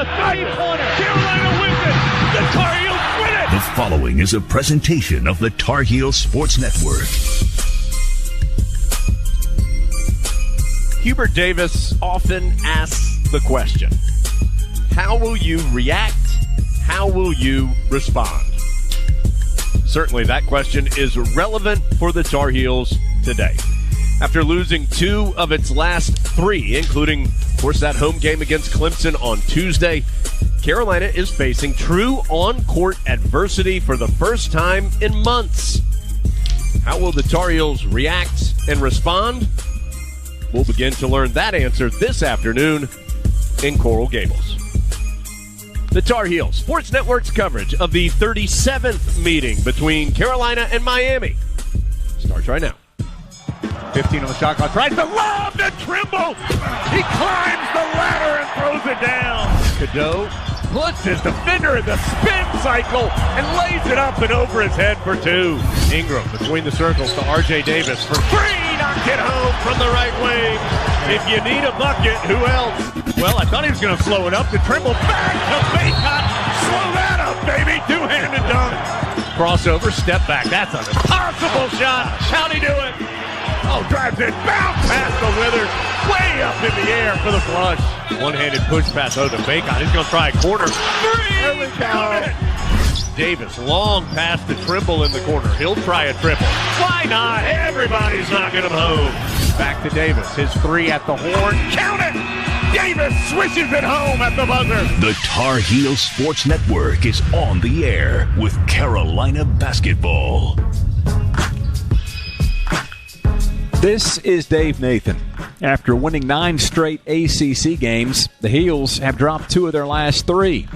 the three-pointer. Carolina wins it. The Tar Heels win it. The following is a presentation of the Tar Heels Sports Network. Hubert Davis often asks the question, how will you react? How will you respond? Certainly that question is relevant for the Tar Heels today. After losing 2 of its last 3, including, of course, that home game against Clemson on Tuesday, Carolina is facing true on-court adversity for the first time in months. How will the Tar Heels react and respond? We'll begin to learn that answer this afternoon in Coral Gables. The Tar Heels Sports Network's coverage of the 37th meeting between Carolina and Miami starts right now. 15 on the shot clock. Tries to lob to Trimble. He climbs the ladder and throws it down. Cadeau puts his defender in the spin cycle and lays it up and over his head for 2. Ingram between the circles to R.J. Davis for 3. Knocked it home from the right wing. If you need a bucket, who else? Well, I thought he was going to slow it up to Trimble. Back to Baycott. Slow that up, baby. Two-handed dunk. Crossover, step back. That's an impossible shot. How'd he do it? Oh, drives it, bounce past the Withers, way up in the air for the flush. One-handed push pass to Bacon. He's going to try a corner. 3! There we go. Davis, long pass to Trimble in the corner. He'll try a triple. Why not? Everybody's knocking him home. Back to Davis. His 3 at the horn. Count it! Davis swishes it home at the buzzer. The Tar Heels Sports Network is on the air with Carolina basketball. This is Dave Nathan. After winning 9 straight ACC games, the Heels have dropped 2 of their last 3.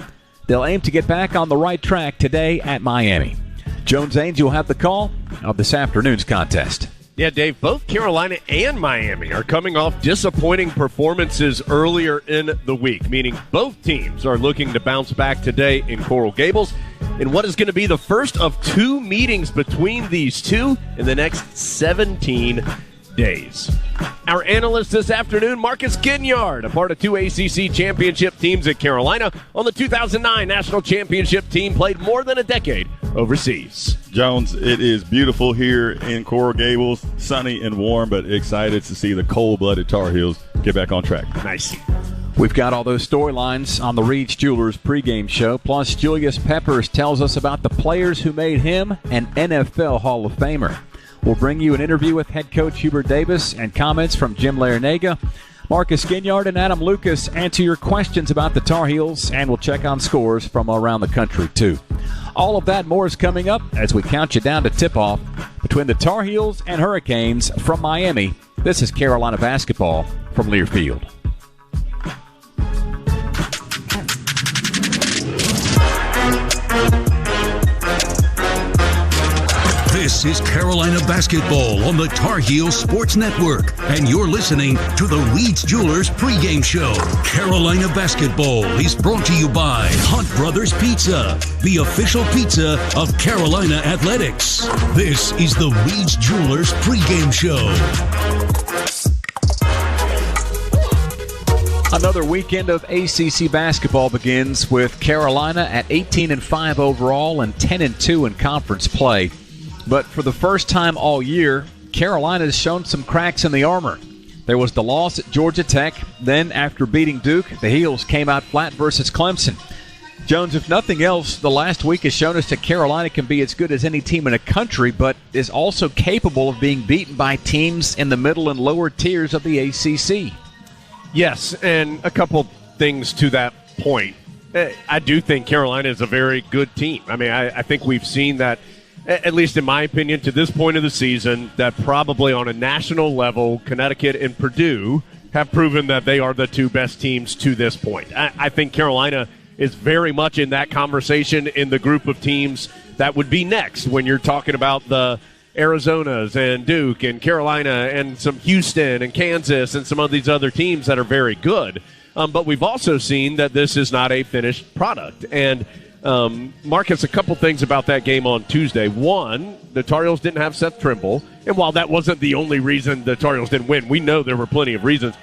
They'll aim to get back on the right track today at Miami. Jones Angel will have the call of this afternoon's contest. Yeah, Dave, both Carolina and Miami are coming off disappointing performances earlier in the week, meaning both teams are looking to bounce back today in Coral Gables in what is going to be the first of 2 meetings between these two in the next 17 days. Our analyst this afternoon, Marcus Ginyard, a part of 2 ACC championship teams at Carolina, on the 2009 national championship team, played more than a decade overseas. Jones, it is beautiful here in Coral Gables, sunny and warm, but excited to see the cold-blooded Tar Heels get back on track. Nice. We've got all those storylines on the Reed's Jewelers pregame show, plus Julius Peppers tells us about the players who made him an NFL Hall of Famer. We'll bring you an interview with head coach Hubert Davis and comments from Jim Larinaga. Marcus Ginyard and Adam Lucas answer your questions about the Tar Heels, and we'll check on scores from around the country, too. All of that and more is coming up as we count you down to tip-off between the Tar Heels and Hurricanes from Miami. This is Carolina basketball from Learfield. This is Carolina basketball on the Tar Heels Sports Network, and you're listening to the Reed's Jewelers pregame show. Carolina basketball is brought to you by Hunt Brothers Pizza, the official pizza of Carolina Athletics. This is the Reed's Jewelers pregame show. Another weekend of ACC basketball begins with Carolina at 18-5 overall and 10-2 in conference play. But for the first time all year, Carolina has shown some cracks in the armor. There was the loss at Georgia Tech. Then, after beating Duke, the Heels came out flat versus Clemson. Jones, if nothing else, the last week has shown us that Carolina can be as good as any team in the country, but is also capable of being beaten by teams in the middle and lower tiers of the ACC. Yes, and a couple things to that point. I do think Carolina is a very good team. I mean, I think we've seen that, at least in my opinion, to this point of the season, that probably on a national level, Connecticut and Purdue have proven that they are the 2 best teams to this point. I think Carolina is very much in that conversation in the group of teams that would be next when you're talking about the Arizonas and Duke and Carolina and some Houston and Kansas and some of these other teams that are very good. But we've also seen that this is not a finished product. And Marcus, a couple things about that game on Tuesday. One, the Tar Heels didn't have Seth Trimble. And while that wasn't the only reason the Tar Heels didn't win, we know there were plenty of reasons.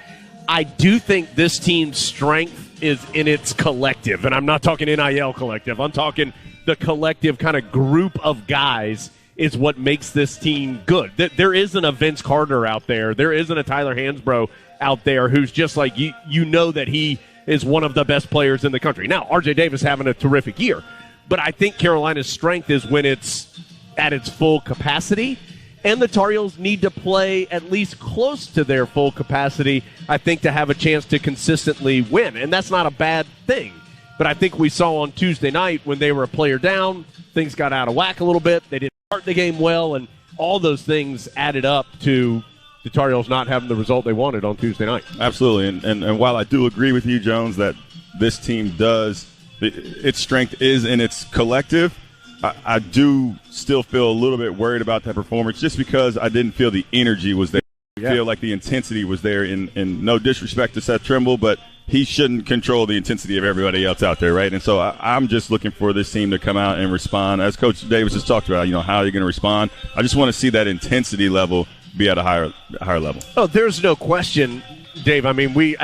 I do think this team's strength is in its collective, and I'm not talking NIL collective. I'm talking the collective kind of group of guys is what makes this team good. There isn't a Vince Carter out there. There isn't a Tyler Hansbrough out there who's just like, you know that he is one of the best players in the country. Now, R.J. Davis having a terrific year, but I think Carolina's strength is when it's at its full capacity, and the Tar Heels need to play at least close to their full capacity, I think, to have a chance to consistently win. And that's not a bad thing. But I think we saw on Tuesday night when they were a player down, things got out of whack a little bit. They didn't start the game well, and all those things added up to the Tar Heels not having the result they wanted on Tuesday night. Absolutely. And while I do agree with you, Jones, that this team does, its strength is in its collective, I do still feel a little bit worried about that performance just because I didn't feel the energy was there. I feel like the intensity was there, in no disrespect to Seth Trimble, but he shouldn't control the intensity of everybody else out there, right? And so I'm just looking for this team to come out and respond. As Coach Davis has talked about, how are you going to respond? I just want to see that intensity level be at a higher level. Oh, there's no question, Dave. I mean,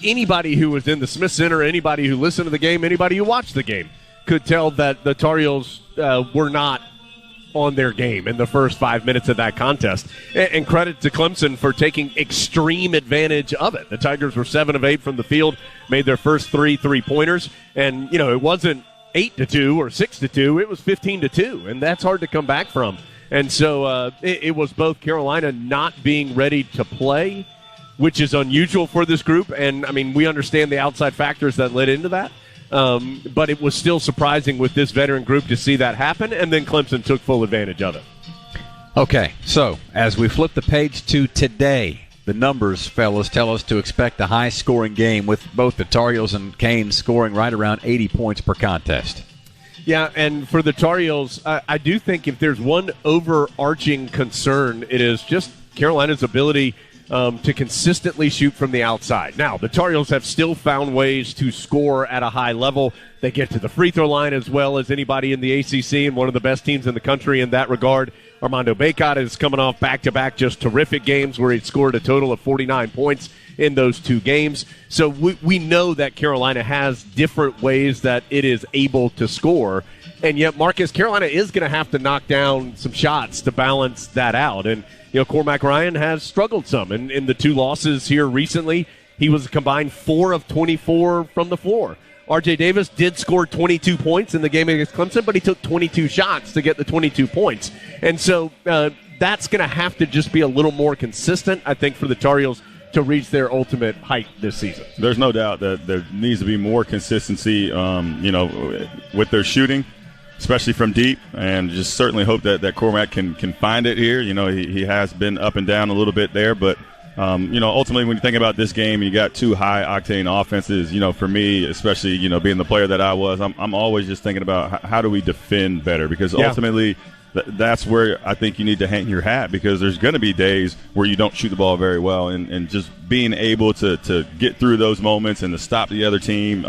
anybody who was in the Smith Center, anybody who listened to the game, anybody who watched the game could tell that the Tar Heels were not on their game in the first 5 minutes of that contest. And credit to Clemson for taking extreme advantage of it. The Tigers were 7 of 8 from the field, made their first 3 3-pointers. And, it wasn't 8-2 or 6-2. It was 15-2, and that's hard to come back from. And so it was both Carolina not being ready to play, which is unusual for this group. And, I mean, we understand the outside factors that led into that. But it was still surprising with this veteran group to see that happen, and then Clemson took full advantage of it. Okay, so as we flip the page to today, the numbers, fellas, tell us to expect a high-scoring game with both the Tar Heels and Canes scoring right around 80 points per contest. Yeah, and for the Tar Heels, I do think if there's one overarching concern, it is just Carolina's ability to consistently shoot from the outside. Now, the Tar Heels have still found ways to score at a high level. They get to the free throw line as well as anybody in the ACC, and one of the best teams in the country in that regard. Armando Bacot is coming off back-to-back just terrific games where he scored a total of 49 points in those 2 games. So we know that Carolina has different ways that it is able to score. And yet, Marcus, Carolina is going to have to knock down some shots to balance that out. And Cormac Ryan has struggled some. And in the 2 losses here recently, he was a combined 4 of 24 from the floor. R.J. Davis did score 22 points in the game against Clemson, but he took 22 shots to get the 22 points. And so that's going to have to just be a little more consistent, I think, for the Tar Heels to reach their ultimate height this season. There's no doubt that there needs to be more consistency, with their shooting, especially from deep, and just certainly hope that Cormac can find it here. He has been up and down a little bit there, but ultimately when you think about this game, you got 2 high-octane offenses. For me, especially, being the player that I was, I'm always just thinking about how do we defend better, because ultimately that's where I think you need to hang your hat, because there's going to be days where you don't shoot the ball very well, and just being able to get through those moments and to stop the other team,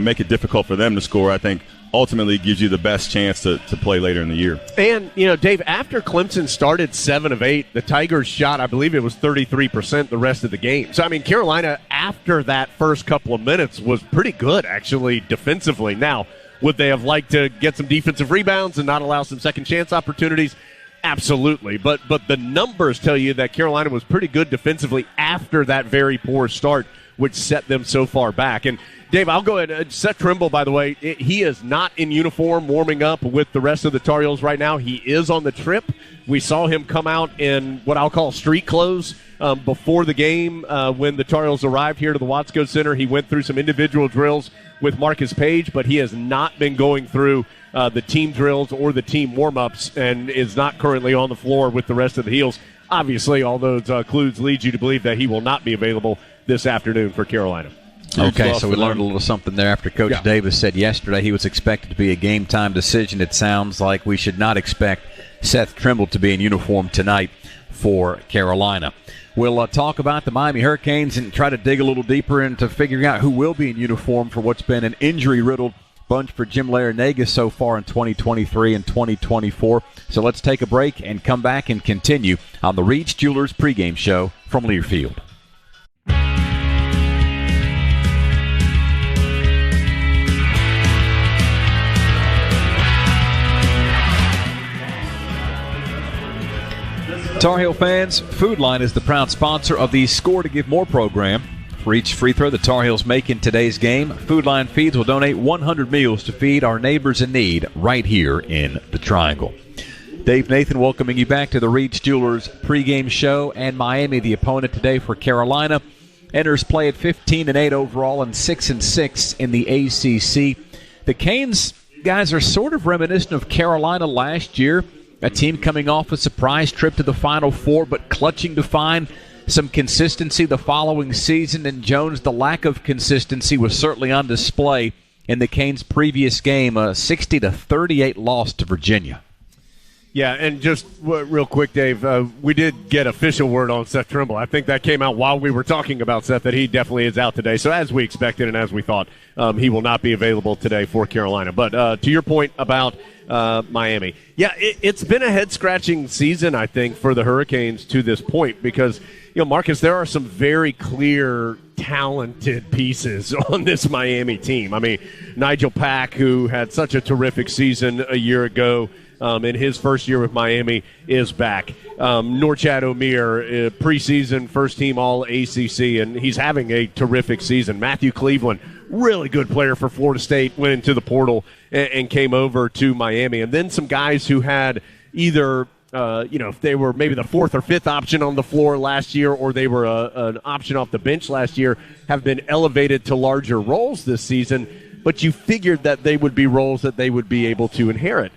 make it difficult for them to score, I think ultimately gives you the best chance to play later in the year. And, Dave, after Clemson started 7 of 8, the Tigers shot, I believe it was 33% the rest of the game. So, I mean, Carolina, after that first couple of minutes, was pretty good, actually, defensively. Now, would they have liked to get some defensive rebounds and not allow some second chance opportunities? Absolutely. But the numbers tell you that Carolina was pretty good defensively after that very poor start, which set them so far back. And, Dave, I'll go ahead. Seth Trimble, by the way, he is not in uniform warming up with the rest of the Tar Heels right now. He is on the trip. We saw him come out in what I'll call street clothes before the game when the Tar Heels arrived here to the Watsco Center. He went through some individual drills with Marcus Page, but he has not been going through the team drills or the team warm-ups and is not currently on the floor with the rest of the Heels. Obviously, all those clues lead you to believe that he will not be available this afternoon for Carolina. Okay, so we learned a little something there after Coach Davis said yesterday he was expected to be a game-time decision. It sounds like we should not expect Seth Trimble to be in uniform tonight for Carolina. We'll talk about the Miami Hurricanes and try to dig a little deeper into figuring out who will be in uniform for what's been an injury-riddled bunch for Jim Larranaga so far in 2023 and 2024. So let's take a break and come back and continue on the Reed's Jewelers pregame show from Learfield. Tar Heel fans, Food Line is the proud sponsor of the Score to Give More program. For each free throw the Tar Heels make in today's game, Food Line Feeds will donate 100 meals to feed our neighbors in need right here in the Triangle. Dave Nathan welcoming you back to the Reed's Jewelers pregame show. And Miami, the opponent today for Carolina, enters play at 15-8 overall and 6-6 in the ACC. The Canes guys are sort of reminiscent of Carolina last year, a team coming off a surprise trip to the Final Four, but clutching to find some consistency the following season. And Jones, the lack of consistency was certainly on display in the Canes' previous game, a 60-38 loss to Virginia. Yeah, and just real quick, Dave, we did get official word on Seth Trimble. I think that came out while we were talking about Seth, that he definitely is out today. So as we expected and as we thought, he will not be available today for Carolina. But to your point about Miami, yeah, it's been a head-scratching season, I think, for the Hurricanes to this point because, you know, Marcus, there are some very clear talented pieces on this Miami team. I mean, Nigel Pack, who had such a terrific season a year ago, in his first year with Miami, is back. Norchad Omier, preseason first-team All-ACC, and he's having a terrific season. Matthew Cleveland, really good player for Florida State, went into the portal and came over to Miami. And then some guys who had either, if they were maybe the fourth or fifth option on the floor last year or they were an option off the bench last year, have been elevated to larger roles this season. But you figured that they would be roles that they would be able to inherit.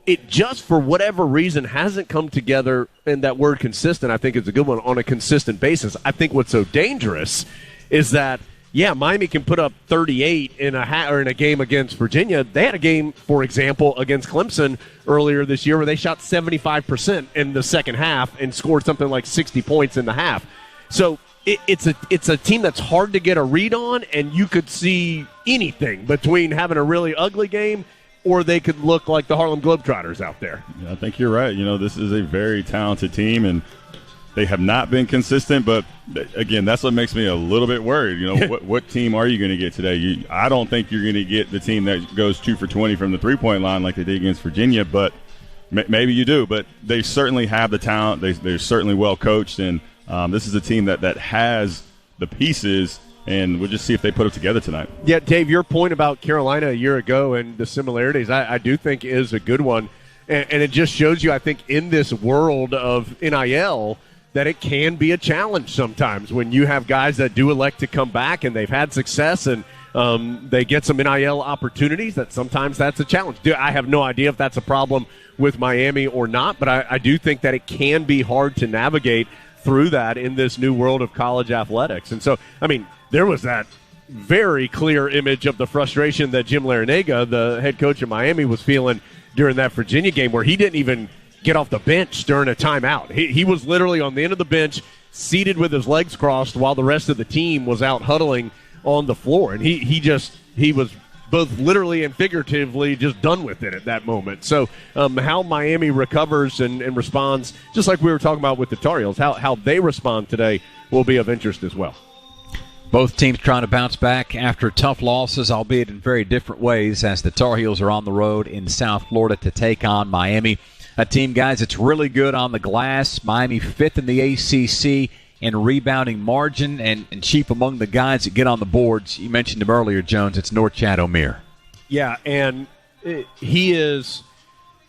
It just, for whatever reason, hasn't come together, and that word consistent, I think, is a good one, on a consistent basis. I think what's so dangerous is that, yeah, Miami can put up 38 in a game against Virginia. They had a game, for example, against Clemson earlier this year where they shot 75% in the second half and scored something like 60 points in the half. So it's a team that's hard to get a read on, and you could see anything between having a really ugly game or they could look like the Harlem Globetrotters out there. Yeah, I think you're right. You know, this is a very talented team, and they have not been consistent. But, again, that's what makes me a little bit worried. You know, what team are you going to get today? I don't think you're going to get the team that goes 2 for 20 from the three-point line like they did against Virginia, but maybe you do. But they certainly have the talent. They're certainly well coached, and this is a team that has the pieces, and we'll just see if they put it together tonight. Yeah, Dave, your point about Carolina a year ago and the similarities, I do think is a good one. And it just shows you, I think, in this world of NIL, that it can be a challenge sometimes when you have guys that do elect to come back and they've had success and they get some NIL opportunities, that sometimes that's a challenge. I have no idea if that's a problem with Miami or not, but I do think that it can be hard to navigate through that in this new world of college athletics. And so, I mean, there was that very clear image of the frustration that Jim Larinaga, the head coach of Miami, was feeling during that Virginia game where he didn't even get off the bench during a timeout. He was literally on the end of the bench, seated with his legs crossed while the rest of the team was out huddling on the floor. And he was both literally and figuratively just done with it at that moment. So how Miami recovers and responds, just like we were talking about with the Tar Heels, how they respond today will be of interest as well. Both teams trying to bounce back after tough losses, albeit in very different ways, as the Tar Heels are on the road in South Florida to take on Miami. A team, guys, that's really good on the glass. Miami fifth in the ACC in rebounding margin and chief among the guys that get on the boards. You mentioned him earlier, Jones. It's Norchad Omier. Yeah, and he is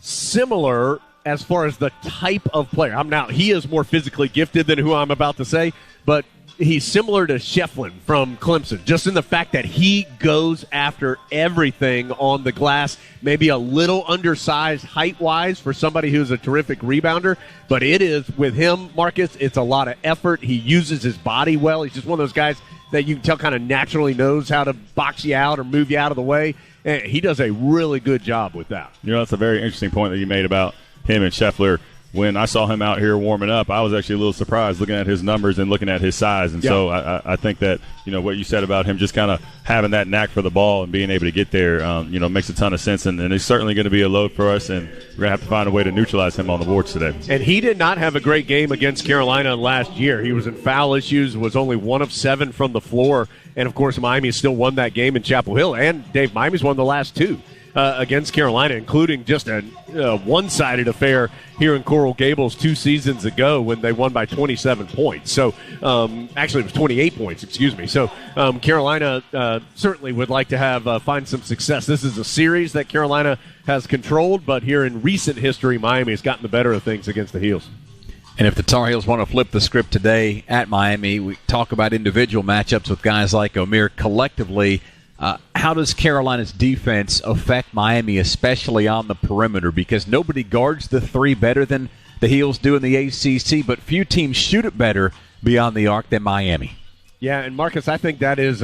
similar as far as the type of player. He is more physically gifted than who I'm about to say, but he's similar to Shefflin from Clemson, just in the fact that he goes after everything on the glass, maybe a little undersized height-wise for somebody who's a terrific rebounder, but it is, with him, Marcus, it's a lot of effort. He uses his body well. He's just one of those guys that you can tell kind of naturally knows how to box you out or move you out of the way, and he does a really good job with that. You know, that's a very interesting point that you made about him and Scheffler. When I saw him out here warming up, I was actually a little surprised looking at his numbers and looking at his size. And so I think that, you know, what you said about him just kind of having that knack for the ball and being able to get there, makes a ton of sense. And it's certainly going to be a load for us, and we're going to have to find a way to neutralize him on the boards today. And he did not have a great game against Carolina last year. He was in foul issues, was only 1 of 7 from the floor. And, of course, Miami still won that game in Chapel Hill. And, Dave, Miami's won the last 2. against Carolina, including just a one-sided affair here in Coral Gables 2 seasons ago when they won by 27 points. So actually it was 28 points, excuse me. So Carolina certainly would like to find some success. This is a series that Carolina has controlled, but here in recent history, Miami has gotten the better of things against the Heels. And if the Tar Heels want to flip the script today at Miami, we talk about individual matchups with guys like Omer. Collectively, how does Carolina's defense affect Miami, especially on the perimeter? Because nobody guards the three better than the Heels do in the ACC, but few teams shoot it better beyond the arc than Miami. Yeah, and Marcus, I think that is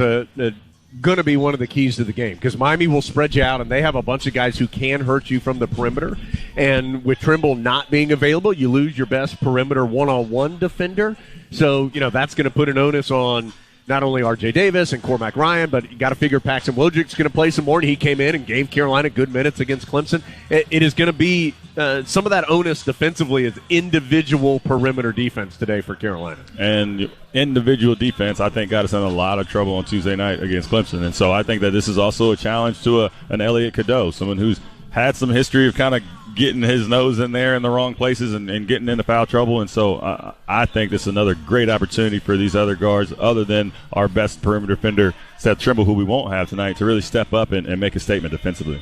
going to be one of the keys to the game, because Miami will spread you out, and they have a bunch of guys who can hurt you from the perimeter. And with Trimble not being available, you lose your best perimeter one-on-one defender. So, that's going to put an onus on not only R.J. Davis and Cormac Ryan, but you got to figure Paxton Wojcik's going to play some more, and he came in and gave Carolina good minutes against Clemson. It is going to be some of that onus defensively is individual perimeter defense today for Carolina. And individual defense, I think, got us in a lot of trouble on Tuesday night against Clemson. And so I think that this is also a challenge to an Elliot Cadeau, someone who's had some history of kind of getting his nose in there in the wrong places and getting into foul trouble. And so I think this is another great opportunity for these other guards, other than our best perimeter defender, Seth Trimble, who we won't have tonight, to really step up and make a statement defensively.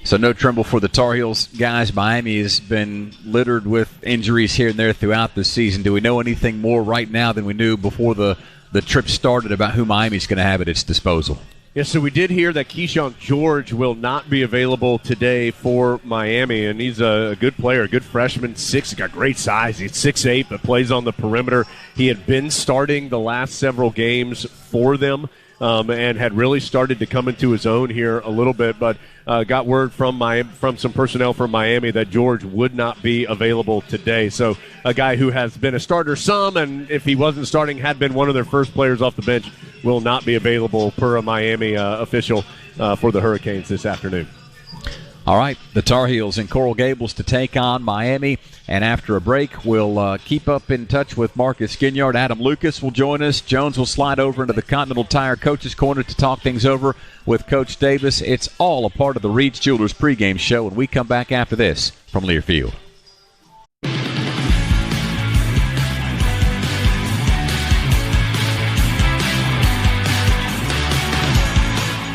So no Trimble for the Tar Heels. Guys, Miami has been littered with injuries here and there throughout the season. Do we know anything more right now than we knew before the trip started about who Miami's going to have at its disposal? Yes, so we did hear that Keyshawn George will not be available today for Miami, and he's a good player, a good freshman, he's got great size. He's 6'8", but plays on the perimeter. He had been starting the last several games for them, and had really started to come into his own here a little bit, but got word from some personnel from Miami that George would not be available today. So a guy who has been a starter some, and if he wasn't starting, had been one of their first players off the bench, will not be available per a Miami official for the Hurricanes this afternoon. All right, the Tar Heels in Coral Gables to take on Miami. And after a break, we'll keep up in touch with Marcus Ginyard. Adam Lucas will join us. Jones will slide over into the Continental Tire Coaches Corner to talk things over with Coach Davis. It's all a part of the Reed's Jewelers pregame show, and we come back after this from Learfield.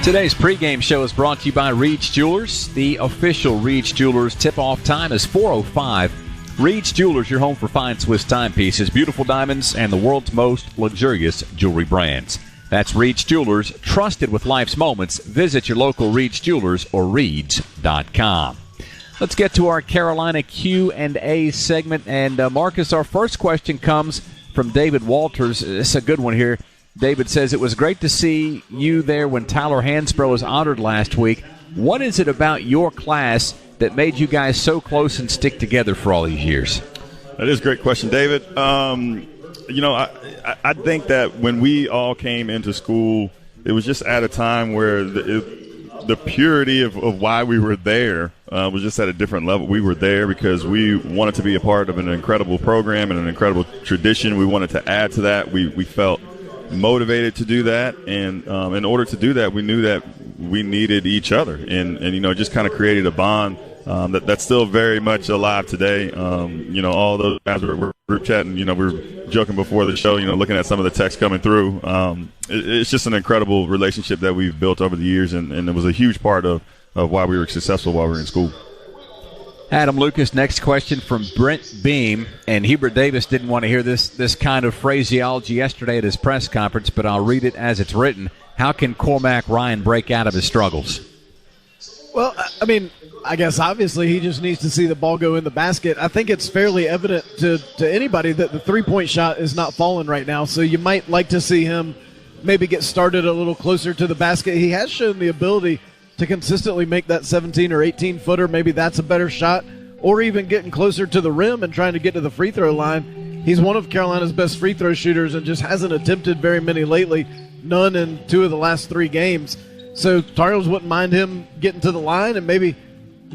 Today's pregame show is brought to you by Reed's Jewelers. The official Reed's Jewelers tip-off time is 4:05. Reed's Jewelers, your home for fine Swiss timepieces, beautiful diamonds, and the world's most luxurious jewelry brands. That's Reed's Jewelers, trusted with life's moments. Visit your local Reed's Jewelers or Reeds.com. Let's get to our Carolina Q&A segment. And Marcus, our first question comes from David Walters. It's a good one here. David says, it was great to see you there when Tyler Hansbrough was honored last week. What is it about your class that made you guys so close and stick together for all these years? That is a great question, David. I think that when we all came into school, it was just at a time where the purity of why we were there was just at a different level. We were there because we wanted to be a part of an incredible program and an incredible tradition. We wanted to add to that. We felt motivated to do that, and in order to do that, we knew that we needed each other, and it just kind of created a bond that's still very much alive today. All those guys were group chatting. We were joking before the show, looking at some of the texts coming through. It's just an incredible relationship that we've built over the years, and it was a huge part of why we were successful while we were in school. Adam Lucas, next question from Brent Beam. And Hubert Davis didn't want to hear this kind of phraseology yesterday at his press conference, but I'll read it as it's written. How can Cormac Ryan break out of his struggles? Well, I guess obviously he just needs to see the ball go in the basket. I think it's fairly evident to anybody that the three-point shot is not falling right now, so you might like to see him maybe get started a little closer to the basket. He has shown the ability to consistently make that 17 or 18-footer. Maybe that's a better shot, or even getting closer to the rim and trying to get to the free throw line. He's one of Carolina's best free throw shooters and just hasn't attempted very many lately, none in 2 of the last 3 games. So Tar Heels wouldn't mind him getting to the line and maybe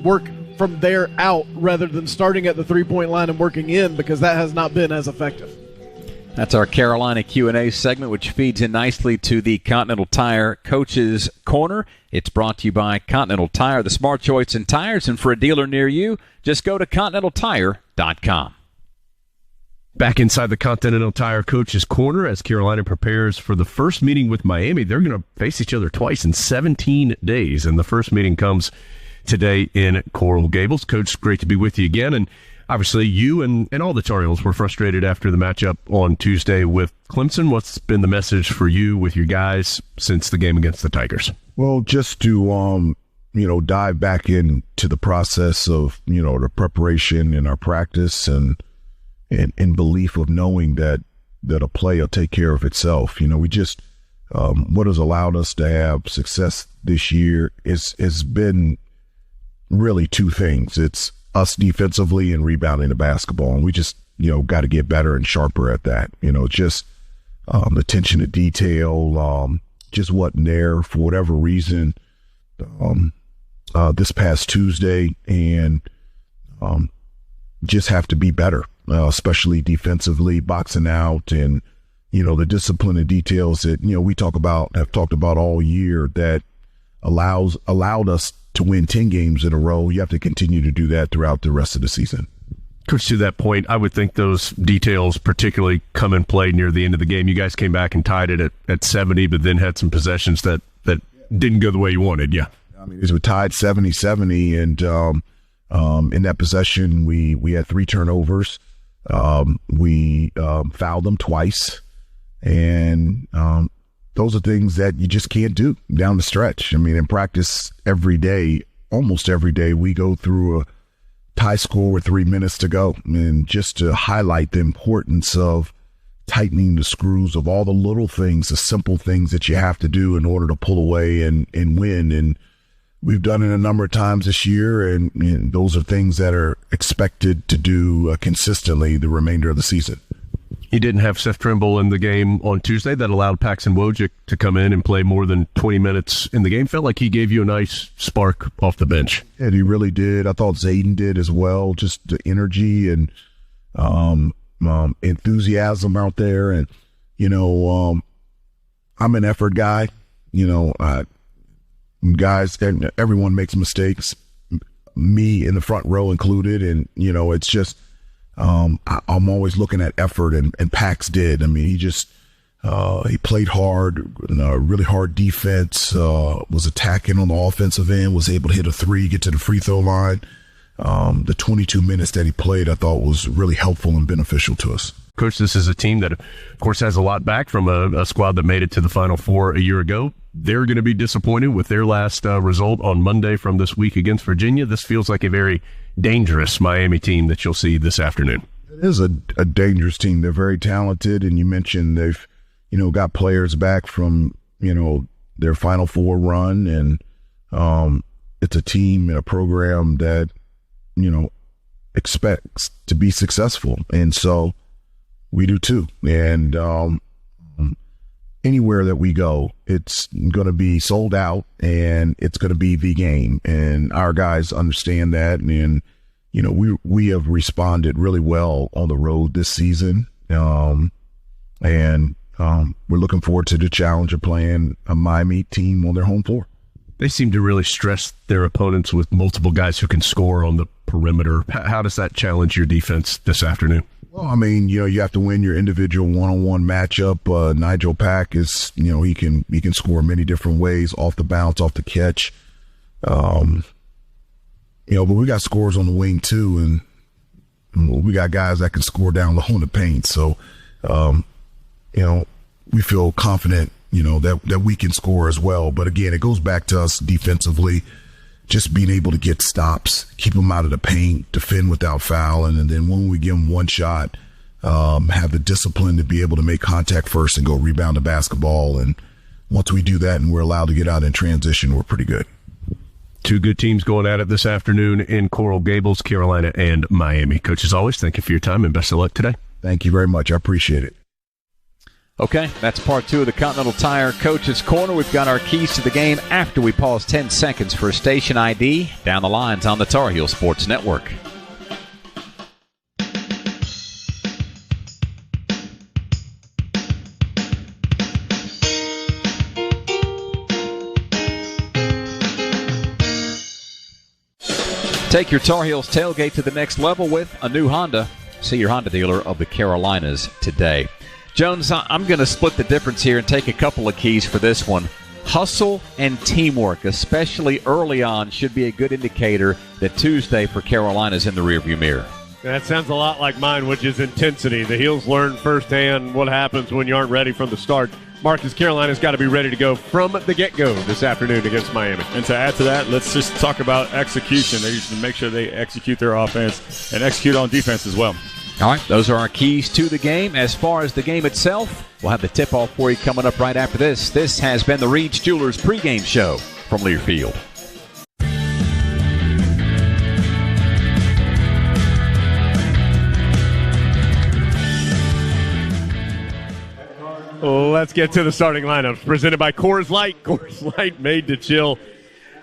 work from there out rather than starting at the three-point line and working in, because that has not been as effective. That's our Carolina Q&A segment, which feeds in nicely to the Continental Tire Coach's Corner. It's brought to you by Continental Tire, the smart choice in tires. And for a dealer near you, just go to ContinentalTire.com. Back inside the Continental Tire Coach's Corner as Carolina prepares for the first meeting with Miami. They're going to face each other twice in 17 days, and the first meeting comes today in Coral Gables. Coach, great to be with you again. And obviously, you and all the Tar Heels were frustrated after the matchup on Tuesday with Clemson. What's been the message for you with your guys since the game against the Tigers? Well, just to, dive back into the process of, the preparation and our practice and belief of knowing that a play will take care of itself. We just, what has allowed us to have success this year has been really two things. It's us defensively and rebounding the basketball. And we just, got to get better and sharper at that. Just the attention to detail just wasn't there for whatever reason this past Tuesday, and just have to be better, especially defensively, boxing out, and, the discipline and details that, we have talked about all year that allowed us to win 10 games in a row. You have to continue to do that throughout the rest of the season. Coach, to that point, I would think those details particularly come in play near the end of the game. You guys came back and tied it at 70, but then had some possessions that didn't go the way you wanted. Yeah. I mean, we tied 70-70, and in that possession, we had 3 turnovers. We fouled them twice, and those are things that you just can't do down the stretch. I mean, in practice every day, almost every day, we go through a tie score with 3 minutes to go. And just to highlight the importance of tightening the screws of all the little things, the simple things that you have to do in order to pull away and win. And we've done it a number of times this year, and those are things that are expected to do consistently the remainder of the season. He didn't have Seth Trimble in the game on Tuesday. That allowed Paxton Wojcik to come in and play more than 20 minutes in the game. Felt like he gave you a nice spark off the bench. Yeah, he really did. I thought Zayden did as well. Just the energy and enthusiasm out there. And, I'm an effort guy. Guys, everyone makes mistakes, me in the front row included. And, it's just, I'm always looking at effort, and Pax did. I mean, he played hard, really hard defense, was attacking on the offensive end, was able to hit a 3, get to the free throw line. The 22 minutes that he played, I thought was really helpful and beneficial to us. Coach, this is a team that, of course, has a lot back from a squad that made it to the Final Four a year ago. They're going to be disappointed with their last result on Monday from this week against Virginia. This feels like a very dangerous Miami team that you'll see this afternoon. It is a dangerous team. They're very talented, and you mentioned they've, got players back from, their Final Four run, and it's a team and a program that, expects to be successful, and so we do too. And anywhere that we go, it's going to be sold out, and it's going to be the game. And our guys understand that. And, we have responded really well on the road this season. And we're looking forward to the challenge of playing a Miami team on their home floor. They seem to really stress their opponents with multiple guys who can score on the perimeter. How does that challenge your defense this afternoon? Well, I mean, you have to win your individual one-on-one matchup. Nigel Pack is, he can score many different ways, off the bounce, off the catch. But we got scores on the wing too, and we got guys that can score down low in the paint. So, we feel confident, that we can score as well. But again, it goes back to us defensively, just being able to get stops, keep them out of the paint, defend without fouling, and then when we give them one shot, have the discipline to be able to make contact first and go rebound the basketball. And once we do that and we're allowed to get out in transition, we're pretty good. Two good teams going at it this afternoon in Coral Gables, Carolina and Miami. Coach, as always, thank you for your time and best of luck today. Thank you very much. I appreciate it. Okay, that's part 2 of the Continental Tire Coach's Corner. We've got our keys to the game after we pause 10 seconds for a station ID. Down the lines on the Tar Heel Sports Network. Take your Tar Heels tailgate to the next level with a new Honda. See your Honda dealer of the Carolinas today. Jones, I'm going to split the difference here and take a couple of keys for this one. Hustle and teamwork, especially early on, should be a good indicator that Tuesday for Carolina is in the rearview mirror. That sounds a lot like mine, which is intensity. The Heels learn firsthand what happens when you aren't ready from the start. Marcus, Carolina's got to be ready to go from the get-go this afternoon against Miami. And to add to that, let's just talk about execution. They need to make sure they execute their offense and execute on defense as well. All right, those are our keys to the game. As far as the game itself, we'll have the tip-off for you coming up right after this. This has been the Reed's Jewelers pregame show from Learfield. Let's get to the starting lineups presented by Coors Light. Coors Light, made to chill,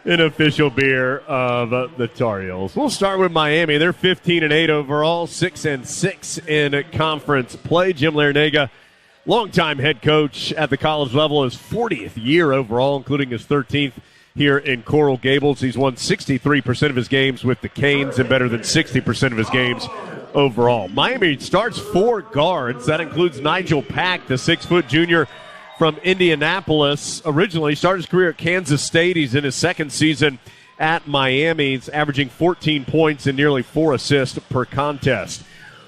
an official beer of the Tar Heels. We'll start with Miami. They're 15-8 overall, 6-6 in conference play. Jim Larinaga, longtime head coach at the college level, his 40th year overall, including his 13th here in Coral Gables. He's won 63% of his games with the Canes and better than 60% of his games overall. Miami starts 4 guards. That includes Nigel Pack, the 6-foot junior from Indianapolis. Originally started his career at Kansas State. He's in his second season at Miami. He's averaging 14 points and nearly 4 assists per contest.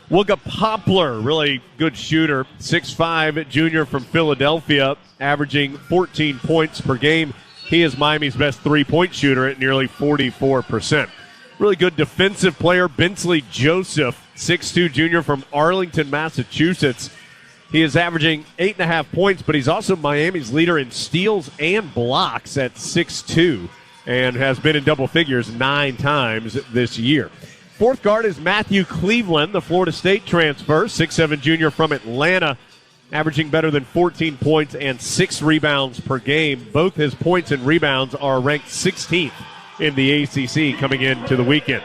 Wooga Poplar, really good shooter, 6'5", junior from Philadelphia, averaging 14 points per game. He is Miami's best three-point shooter at nearly 44%. Really good defensive player, Bensley Joseph, 6'2", junior from Arlington, Massachusetts. He is averaging 8.5 points, but he's also Miami's leader in steals and blocks at 6'2", and has been in double figures 9 times this year. Fourth guard is Matthew Cleveland, the Florida State transfer, 6'7", junior from Atlanta, averaging better than 14 points and 6 rebounds per game. Both his points and rebounds are ranked 16th in the ACC coming into the weekend.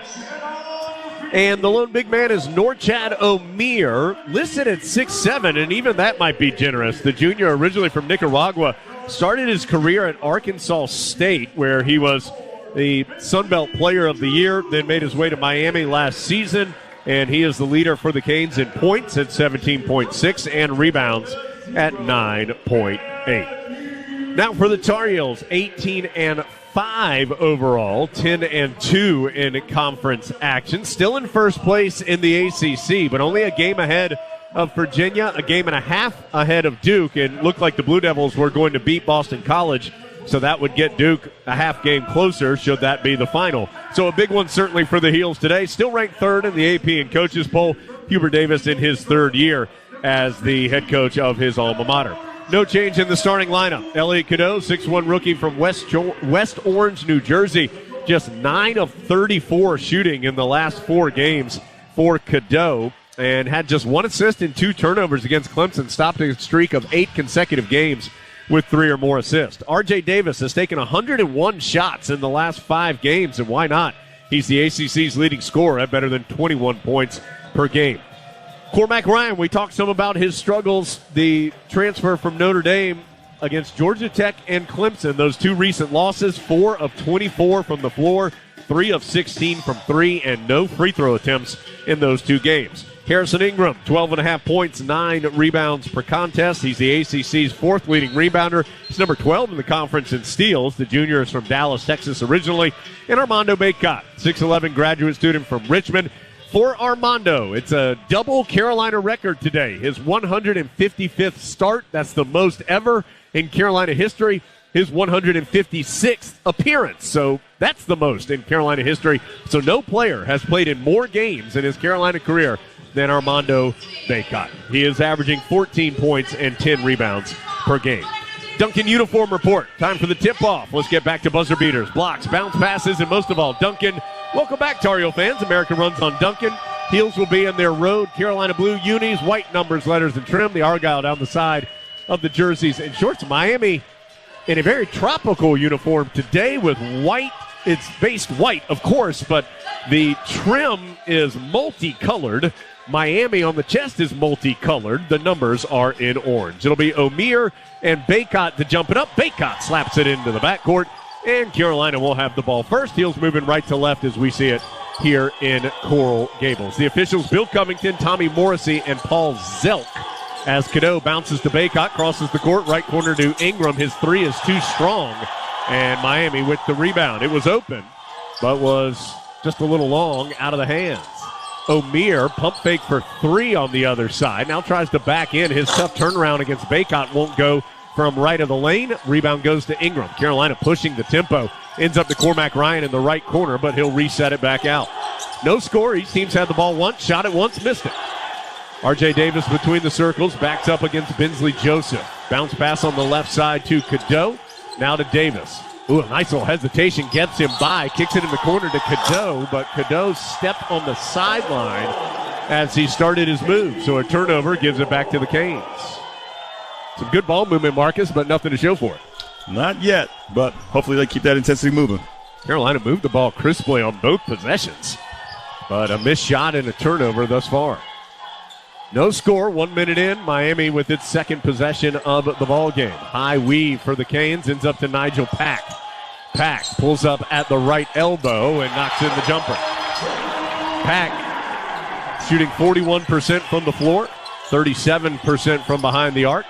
And the lone big man is Norchad Omier, listed at 6'7", and even that might be generous. The junior, originally from Nicaragua, started his career at Arkansas State, where he was the Sun Belt Player of the Year, then made his way to Miami last season, and he is the leader for the Canes in points at 17.6 and rebounds at 9.8. Now for the Tar Heels, 18-5 overall, 10-2 in conference action. Still in first place in the ACC, but only a game ahead of Virginia, a game and a half ahead of Duke, and looked like the Blue Devils were going to beat Boston College, so that would get Duke a half game closer should that be the final. So a big one certainly for the Heels today. Still ranked third in the AP and coaches poll. Hubert Davis in his third year as the head coach of his alma mater. No change in the starting lineup. Elliot Cadeau, 6'1" rookie from West Orange, New Jersey. Just 9 of 34 shooting in the last 4 games for Cadeau, and had just 1 assist and 2 turnovers against Clemson, stopped a streak of 8 consecutive games with 3 or more assists. R.J. Davis has taken 101 shots in the last 5 games, and why not? He's the ACC's leading scorer at better than 21 points per game. Cormac Ryan, we talked some about his struggles, the transfer from Notre Dame against Georgia Tech and Clemson. Those 2 recent losses, 4 of 24 from the floor, 3 of 16 from 3, and no free throw attempts in those 2 games. Harrison Ingram, 12.5 points, 9 rebounds per contest. He's the ACC's 4th leading rebounder. He's number 12 in the conference in steals. The junior is from Dallas, Texas originally. And Armando Bacot, 6'11", graduate student from Richmond. For Armando, it's a double Carolina record today. His 155th start. That's the most ever in Carolina history. His 156th appearance. So that's the most in Carolina history. So no player has played in more games in his Carolina career than Armando Bacot. He is averaging 14 points and 10 rebounds per game. Duncan Uniform Report. Time for the tip-off. Let's get back to buzzer beaters, blocks, bounce passes, and most of all, Duncan. Welcome back, Tar Heel fans. America runs on Duncan. Heels will be in their road Carolina blue unis, white numbers, letters, and trim. The Argyle down the side of the jerseys and shorts. Miami in a very tropical uniform today with white. It's based white, of course, but the trim is multicolored. Miami on the chest is multicolored. The numbers are in orange. It'll be Omier and Bacot to jump it up. Bacot slaps it into the backcourt, and Carolina will have the ball first. Heels moving right to left as we see it here in Coral Gables. The officials, Bill Covington, Tommy Morrissey, and Paul Zelk. As Cadeau bounces to Baycott, crosses the court, right corner to Ingram. His three is too strong, and Miami with the rebound. It was open, but was just a little long out of the hands. O'Meara, pump fake for three on the other side. Now tries to back in. His tough turnaround against Baycott won't go from right of the lane. Rebound goes to Ingram. Carolina pushing the tempo. Ends up to Cormac Ryan in the right corner, but he'll reset it back out. No score. Each team's had the ball once, shot it once, missed it. R.J. Davis between the circles, backs up against Bensley Joseph. Bounce pass on the left side to Cadeau. Now to Davis. Ooh, a nice little hesitation, gets him by, kicks it in the corner to Cadeau, but Cadeau stepped on the sideline as he started his move. So a turnover gives it back to the Canes. Some good ball movement, Marcus, but nothing to show for it. Not yet, but hopefully they keep that intensity moving. Carolina moved the ball crisply on both possessions, but a missed shot and a turnover thus far. No score, 1 minute in. Miami with its second possession of the ball game. High weave for the Canes, ends up to Nigel Pack. Pack pulls up at the right elbow and knocks in the jumper. Pack shooting 41% from the floor, 37% from behind the arc.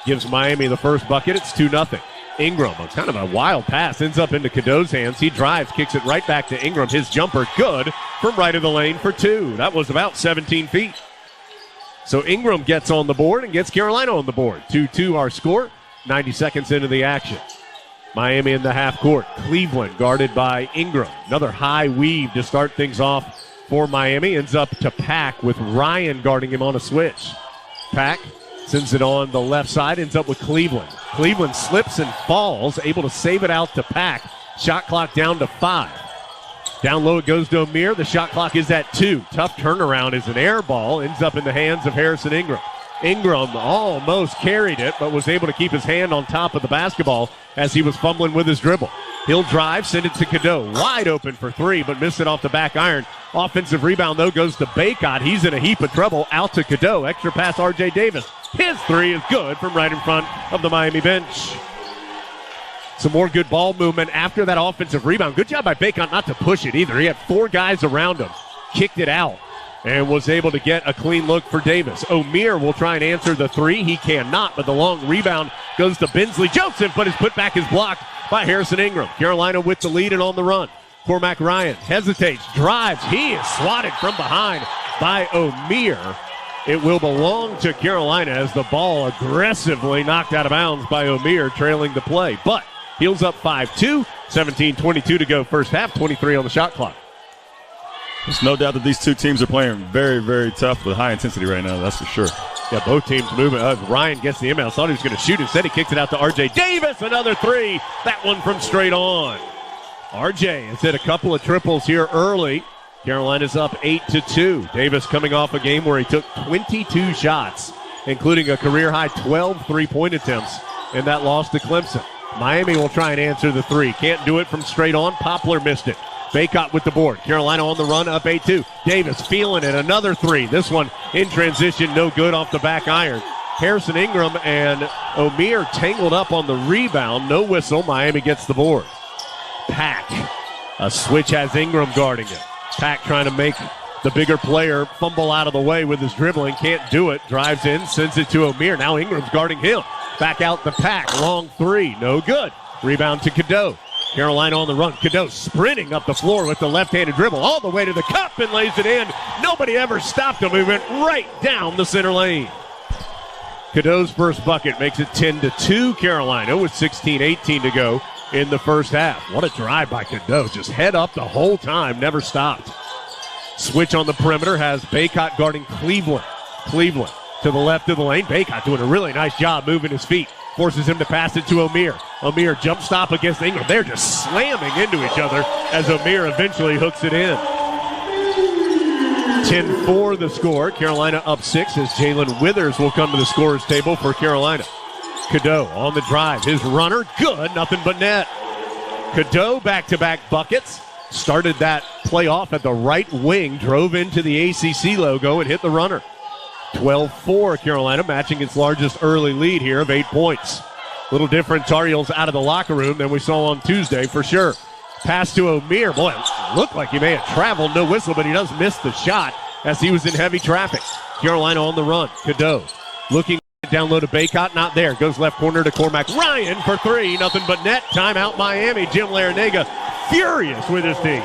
Gives Miami the first bucket. It's 2-0. Ingram, kind of a wild pass, ends up into Cadeau's hands. He drives, kicks it right back to Ingram. His jumper good from right of the lane for two. That was about 17 feet. So Ingram gets on the board and gets Carolina on the board. 2-2 our score, 90 seconds into the action. Miami in the half court. Cleveland guarded by Ingram. Another high weave to start things off for Miami. Ends up to Pack with Ryan guarding him on a switch. Pack sends it on the left side, ends up with Cleveland. Cleveland slips and falls, able to save it out to Pack. Shot clock down to 5. Down low it goes to O'Meara. The shot clock is at 2. Tough turnaround is an air ball. Ends up in the hands of Harrison Ingram. Ingram almost carried it, but was able to keep his hand on top of the basketball as he was fumbling with his dribble. He'll drive, send it to Cadeau. Wide open for three, but missed it off the back iron. Offensive rebound, though, goes to Baycott. He's in a heap of trouble. Out to Cadeau. Extra pass, R.J. Davis. His three is good from right in front of the Miami bench. Some more good ball movement after that offensive rebound. Good job by Baycott not to push it either. He had 4 guys around him. Kicked it out and was able to get a clean look for Davis. O'Meara will try and answer the three. He cannot, but the long rebound goes to Bensley Joseph, but his putback is blocked by Harrison Ingram. Carolina with the lead and on the run. Cormac Ryan hesitates, drives. He is swatted from behind by O'Meara. It will belong to Carolina as the ball aggressively knocked out of bounds by O'Meara, trailing the play. But heels up 5-2, 17-22 to go first half, 23 on the shot clock. There's no doubt that these two teams are playing very, very tough with high intensity right now, that's for sure. Yeah, both teams moving. Ryan gets the inbound. Thought he was going to shoot. Instead, he kicks it out to R.J. Davis. Another three. That one from straight on. R.J. has hit a couple of triples here early. Carolina's up 8-2. Davis coming off a game where he took 22 shots, including a career-high 12 three-point attempts in that loss to Clemson. Miami will try and answer the three. Can't do it from straight on. Poplar missed it. Baycott with the board. Carolina on the run, up 8-2. Davis feeling it. Another three. This one in transition, no good off the back iron. Harrison Ingram and O'Meara tangled up on the rebound. No whistle. Miami gets the board. Pack. A switch has Ingram guarding it. Pack trying to make the bigger player fumble out of the way with his dribbling. Can't do it. Drives in, sends it to O'Meara. Now Ingram's guarding him. Back out the Pack. Long three. No good. Rebound to Cadeau. Carolina on the run. Cadeau sprinting up the floor with the left-handed dribble all the way to the cup and lays it in. Nobody ever stopped him. He went right down the center lane. Cadeau's first bucket makes it 10-2 Carolina with 16-18 to go in the first half. What a drive by Cadeau. Just head up the whole time. Never stopped. Switch on the perimeter has Baycott guarding Cleveland. Cleveland to the left of the lane. Baycott doing a really nice job moving his feet. Forces him to pass it to O'Meara. O'Meara jump stop against Ingram. They're just slamming into each other as O'Meara eventually hooks it in. 10-4 the score. Carolina up 6 as Jalen Withers will come to the scorer's table for Carolina. Cadeau on the drive. His runner, good. Nothing but net. Cadeau back-to-back buckets. Started that play off at the right wing. Drove into the ACC logo and hit the runner. 12-4 Carolina, matching its largest early lead here of 8 points. Little different Tar Heels out of the locker room than we saw on Tuesday for sure. Pass to O'Meara. Boy, looked like he may have traveled. No whistle, but he does miss the shot as he was in heavy traffic. Carolina on the run. Cadeau looking down low to Baycott. Not there. Goes left corner to Cormac Ryan for three. Nothing but net. Timeout Miami. Jim Larinaga furious with his team.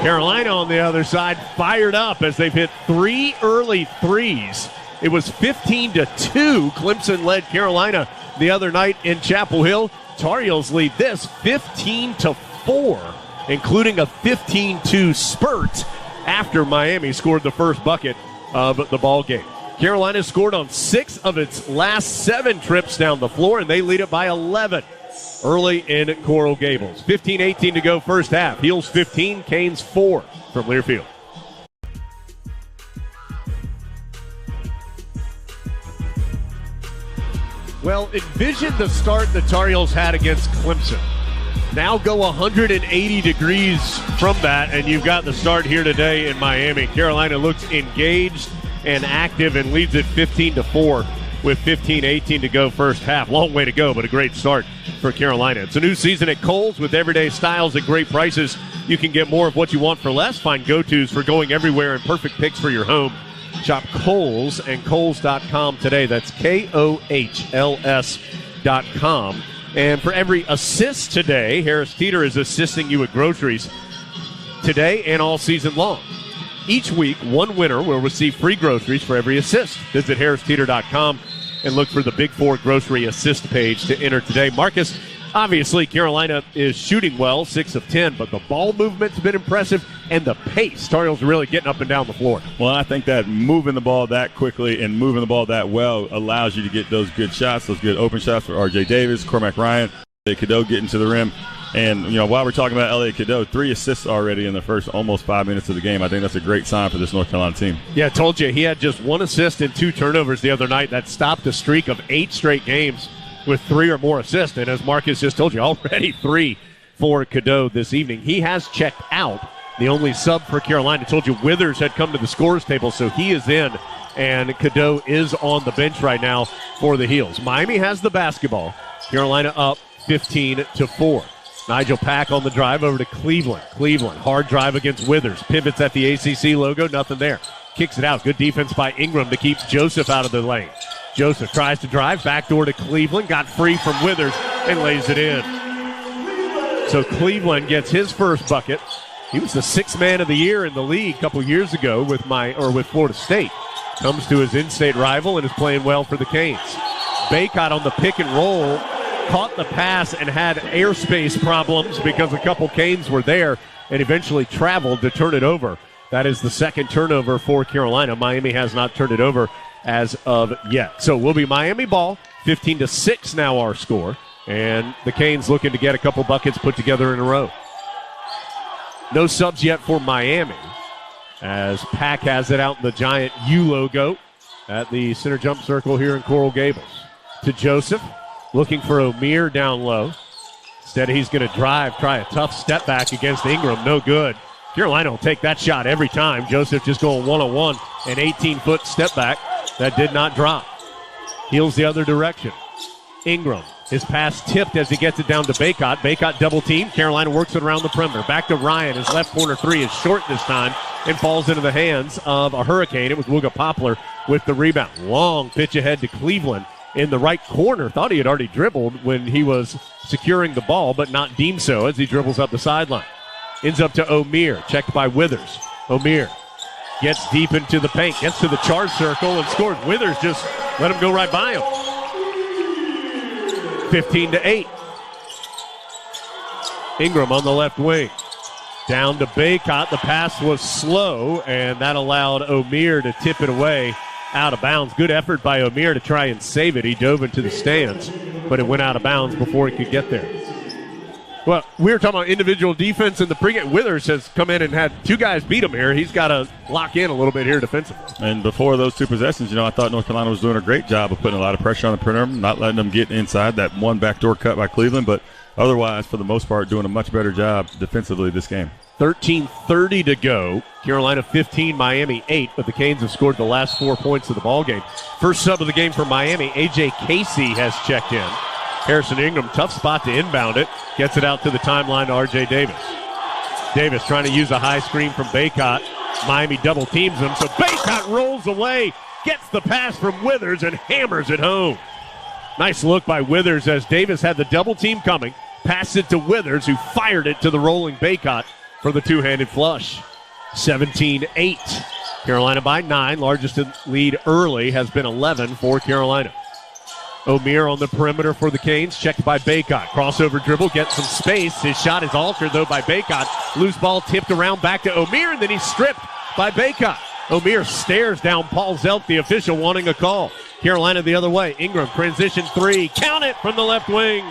Carolina on the other side fired up as they've hit 3 early threes. It was 15-2. Clemson led Carolina the other night in Chapel Hill. Tar Heels lead this 15-4, including a 15-2 spurt after Miami scored the first bucket of the ball game. Carolina scored on 6 of its last 7 trips down the floor, and they lead it by 11 early in Coral Gables. 15-18 to go first half. Heels 15, Canes 4 from Learfield. Well, envision the start the Tar Heels had against Clemson. Now go 180 degrees from that, and you've got the start here today in Miami. Carolina looks engaged and active and leads it 15-4 with 15-18 to go first half. Long way to go, but a great start for Carolina. It's a new season at Kohl's with everyday styles at great prices. You can get more of what you want for less. Find go-tos for going everywhere and perfect picks for your home. Shop Kohl's and Kohl's.com today. That's KOHLS.com. And for every assist today, Harris Teeter is assisting you at groceries today and all season long. Each week, one winner will receive free groceries for every assist. Visit HarrisTeeter.com and look for the Big Four Grocery Assist page to enter today. Marcus, obviously, Carolina is shooting well, 6 of 10, but the ball movement's been impressive, and the pace. Tar Heels are really getting up and down the floor. Well, I think that moving the ball that quickly and moving the ball that well allows you to get those good shots, those good open shots for R.J. Davis, Cormac Ryan, Cadeau getting to the rim. And, you know, while we're talking about Elliot Cadeau, 3 assists already in the first almost 5 minutes of the game. I think that's a great sign for this North Carolina team. Yeah, I told you, he had just 1 assist and 2 turnovers the other night. That stopped a streak of 8 straight games with 3 or more assists. And as Marcus just told you, already 3 for Cadeau this evening. He has checked out. The only sub for Carolina. I told you Withers had come to the scorers table, so he is in. And Cadeau is on the bench right now for the Heels. Miami has the basketball. Carolina up 15-4. Nigel Pack on the drive over to Cleveland. Cleveland, hard drive against Withers. Pivots at the ACC logo, nothing there. Kicks it out. Good defense by Ingram to keep Joseph out of the lane. Joseph tries to drive, backdoor to Cleveland, got free from Withers and lays it in. So Cleveland gets his first bucket. He was the 6th man of the year in the league a couple years ago with Florida State. Comes to his in-state rival and is playing well for the Canes. Baycott on the pick and roll. Caught the pass and had airspace problems because a couple Canes were there and eventually traveled to turn it over. That is the 2nd turnover for Carolina. Miami has not turned it over as of yet. So we'll be Miami ball, 15-6 now our score. And the Canes looking to get a couple buckets put together in a row. No subs yet for Miami as Pack has it out in the giant U logo at the center jump circle here in Coral Gables. To Joseph. Looking for O'Meara down low. Instead, he's going to drive, try a tough step back against Ingram. No good. Carolina will take that shot every time. Joseph just going one-on-one, an 18-foot step back. That did not drop. Heels the other direction. Ingram. His pass tipped as he gets it down to Baycott. Baycott double team. Carolina works it around the perimeter. Back to Ryan. His left corner 3 is short this time and falls into the hands of a Hurricane. It was Wooga Poplar with the rebound. Long pitch ahead to Cleveland. In the right corner, thought he had already dribbled when he was securing the ball, but not deemed so as he dribbles up the sideline. Ends up to O'Meara, checked by Withers. O'Meara gets deep into the paint, gets to the charge circle and scores. Withers just let him go right by him. 15-8. Ingram on the left wing. Down to Baycott. The pass was slow, and that allowed O'Meara to tip it away. Out of bounds. Good effort by O'Meara to try and save it. He dove into the stands, but it went out of bounds before he could get there. Well, we were talking about individual defense in the pregame. Withers has come in and had 2 guys beat him here. He's got to lock in a little bit here defensively. And before those 2 possessions, I thought North Carolina was doing a great job of putting a lot of pressure on the perimeter, not letting them get inside. That one backdoor cut by Cleveland, but otherwise, for the most part, doing a much better job defensively this game. 13:30 to go. Carolina 15, Miami 8, but the Canes have scored the last 4 points of the ballgame. First sub of the game for Miami, A.J. Casey has checked in. Harrison Ingram, tough spot to inbound it. Gets it out to the timeline to R.J. Davis. Davis trying to use a high screen from Baycott. Miami double teams him, so Baycott rolls away, gets the pass from Withers, and hammers it home. Nice look by Withers as Davis had the double team coming, passed it to Withers, who fired it to the rolling Baycott for the two-handed flush. 17-8. Carolina by 9. Largest lead early has been 11 for Carolina. O'Meara on the perimeter for the Canes, checked by Baycott. Crossover dribble, gets some space. His shot is altered, though, by Baycott. Loose ball tipped around back to O'Meara, and then he's stripped by Baycott. O'Meara stares down Paul Zelk, the official, wanting a call. Carolina the other way. Ingram, transition three. Count it from the left wing.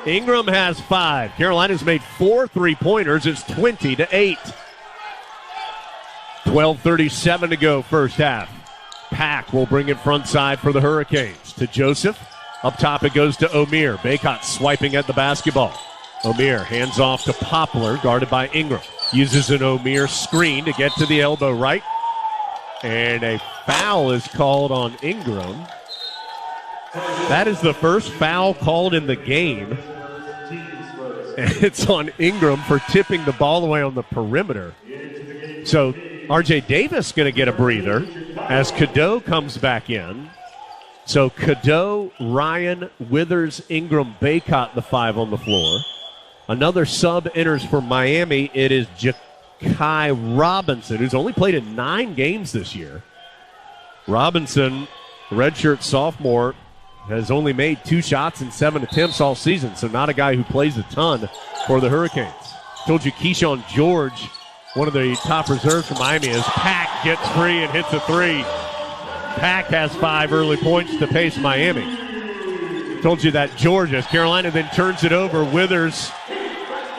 Ingram has 5. Carolina's made 4 3-pointers. It's 20-8. 12:37 to go first half. Pack will bring it front side for the Hurricanes. To Joseph. Up top it goes to O'Meara. Baycott swiping at the basketball. O'Meara hands off to Poplar, guarded by Ingram. Uses an O'Meara screen to get to the elbow right. And a foul is called on Ingram. That is the first foul called in the game. And it's on Ingram for tipping the ball away on the perimeter. So R.J. Davis going to get a breather as Cadeau comes back in. So Cadeau, Ryan, Withers, Ingram, Baycott, the 5 on the floor. Another sub enters for Miami. It is Ja'Kai Robinson, who's only played in 9 games this year. Robinson, redshirt sophomore, has only made 2 shots in 7 attempts all season, so not a guy who plays a ton for the Hurricanes. Told you Keyshawn George, one of the top reserves for Miami, as Pack gets free and hits a 3. Pack has 5 early points to pace Miami. Told you that George, as Carolina then turns it over, Withers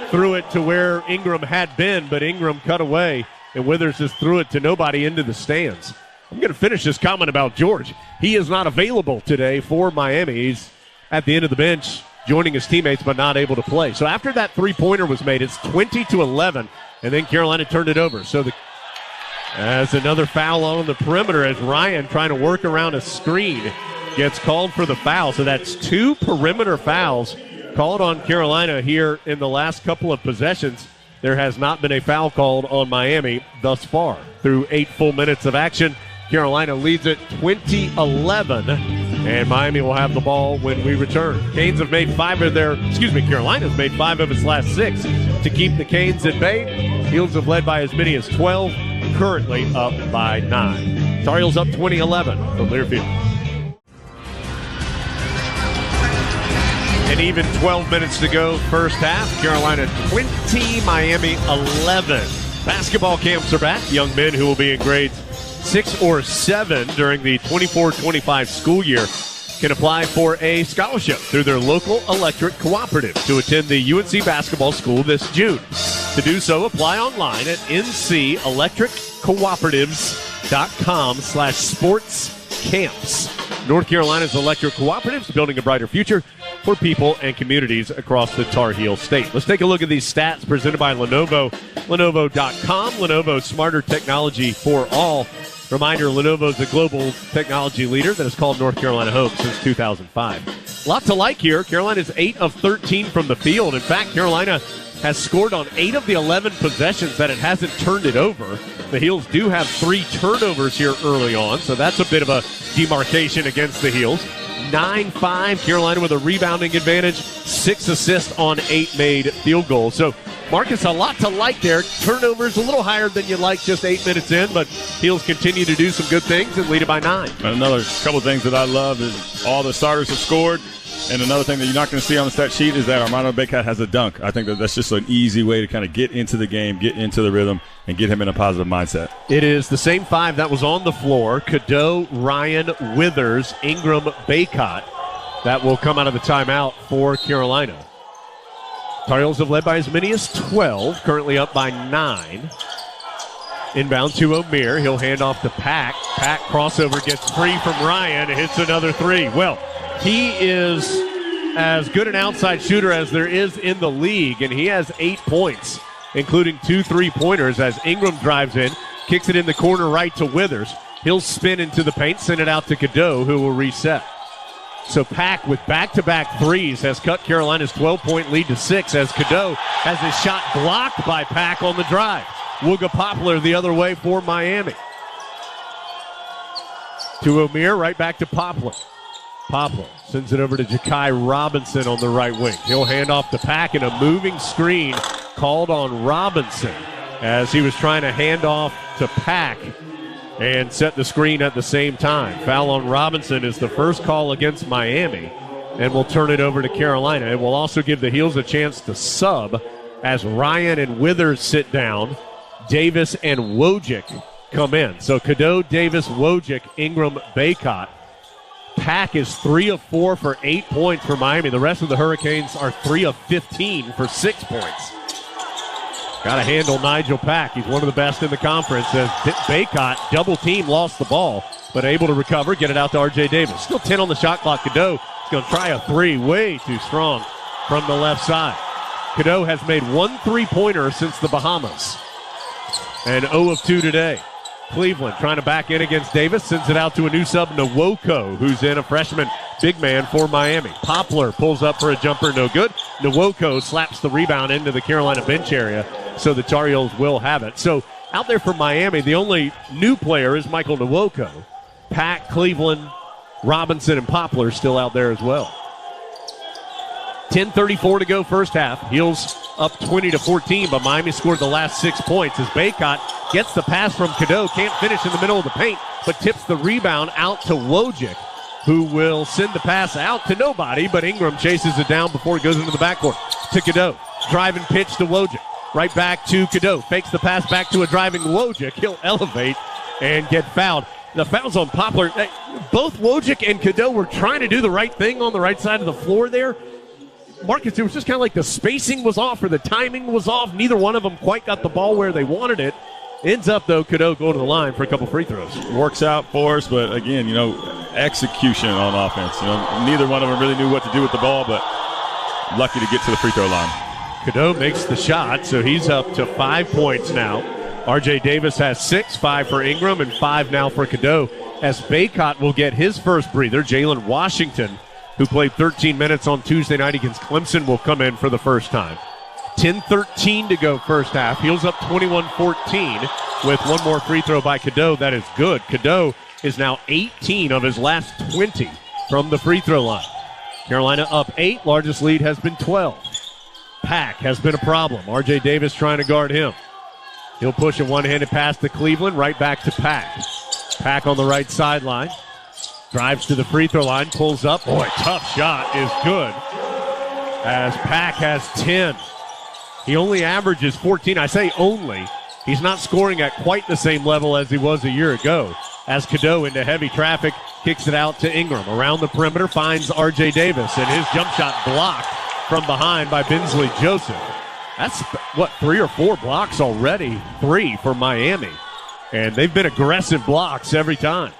threw it to where Ingram had been, but Ingram cut away, and Withers just threw it to nobody into the stands. I'm going to finish this comment about George. He is not available today for Miami. He's at the end of the bench, joining his teammates, but not able to play. So after that three-pointer was made, it's 20-11, and then Carolina turned it over. So as another foul on the perimeter, as Ryan, trying to work around a screen, gets called for the foul. So that's 2 perimeter fouls called on Carolina here in the last couple of possessions. There has not been a foul called on Miami thus far. Through 8 full minutes of action, Carolina leads it 20-11, and Miami will have the ball when we return. Carolina's made 5 of its last 6 to keep the Canes at bay. Heels have led by as many as 12, currently up by 9. Tar Heels up 20-11 from Learfield. And even 12 minutes to go first half. Carolina 20, Miami 11. Basketball camps are back. Young men who will be in grades 6 or 7 during the 24-25 school year can apply for a scholarship through their local electric cooperative to attend the UNC basketball school this June. To do so, apply online at ncelectriccooperatives.com/sportscamps. North Carolina's electric cooperatives building a brighter future for people and communities across the Tar Heel state. Let's take a look at these stats presented by Lenovo. Lenovo.com. Lenovo smarter technology for all. Reminder, Lenovo is a global technology leader that has called North Carolina home since 2005. Lot to like here. Carolina's 8 of 13 from the field. In fact, Carolina has scored on 8 of the 11 possessions that it hasn't turned it over. The Heels do have 3 turnovers here early on, so that's a bit of a demarcation against the Heels. 9-5, Carolina with a rebounding advantage, 6 assists on 8 made field goals. So, Marcus, a lot to like there. Turnovers a little higher than you'd like just 8 minutes in, but Heels continue to do some good things and lead it by 9. Another couple things that I love is all the starters have scored. And another thing that you're not going to see on the stat sheet is that Armando Baycott has a dunk. I think that's just an easy way to kind of get into the game, get into the rhythm, and get him in a positive mindset. It is the same 5 that was on the floor. Cadeau, Ryan, Withers, Ingram, Baycott. That will come out of the timeout for Carolina. Tar Heels have led by as many as 12, currently up by 9. Inbound to O'Meara. He'll hand off to Pack. Pack crossover gets free from Ryan. Hits another 3. Well, he is as good an outside shooter as there is in the league, and he has 8 points, including 2 3-pointers as Ingram drives in, kicks it in the corner right to Withers. He'll spin into the paint, send it out to Cadeau, who will reset. So Pack with back-to-back threes has cut Carolina's 12-point lead to 6 as Cadeau has his shot blocked by Pack on the drive. Wooga Poplar the other way for Miami. To O'Meara, right back to Poplar. Poplar sends it over to Ja'Kai Robinson on the right wing. He'll hand off to Pack, and a moving screen called on Robinson as he was trying to hand off to Pack and set the screen at the same time. Foul on Robinson is the first call against Miami, and we'll turn it over to Carolina. It will also give the Heels a chance to sub as Ryan and Withers sit down. Davis and Wojcik come in. So Cadeau, Davis, Wojcik, Ingram, Baycott. Pack is 3 of 4 for 8 points for Miami. The rest of the Hurricanes are 3 of 15 for 6 points. Got to handle Nigel Pack. He's one of the best in the conference. As Baycott, double team, lost the ball, but able to recover, get it out to R.J. Davis. Still 10 on the shot clock. Cadeau is going to try a three, way too strong from the left side. Cadeau has made 1 3-pointer since the Bahamas, and 0 of 2 today. Cleveland trying to back in against Davis, sends it out to a new sub, Nwoko, who's in, a freshman big man for Miami. Poplar pulls up for a jumper, no good. Nwoko slaps the rebound into the Carolina bench area, so the Tar Heels will have it. So out there for Miami, the only new player is Michael Nwoko. Pack, Cleveland, Robinson, and Poplar still out there as well. 10:34 to go first half. Heels up 20-14, but Miami scored the last 6 points as Baycott gets the pass from Cadeau, can't finish in the middle of the paint, but tips the rebound out to Wojcik, who will send the pass out to nobody, but Ingram chases it down before it goes into the backcourt to Cadeau. Driving pitch to Wojcik. Right back to Cadeau. Fakes the pass back to a driving Wojcik. He'll elevate and get fouled. The foul's on Poplar. Both Wojcik and Cadeau were trying to do the right thing on the right side of the floor there. Marcus, it was just kind of like the spacing was off or the timing was off. Neither one of them quite got the ball where they wanted it. Ends up, though, Cadeau going to the line for a couple free throws. Works out for us, but again, execution on offense. Neither one of them really knew what to do with the ball, but lucky to get to the free throw line. Cadeau makes the shot, so he's up to 5 points now. R.J. Davis has 6, 5 for Ingram, and 5 now for Cadeau, as Baycott will get his first breather. Jalen Washington, who played 13 minutes on Tuesday night against Clemson, will come in for the first time. 10:13 to go first half. Heels up 21-14 with one more free throw by Cadeau. That is good. Cadeau is now 18 of his last 20 from the free throw line. Carolina up 8. Largest lead has been 12. Pack has been a problem. R.J. Davis trying to guard him. He'll push a one-handed pass to Cleveland, right back to Pack. Pack on the right sideline. Drives to the free throw line, pulls up. Boy, tough shot is good, as Pack has 10. He only averages 14. I say only. He's not scoring at quite the same level as he was a year ago. As Cadeau into heavy traffic, kicks it out to Ingram. Around the perimeter, finds R.J. Davis, and his jump shot blocked from behind by Bensley Joseph. That's, 3 or 4 blocks already? 3 for Miami. And they've been aggressive blocks every time.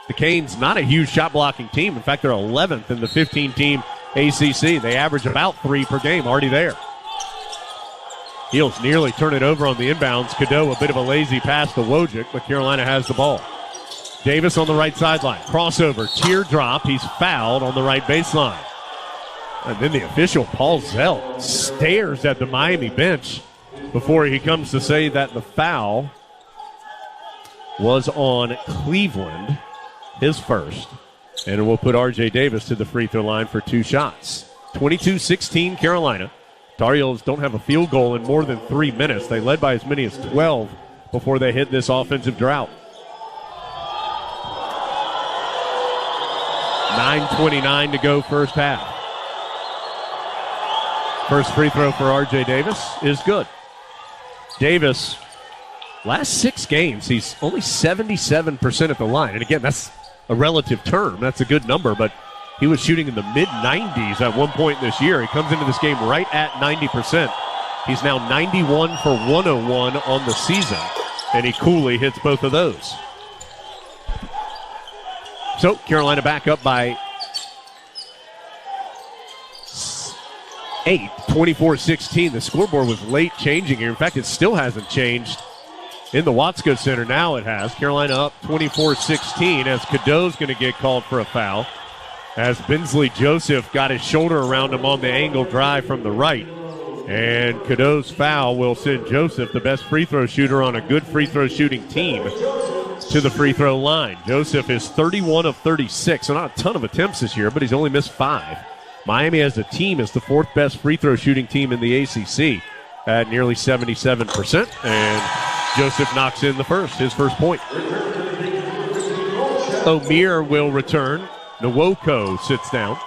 The Canes, not a huge shot blocking team. In fact, they're 11th in the 15-team ACC. They average about 3 per game, already there. Heels nearly turn it over on the inbounds. Cadeau, a bit of a lazy pass to Wojcik, but Carolina has the ball. Davis on the right sideline. Crossover, teardrop. He's fouled on the right baseline. And then the official, Paul Zell, stares at the Miami bench before he comes to say that the foul was on Cleveland, his first. And it will put R.J. Davis to the free throw line for 2 shots. 22-16 Carolina. Tar Heels don't have a field goal in more than 3 minutes. They led by as many as 12 before they hit this offensive drought. 9:29 to go first half. First free throw for R.J. Davis is good. Davis, last 6 games, he's only 77% at the line. And again, that's a relative term. That's a good number, but he was shooting in the mid-90s at one point this year. He comes into this game right at 90%. He's now 91 for 101 on the season, and he coolly hits both of those. So Carolina back up by 8, 24-16. The scoreboard was late changing here. In fact, it still hasn't changed in the Watsco Center. Now it has. Carolina up 24-16 as Cadeau's going to get called for a foul. as Bensley Joseph got his shoulder around him on the angle drive from the right. And Cadeau's foul will send Joseph, the best free throw shooter on a good free throw shooting team, to the free throw line. Joseph is 31 of 36, so not a ton of attempts this year, but he's only missed 5. Miami as a team is the 4th best free throw shooting team in the ACC at nearly 77%, and Joseph knocks in his first point. O'Meara will return. Nwoko sits down.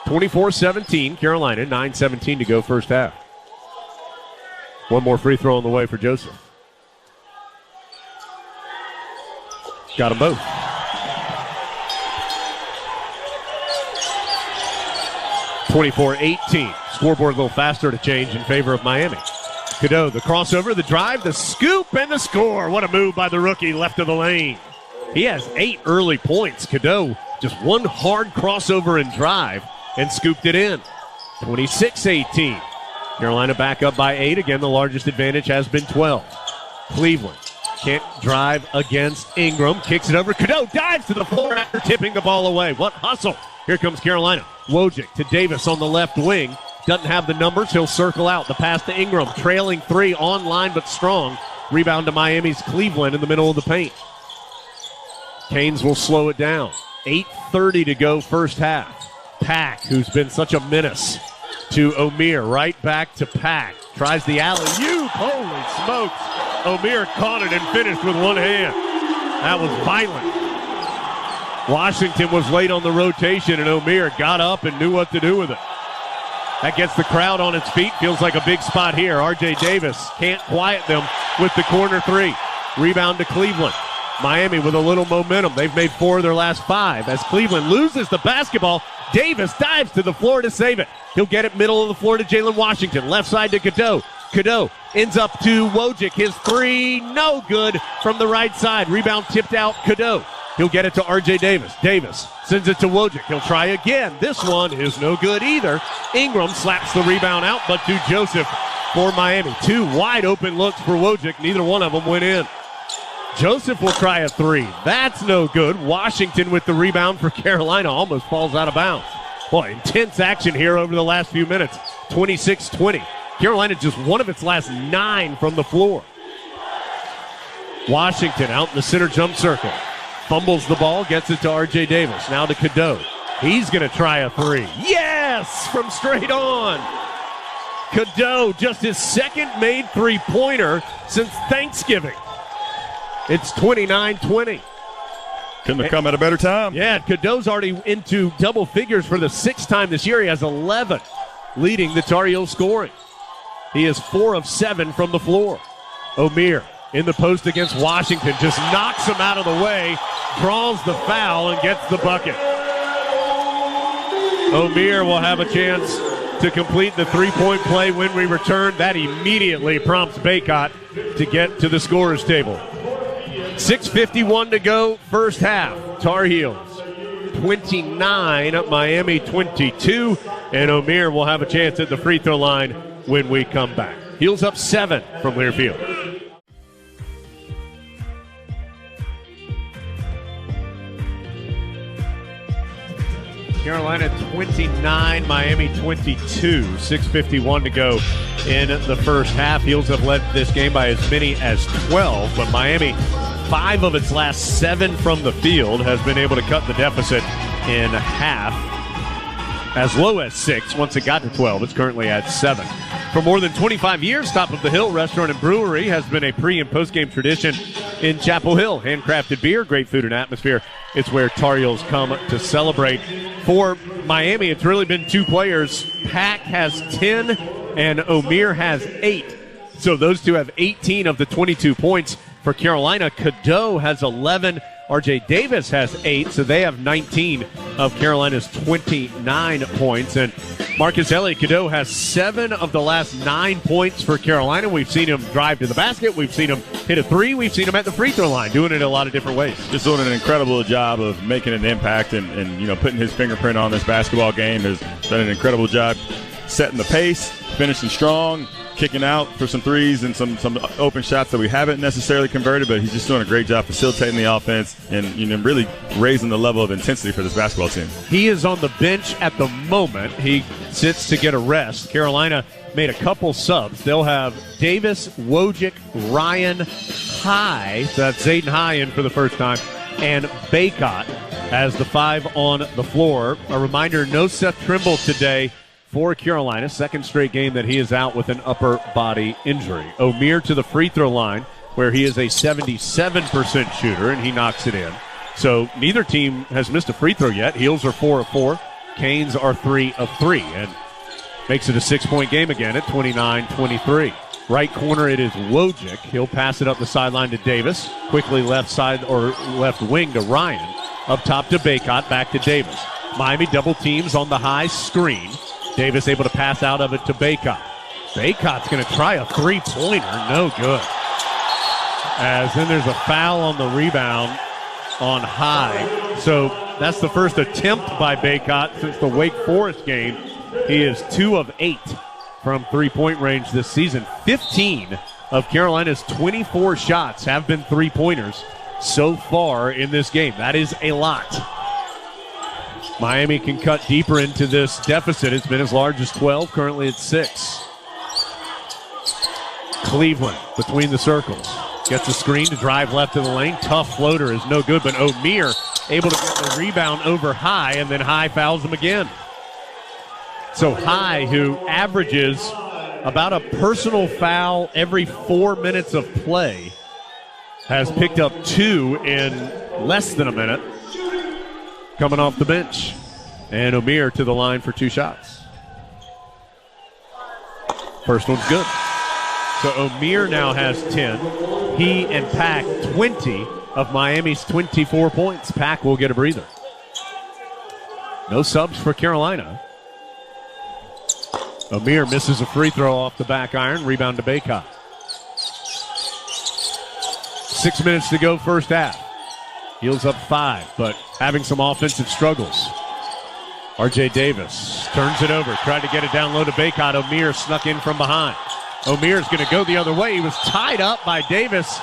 24-17, Carolina, 9:17 to go first half. One more free throw on the way for Joseph. Got them both. (24-18). Scoreboard a little faster to change in favor of Miami. Cadeau, the crossover, the drive, the scoop, and the score. What a move by the rookie left of the lane. He has 8 early points. Cadeau, just one hard crossover and drive, and scooped it in. 26-18. Carolina back up by 8. Again, the largest advantage has been 12. Cleveland can't drive against Ingram. Kicks it over. Cadeau dives to the floor after tipping the ball away. What hustle. Here comes Carolina. Wojcik to Davis on the left wing. Doesn't have the numbers. He'll circle out. The pass to Ingram. Trailing 3 online but strong. Rebound to Miami's Cleveland in the middle of the paint. Canes will slow it down. 8:30 to go first half. Pack, who's been such a menace to O'Meara. Right back to Pack. Tries the alley-oop. Holy smokes. O'Meara caught it and finished with one hand. That was violent. Washington was late on the rotation, and O'Meara got up and knew what to do with it. That gets the crowd on its feet. Feels like a big spot here. R.J. Davis can't quiet them with the corner 3. Rebound to Cleveland. Miami with a little momentum. They've made 4 of their last 5. As Cleveland loses the basketball, Davis dives to the floor to save it. He'll get it middle of the floor to Jalen Washington. Left side to Cadeau. Cadeau ends up to Wojcik. His 3, no good from the right side. Rebound tipped out Cadeau. He'll get it to R.J. Davis. Davis sends it to Wojcik. He'll try again. This one is no good either. Ingram slaps the rebound out, but to Joseph for Miami. 2 wide open looks for Wojcik. Neither one of them went in. Joseph will try a 3. That's no good. Washington with the rebound for Carolina almost falls out of bounds. Boy, intense action here over the last few minutes. 26-20. Carolina just one of its last 9 from the floor. Washington out in the center jump circle. Fumbles the ball, gets it to R.J. Davis. Now to Cadeau. He's going to try a 3. Yes! From straight on. Cadeau, just his second made three-pointer since Thanksgiving. It's 29-20. Couldn't have come at a better time. Yeah, Cadeau's already into double figures for the 6th time this year. He has 11, leading the Tar Heels scoring. He is 4 of 7 from the floor. O'Meara in the post against Washington, just knocks him out of the way, draws the foul, and gets the bucket. O'Meara will have a chance to complete the 3-point play when we return. That immediately prompts Baycott to get to the scorer's table. 6:51 to go, first half. Tar Heels 29, Miami 22, and O'Meara will have a chance at the free throw line when we come back. Heels up 7 from Learfield. Carolina 29, Miami 22. 6:51 to go in the first half. Heels have led this game by as many as 12, but Miami, 5 of its last 7 from the field, has been able to cut the deficit in half. As low as 6. Once it got to 12, it's currently at 7. For more than 25 years, Top of the Hill Restaurant and Brewery has been a pre- and post-game tradition in Chapel Hill. Handcrafted beer, great food and atmosphere. It's where Tar Heels come to celebrate. For Miami, it's really been 2 players. Pack has 10 and O'Meara has 8. So those 2 have 18 of the 22 points. For Carolina, Cadeau has 11. R.J. Davis has 8, so they have 19 of Carolina's 29 points. And Marcus Elliott Cadeau has 7 of the last 9 points for Carolina. We've seen him drive to the basket. We've seen him hit a 3. We've seen him at the free throw line, doing it in a lot of different ways. Just doing an incredible job of making an impact and putting his fingerprint on this basketball game. Has done an incredible job setting the pace, finishing strong, kicking out for some threes and some open shots that we haven't necessarily converted, but he's just doing a great job facilitating the offense and really raising the level of intensity for this basketball team. He is on the bench at the moment. He sits to get a rest. Carolina made a couple subs. They'll have Davis, Wojcik, Ryan, High, so that's Zayden High in for the first time, and Baycott as the 5 on the floor. A reminder, no Seth Trimble today for Carolina. Second straight game that he is out with an upper body injury. Omier to the free throw line, where he is a 77% shooter, and he knocks it in. So neither team has missed a free throw yet. Heels are 4 of 4. Canes are 3 of 3. And makes it a 6-point game again at 29-23. Right corner, it is Wojcik. He'll pass it up the sideline to Davis. Quickly left side or left wing to Ryan. Up top to Baycott, back to Davis. Miami double teams on the high screen. Davis able to pass out of it to Baycott. Baycott's going to try a three-pointer. No good. As then there's a foul on the rebound on High. So that's the first attempt by Baycott since the Wake Forest game. He is 2 of 8 from three-point range this season. 15 of Carolina's 24 shots have been three-pointers so far in this game. That is a lot. Miami can cut deeper into this deficit. It's been as large as 12, currently at 6. Cleveland between the circles. Gets a screen to drive left of the lane. Tough floater is no good, but Omier able to get the rebound over High, and then High fouls him again. So High, who averages about a personal foul every 4 minutes of play, has picked up 2 in less than a minute, coming off the bench. And Omier to the line for 2 shots. First one's good. So Omier now has 10. He and Pack 20 of Miami's 24 points. Pack will get a breather. No subs for Carolina. Omier misses a free throw off the back iron. Rebound to Baycott. 6 minutes to go first half. Heels up 5, but having some offensive struggles. R.J. Davis turns it over. Tried to get it down low to Baycott. Omier snuck in from behind. Omier is going to go the other way. He was tied up by Davis.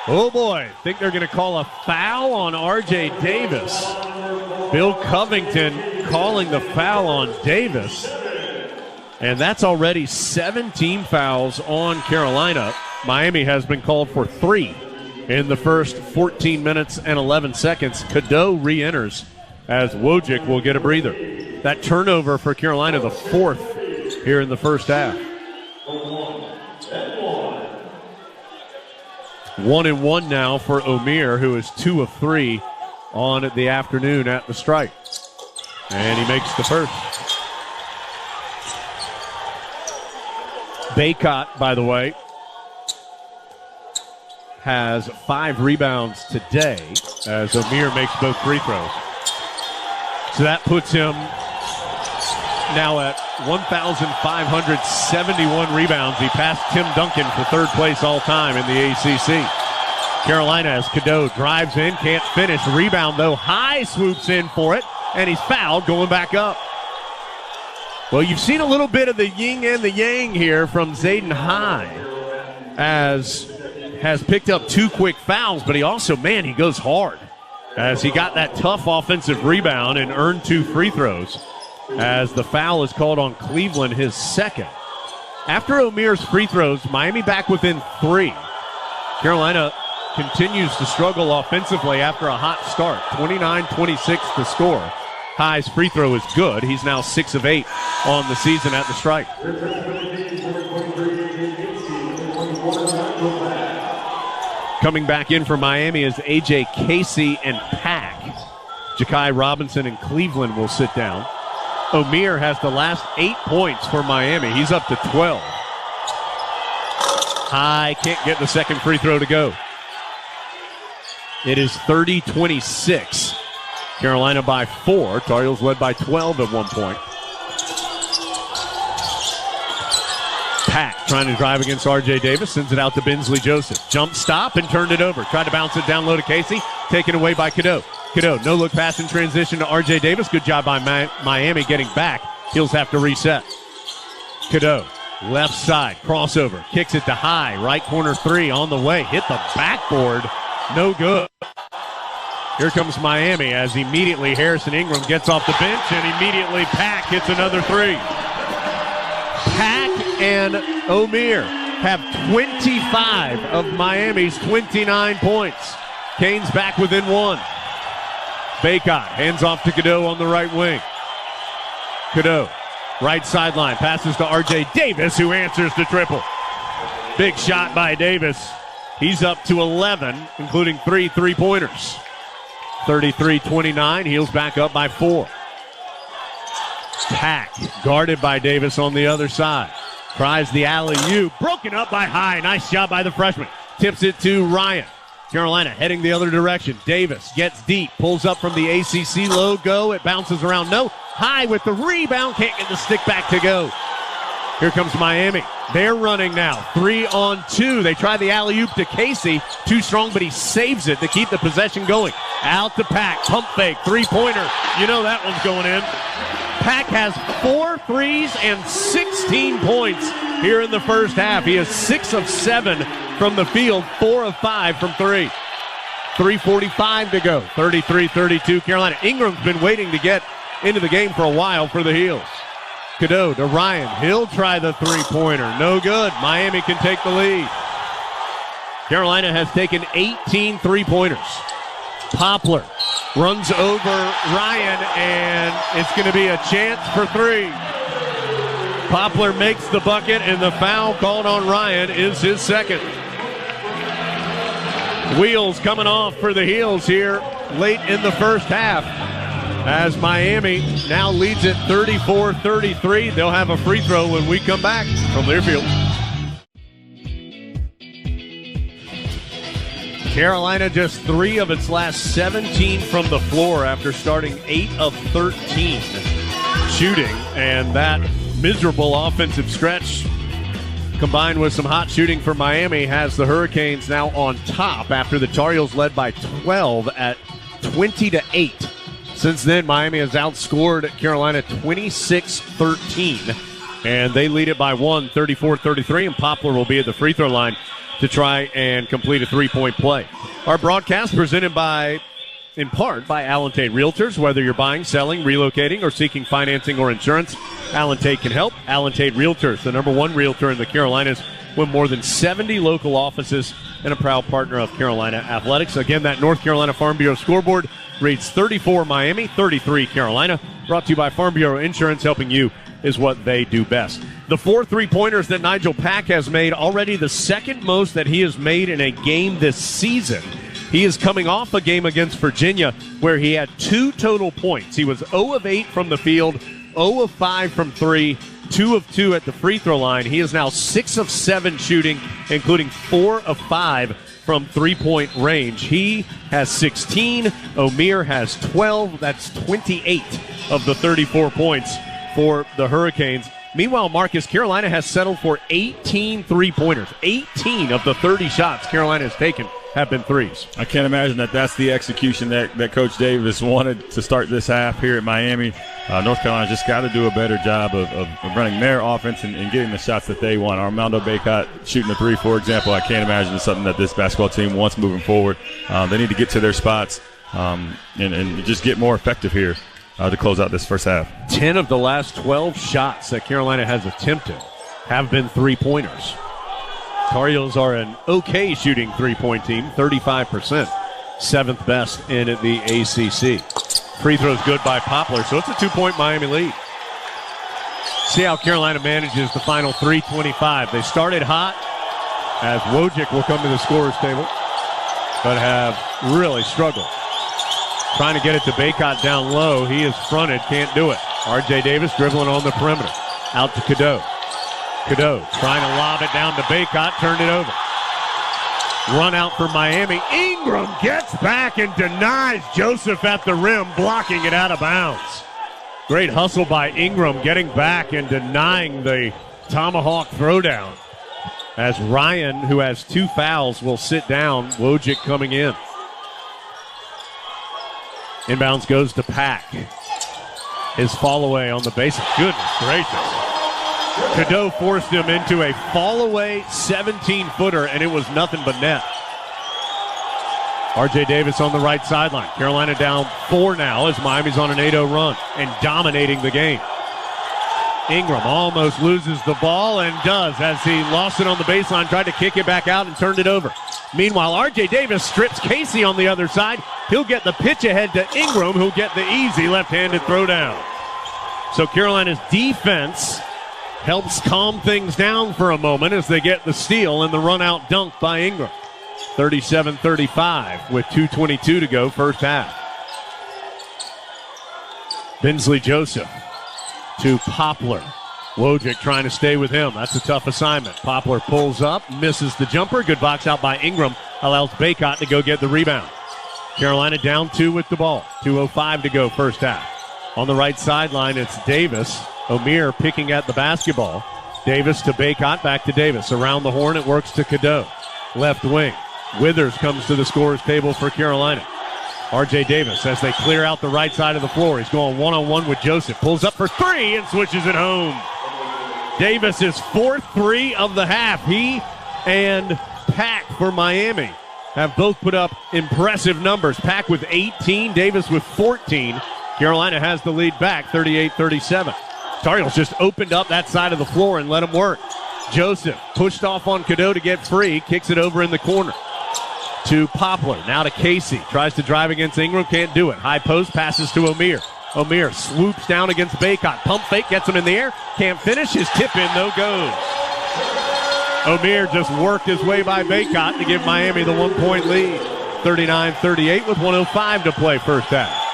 Oh, boy. Think they're going to call a foul on R.J. Davis. Bill Covington calling the foul on Davis. And that's already 17 fouls on Carolina. Miami has been called for 3 in the first 14 minutes and 11 seconds. Cadeau re-enters as Wojcik will get a breather. That turnover for Carolina, the 4th here in the first half. 1-1 now for Omier, who is 2 of 3 on the afternoon at the strike. And he makes the first. Baycott, by the way, has 5 rebounds today as Omier makes both free throws. So that puts him now at 1,571 rebounds. He passed Tim Duncan for 3rd place all time in the ACC. Carolina, as Cadeau drives in, can't finish. Rebound, though. High swoops in for it, and he's fouled going back up. Well, you've seen a little bit of the yin and the yang here from Zayden High, as has picked up 2 quick fouls, but he also, he goes hard as he got that tough offensive rebound and earned 2 free throws as the foul is called on Cleveland, his 2nd. After Omier's free throws, Miami back within 3. Carolina continues to struggle offensively after a hot start. 29-26 the score. High's free throw is good. He's now 6 of 8 on the season at the strike. Coming back in for Miami is A.J. Casey and Pack. Ja'Kai Robinson and Cleveland will sit down. Omier has the last 8 points for Miami. He's up to 12. High can't get the second free throw to go. It is 30-26. Carolina by 4. Tar Heels led by 12 at one point. Pack trying to drive against R.J. Davis. Sends it out to Bensley Joseph. Jump stop and turned it over. Tried to bounce it down low to Casey. Taken away by Cadeau. Cadeau, no look pass in transition to R.J. Davis. Good job by Miami getting back. Heels have to reset. Cadeau, left side, crossover, kicks it to high, right corner three on the way, hit the backboard, no good. Here comes Miami as immediately Harrison Ingram gets off the bench and immediately Pack hits another three. Pack and Omier have 25 of Miami's 29 points. Canes back within one. Baycott hands off to Cadeau on the right wing. Cadeau, right sideline, passes to R.J. Davis, who answers the triple. Big shot by Davis. He's up to 11, including 3 3-pointers. 33-29, Heels back up by 4. Pack, guarded by Davis on the other side. Tries the alley-oop, broken up by High. Nice job by the freshman. Tips it to Ryan. Carolina heading the other direction. Davis gets deep, pulls up from the ACC logo. It bounces around. No. High with the rebound. Can't get the stick back to go. Here comes Miami. They're running now. 3-on-2. They try the alley-oop to Casey. Too strong, but he saves it to keep the possession going. Out to Pack. Pump fake. 3-pointer. You know that one's going in. Pack has 4 threes and 16 points here in the first half. He is 6 of 7 from the field, 4 of 5 from 3. 3:45 to go. 33-32 Carolina. Ingram's been waiting to get into the game for a while for the Heels. Cadeau to Ryan. He'll try the 3-pointer. No good. Miami can take the lead. Carolina has taken 18 3-pointers. Poplar runs over Ryan, and it's going to be a chance for 3. Poplar makes the bucket, and the foul called on Ryan is his second. Wheels coming off for the Heels here late in the first half as Miami now leads it 34-33. They'll have a free throw when we come back from Learfield. Carolina just 3 of its last 17 from the floor after starting 8 of 13 shooting, and that miserable offensive stretch combined with some hot shooting for Miami has the Hurricanes now on top after the Tar Heels led by 12 at 20-8. Since then, Miami has outscored Carolina 26-13, and they lead it by 1, 34-33, and Poplar will be at the free throw line to try and complete a 3-point play. Our broadcast presented in part by Allen Tate Realtors. Whether you're buying, selling, relocating, or seeking financing or insurance, Allen Tate can help. Allen Tate Realtors, the #1 realtor in the Carolinas, with more than 70 local offices and a proud partner of Carolina Athletics. Again, that North Carolina Farm Bureau scoreboard reads 34 Miami, 33 Carolina. Brought to you by Farm Bureau Insurance, helping you is what they do best. The 4 3-pointers that Nigel Pack has made, already the second most that he has made in a game this season. He is coming off a game against Virginia where he had 2 total points. He was 0 of 8 from the field, 0 of 5 from 3, 2 of 2 at the free throw line. He is now 6 of 7 shooting, including 4 of 5 from 3-point range. He has 16. Omier has 12. That's 28 of the 34 points for the Hurricanes. Meanwhile, Marcus, Carolina has settled for 18 3-pointers. 18 of the 30 shots Carolina has taken have been threes. I can't imagine that's the execution that Coach Davis wanted to start this half here at Miami. North Carolina just got to do a better job of running their offense and getting the shots that they want. Armando Baycott shooting a 3, for example, I can't imagine it's something that this basketball team wants moving forward. They need to get to their spots and just get more effective here to close out this first half. 10 of the last 12 shots that Carolina has attempted have been 3-pointers. Tar Heels are an okay shooting 3-point team, 35%, 7th best in the ACC. Free throw's good by Poplar, so it's a 2-point Miami lead. See how Carolina manages the final 3:25. They started hot as Wojcik will come to the scorer's table, but have really struggled. Trying to get it to Baycott down low. He is fronted, can't do it. R.J. Davis dribbling on the perimeter. Out to Cadeau. Cadeau trying to lob it down to Baycott, turned it over. Run out for Miami. Ingram gets back and denies Joseph at the rim, blocking it out of bounds. Great hustle by Ingram, getting back and denying the tomahawk throwdown. As Ryan, who has 2 fouls, will sit down. Wojcik coming in. Inbounds goes to Pack. His fall away on the bases. Goodness gracious. Cadeau forced him into a fall-away 17-footer, and it was nothing but net. R.J. Davis on the right sideline. Carolina down 4 now as Miami's on an 8-0 run and dominating the game. Ingram almost loses the ball and does as he lost it on the baseline, tried to kick it back out and turned it over. Meanwhile, R.J. Davis strips Casey on the other side. He'll get the pitch ahead to Ingram, who'll get the easy left-handed throw down. So Carolina's defense helps calm things down for a moment as they get the steal and the run-out dunk by Ingram. 37-35 with 2:22 to go, first half. Bensley Joseph to Poplar. Wojcik trying to stay with him. That's a tough assignment. Poplar pulls up, misses the jumper. Good box out by Ingram. Allows Baycott to go get the rebound. Carolina down 2 with the ball. 2:05 to go, first half. On the right sideline, it's Davis. O'Meara picking at the basketball. Davis to Baycott, back to Davis. Around the horn, it works to Cadeau. Left wing. Withers comes to the scorer's table for Carolina. R.J. Davis, as they clear out the right side of the floor, he's going one-on-one with Joseph. Pulls up for 3 and switches it home. Davis is 4th-3 of the half. He and Pack for Miami have both put up impressive numbers. Pack with 18, Davis with 14. Carolina has the lead back, 38-37. Tar Heels just opened up that side of the floor and let him work. Joseph pushed off on Cadeau to get free, kicks it over in the corner to Poplar. Now to Casey. Tries to drive against Ingram. Can't do it. High post passes to O'Meara. O'Meara swoops down against Baycott. Pump fake. Gets him in the air. Can't finish. His tip in, though, goes. O'Meara just worked his way by Baycott to give Miami the 1-point lead. 39-38 with 1:05 to play, first half.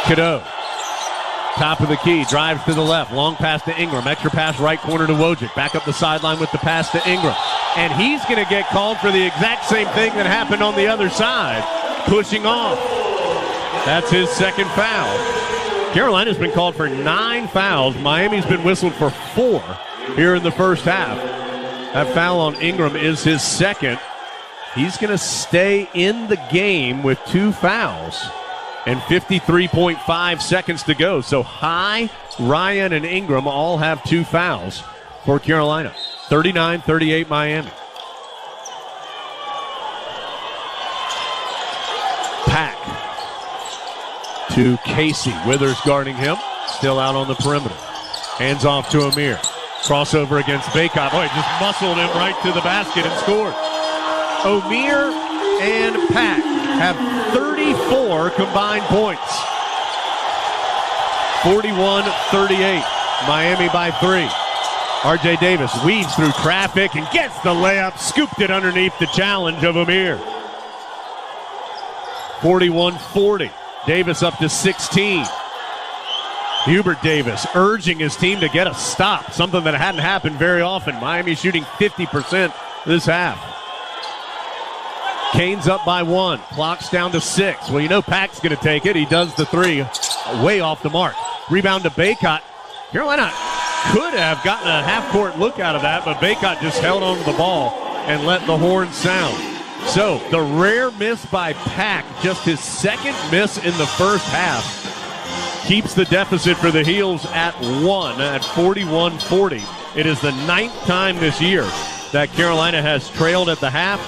Cadeau. Top of the key, drives to the left, long pass to Ingram, extra pass right corner to Wojcik, back up the sideline with the pass to Ingram. And he's going to get called for the exact same thing that happened on the other side, pushing off. That's his second foul. Carolina's been called for 9 fouls. Miami's been whistled for 4 here in the first half. That foul on Ingram is his second. He's going to stay in the game with 2 fouls. And 53.5 seconds to go. So High, Ryan, and Ingram all have 2 fouls for Carolina. 39-38 Miami. Pack to Casey. Withers guarding him. Still out on the perimeter. Hands off to Amir. Crossover against Baycott. Boy, just muscled him right to the basket and scored. Amir and Pack have 34 combined points. 41-38. Miami by 3. R.J. Davis weaves through traffic and gets the layup. Scooped it underneath the challenge of Amir. 41-40. Davis up to 16. Hubert Davis urging his team to get a stop, something that hadn't happened very often. Miami shooting 50% this half. Canes up by 1. Clock's down to 6. Well, you know Pack's going to take it. He does the 3 way off the mark. Rebound to Baycott. Carolina could have gotten a half-court look out of that, but Baycott just held on to the ball and let the horn sound. So the rare miss by Pack, just his second miss in the first half, keeps the deficit for the Heels at 1 at 41-40. It is the 9th time this year that Carolina has trailed at the half.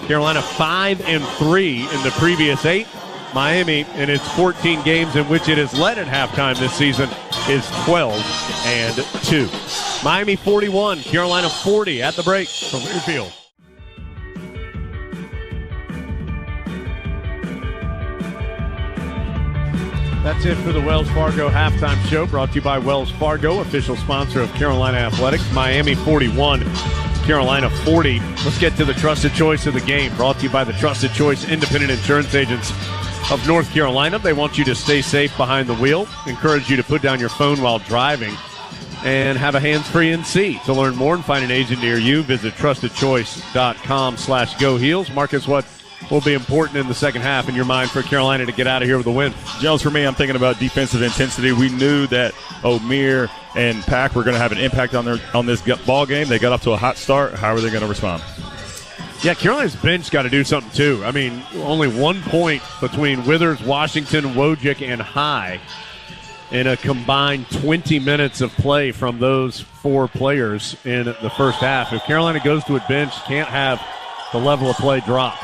Carolina 5-3 in the previous 8. Miami, in its 14 games in which it has led at halftime this season, is 12-2. Miami 41, Carolina 40 at the break from Learfield. That's it for the Wells Fargo halftime show, brought to you by Wells Fargo, official sponsor of Carolina Athletics. Miami 41, Carolina 40. Let's get to the trusted choice of the game, brought to you by the Trusted Choice Independent Insurance Agents of North Carolina. They want you to stay safe behind the wheel, encourage you to put down your phone while driving, and have a hands-free NC. To learn more and find an agent near you, visit trustedchoice.com/GoHeels. Marcus, what will be important in the second half in your mind for Carolina to get out of here with a win? Jones, for me, I'm thinking about defensive intensity. We knew that O'Meara and Pack were going to have an impact on this ball game. They got off to a hot start. How are they going to respond? Yeah, Carolina's bench got to do something too. I mean, only 1 point between Withers, Washington, Wojcik, and High. in a combined 20 minutes of play from those 4 players in the first half. If Carolina goes to a bench, can't have the level of play drop.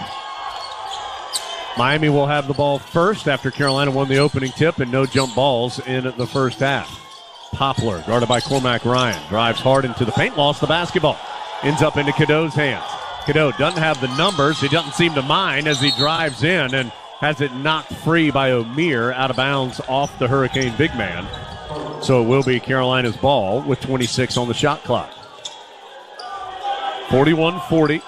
Miami will have the ball first after Carolina won the opening tip and no jump balls in the first half. Poplar, guarded by Cormac Ryan, drives hard into the paint, lost the basketball. Ends up into Cadeau's hands. Cadeau doesn't have the numbers. He doesn't seem to mind as he drives in and has it knocked free by O'Meara out of bounds off the Hurricane big man. So it will be Carolina's ball with 26 on the shot clock. 41-40.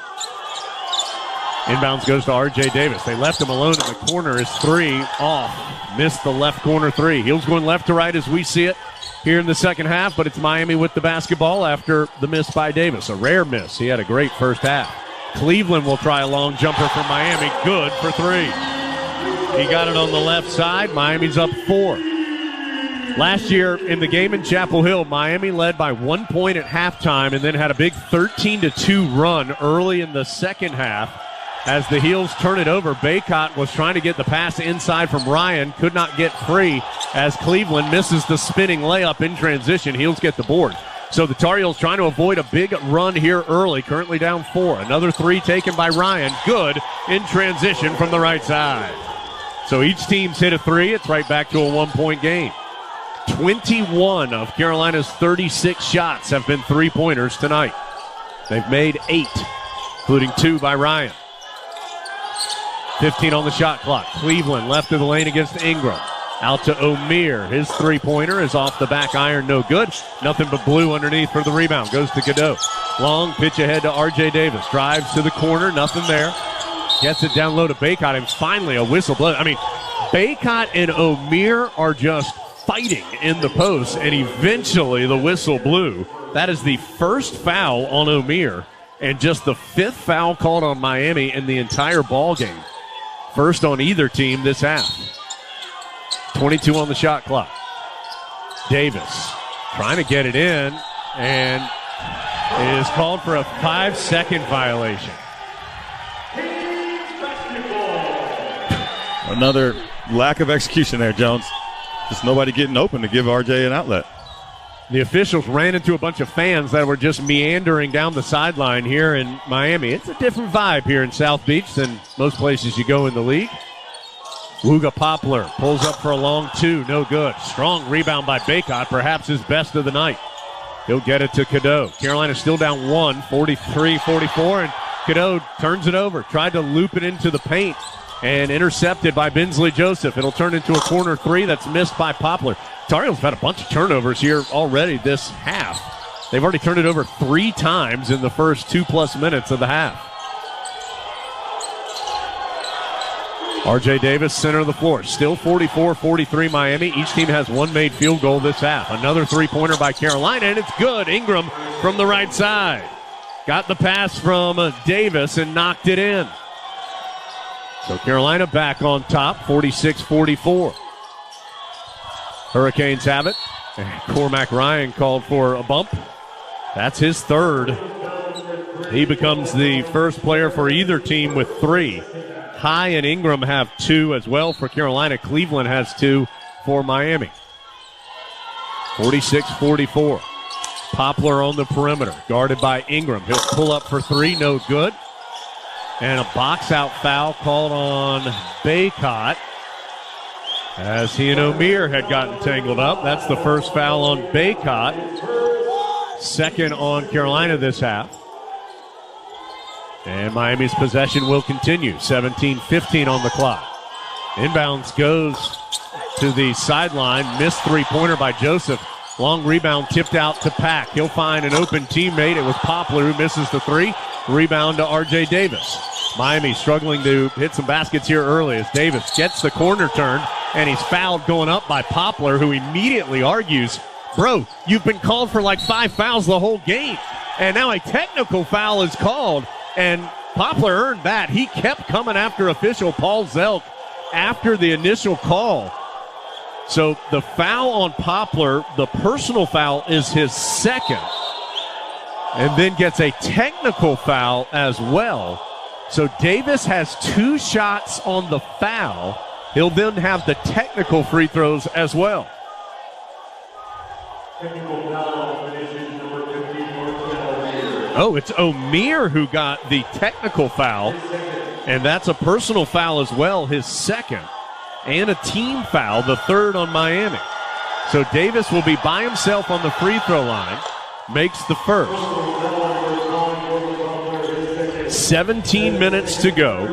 Inbounds goes to R.J. Davis. They left him alone in the corner. His 3 off. Missed the left corner 3. Heels going left to right as we see it here in the second half, but it's Miami with the basketball after the miss by Davis. A rare miss. He had a great first half. Cleveland will try a long jumper from Miami. Good for 3. He got it on the left side. Miami's up 4. Last year in the game in Chapel Hill, Miami led by 1 point at halftime and then had a big 13-2 run early in the second half. As the Heels turn it over, Baycott was trying to get the pass inside from Ryan, could not get free as Cleveland misses the spinning layup in transition. Heels get the board. So the Tar Heels trying to avoid a big run here early, currently down 4. Another 3 taken by Ryan. Good in transition from the right side. So each team's hit a 3. It's right back to a 1-point game. 21 of Carolina's 36 shots have been 3-pointers tonight. They've made 8, including 2 by Ryan. 15 on the shot clock. Cleveland left of the lane against Ingram. Out to O'Meara. His 3-pointer is off the back iron, no good. Nothing but blue underneath for the rebound. Goes to Cadeau. Long pitch ahead to R.J. Davis. Drives to the corner, nothing there. Gets it down low to Baycott, and finally a whistle blows. I mean, Baycott and O'Meara are just fighting in the post, and eventually the whistle blew. That is the first foul on O'Meara, and just the 5th foul called on Miami in the entire ball game. First on either team this half. 22 on the shot clock. Davis trying to get it in, and it is called for a 5-second violation. Another lack of execution there, Jones. Just nobody getting open to give RJ an outlet. The officials ran into a bunch of fans that were just meandering down the sideline here in Miami. It's a different vibe here in South Beach than most places you go in the league. Wooga Poplar pulls up for a long 2, no good. Strong rebound by Baycott, perhaps his best of the night. He'll get it to Cadeau. Carolina's still down 1, 43-44, and Cadeau turns it over. Tried to loop it into the paint and intercepted by Bensley Joseph. It'll turn into a corner 3 that's missed by Poplar. Tar Heels have had a bunch of turnovers here already this half. They've already turned it over 3 times in the first 2+ minutes of the half. R.J. Davis, center of the floor. Still 44-43 Miami. Each team has 1 made field goal this half. Another 3-pointer by Carolina, and it's good. Ingram from the right side. Got the pass from Davis and knocked it in. So Carolina back on top, 46-44. Hurricanes have it. And Cormac Ryan called for a bump. That's his 3rd. He becomes the first player for either team with 3. High and Ingram have 2 as well for Carolina. Cleveland has 2 for Miami. 46-44. Poplar on the perimeter, guarded by Ingram. He'll pull up for 3, no good. And a box-out foul called on Baycott as he and O'Meara had gotten tangled up. That's the first foul on Baycott. 2nd on Carolina this half. And Miami's possession will continue. 17-15 on the clock. Inbounds goes to the sideline. Missed 3-pointer by Joseph. Long rebound tipped out to Pack. He'll find an open teammate. It was Poplar who misses the 3. Rebound to R.J. Davis. Miami struggling to hit some baskets here early as Davis gets the corner turn, and he's fouled going up by Poplar, who immediately argues, bro, you've been called for like 5 fouls the whole game, and now a technical foul is called, and Poplar earned that. He kept coming after official Paul Zelk after the initial call. So the foul on Poplar, the personal foul, is his 2nd, and then gets a technical foul as well. So Davis has 2 shots on the foul. He'll then have the technical free throws as well. Oh, it's Omier who got the technical foul, and that's a personal foul as well, his second, and a team foul, the third on Miami. So Davis will be by himself on the free throw line, makes the first. 17 minutes to go.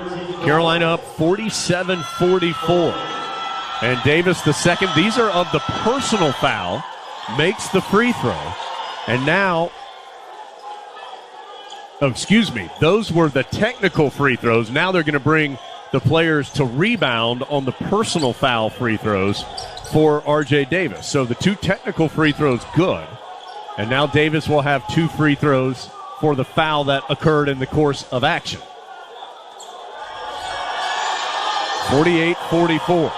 Carolina up 47-44. And Davis the second. These are of the personal foul, makes the free throw. And now, those were the technical free throws. Now they're going to bring the players to rebound on the personal foul free throws for R.J. Davis. So the two technical free throws good. And now Davis will have two free throws for the foul that occurred in the course of action. 48-44.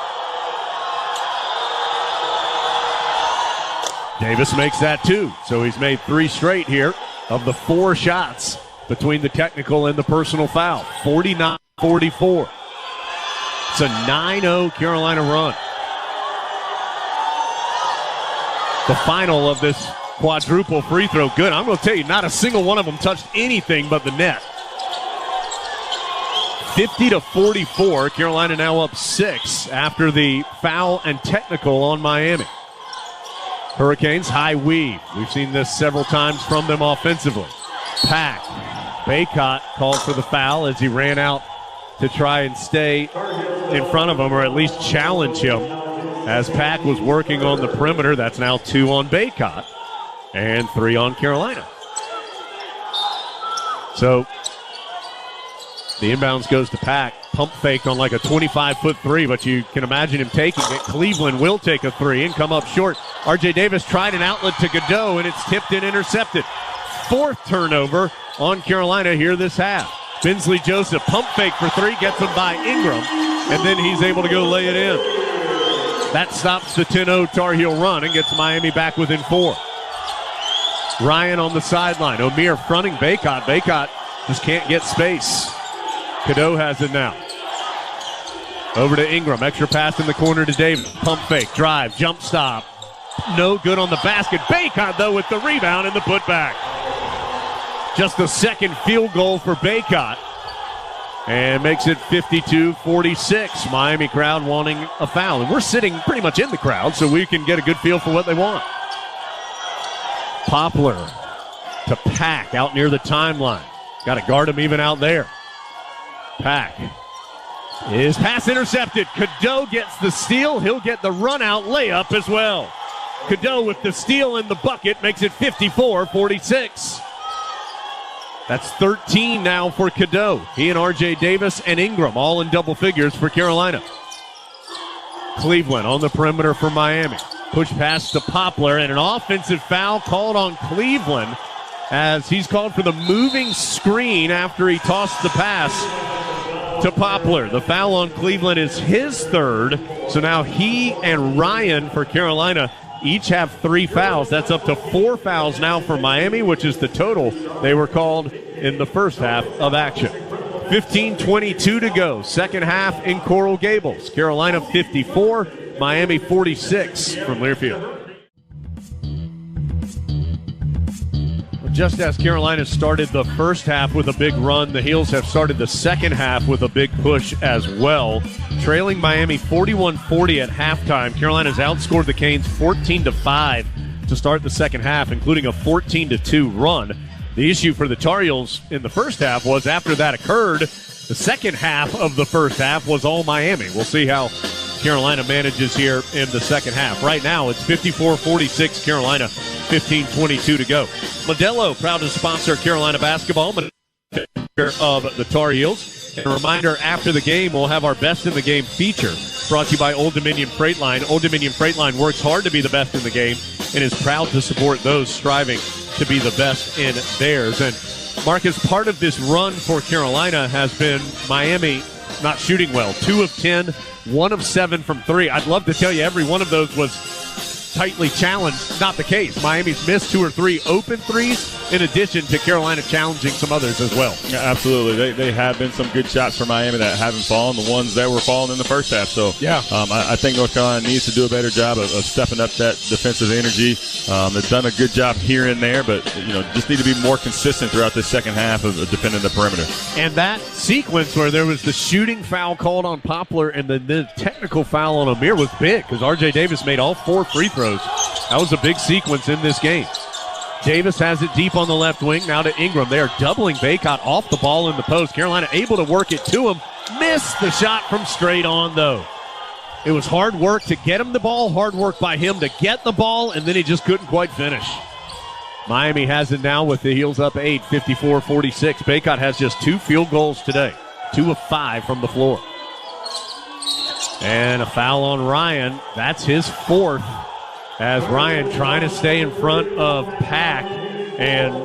Davis makes that two. So he's made three straight here of the four shots between the technical and the personal foul. 49-44. It's a 9-0 Carolina run. The final of this quadruple free throw. Good. I'm going to tell you, not a single one of them touched anything but the net. 50-44. Carolina now up 6 after the foul and technical on Miami. Hurricanes high weave. We've seen this several times from them offensively. Pack. Baycott called for the foul as he ran out to try and stay in front of him, or at least challenge him, as Pack was working on the perimeter. That's now 2 on Baycott and 3 on Carolina. So the inbounds goes to Pack. Pump fake on like a 25-foot three, but you can imagine him taking it. Cleveland will take a three and come up short. R.J. Davis tried an outlet to Godot, and it's tipped and intercepted. 4th turnover on Carolina here this half. Bensley Joseph, pump fake for 3, gets him by Ingram, and then he's able to go lay it in. That stops the 10-0 Tar Heel run and gets Miami back within 4. Ryan on the sideline. Omier fronting Baycott. Baycott just can't get space. Cadeau has it now. Over to Ingram. Extra pass in the corner to Davis. Pump fake. Drive. Jump stop. No good on the basket. Baycott, though, with the rebound and the putback. Just the second field goal for Baycott. And makes it 52-46. Miami crowd wanting a foul. And we're sitting pretty much in the crowd, so we can get a good feel for what they want. Poplar to Pack out near the timeline. Got to guard him even out there. Pack. His pass intercepted. Cadeau gets the steal. He'll get the run-out layup as well. Cadeau with the steal and the bucket makes it 54-46. That's 13 now for Cadeau. He and R.J. Davis and Ingram all in double figures for Carolina. Cleveland on the perimeter for Miami. Push pass to Poplar, and an offensive foul called on Cleveland as he's called for the moving screen after he tossed the pass to Poplar. The foul on Cleveland is his 3rd, so now he and Ryan for Carolina each have 3 fouls. That's up to 4 fouls now for Miami, which is the total they were called in the first half of action. 15:22 to go. Second half in Coral Gables. Carolina 54, Miami 46 from Learfield. Just as Carolina started the first half with a big run, the Heels have started the second half with a big push as well. Trailing Miami 41-40 at halftime, Carolina's outscored the Canes 14-5 to start the second half, including a 14-2 run. The issue for the Tar Heels in the first half was after that occurred, the second half of the first half was all Miami. We'll see how Carolina manages here in the second half. Right now, it's 54-46 Carolina, 15:22 to go. Modelo, proud to sponsor Carolina basketball of the Tar Heels. And a reminder, after the game, we'll have our Best in the Game feature brought to you by Old Dominion Freight Line. Old Dominion Freight Line works hard to be the best in the game and is proud to support those striving to be the best in theirs. And Marcus, part of this run for Carolina has been Miami not shooting well. 2 of 10, 1 of 7 from 3. I'd love to tell you every one of those was tightly challenged. Not the case. Miami's missed 2 or 3 open threes in addition to Carolina challenging some others as well. Yeah, absolutely. They have been some good shots for Miami that haven't fallen, the ones that were falling in the first half. So I think North Carolina needs to do a better job of stepping up that defensive energy. They've done a good job here and there, but just need to be more consistent throughout this second half of defending the perimeter. And that sequence where there was the shooting foul called on Poplar and the technical foul on Amir was big because R.J. Davis made all 4 free throws. That was a big sequence in this game. Davis has it deep on the left wing. Now to Ingram. They are doubling Baycott off the ball in the post. Carolina able to work it to him. Missed the shot from straight on, though. It was hard work to get him the ball, hard work by him to get the ball, and then he just couldn't quite finish. Miami has it now with the heels up 8, 54-46. Baycott has just 2 field goals today, 2 of 5 from the floor. And a foul on Ryan. That's his 4th. As Ryan trying to stay in front of Pack, and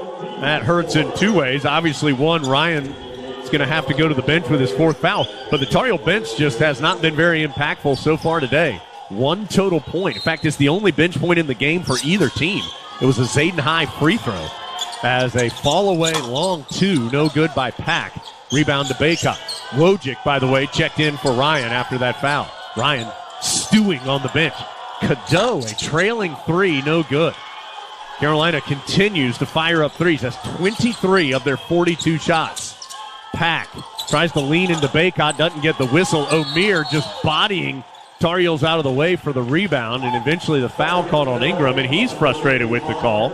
that hurts in 2 ways. Obviously, one, Ryan is going to have to go to the bench with his 4th foul, but the Tar Heel bench just has not been very impactful so far today. 1 total point. In fact, it's the only bench point in the game for either team. It was a Zayden High free throw as a fall away long 2, no good by Pack. Rebound to Baycott. Wojcik, by the way, checked in for Ryan after that foul. Ryan stewing on the bench. Cadeau, a trailing 3, no good. Carolina continues to fire up threes. That's 23 of their 42 shots. Pack tries to lean into Baycott, doesn't get the whistle. O'Meara just bodying Tar Heels out of the way for the rebound, and eventually the foul called on Ingram, and he's frustrated with the call.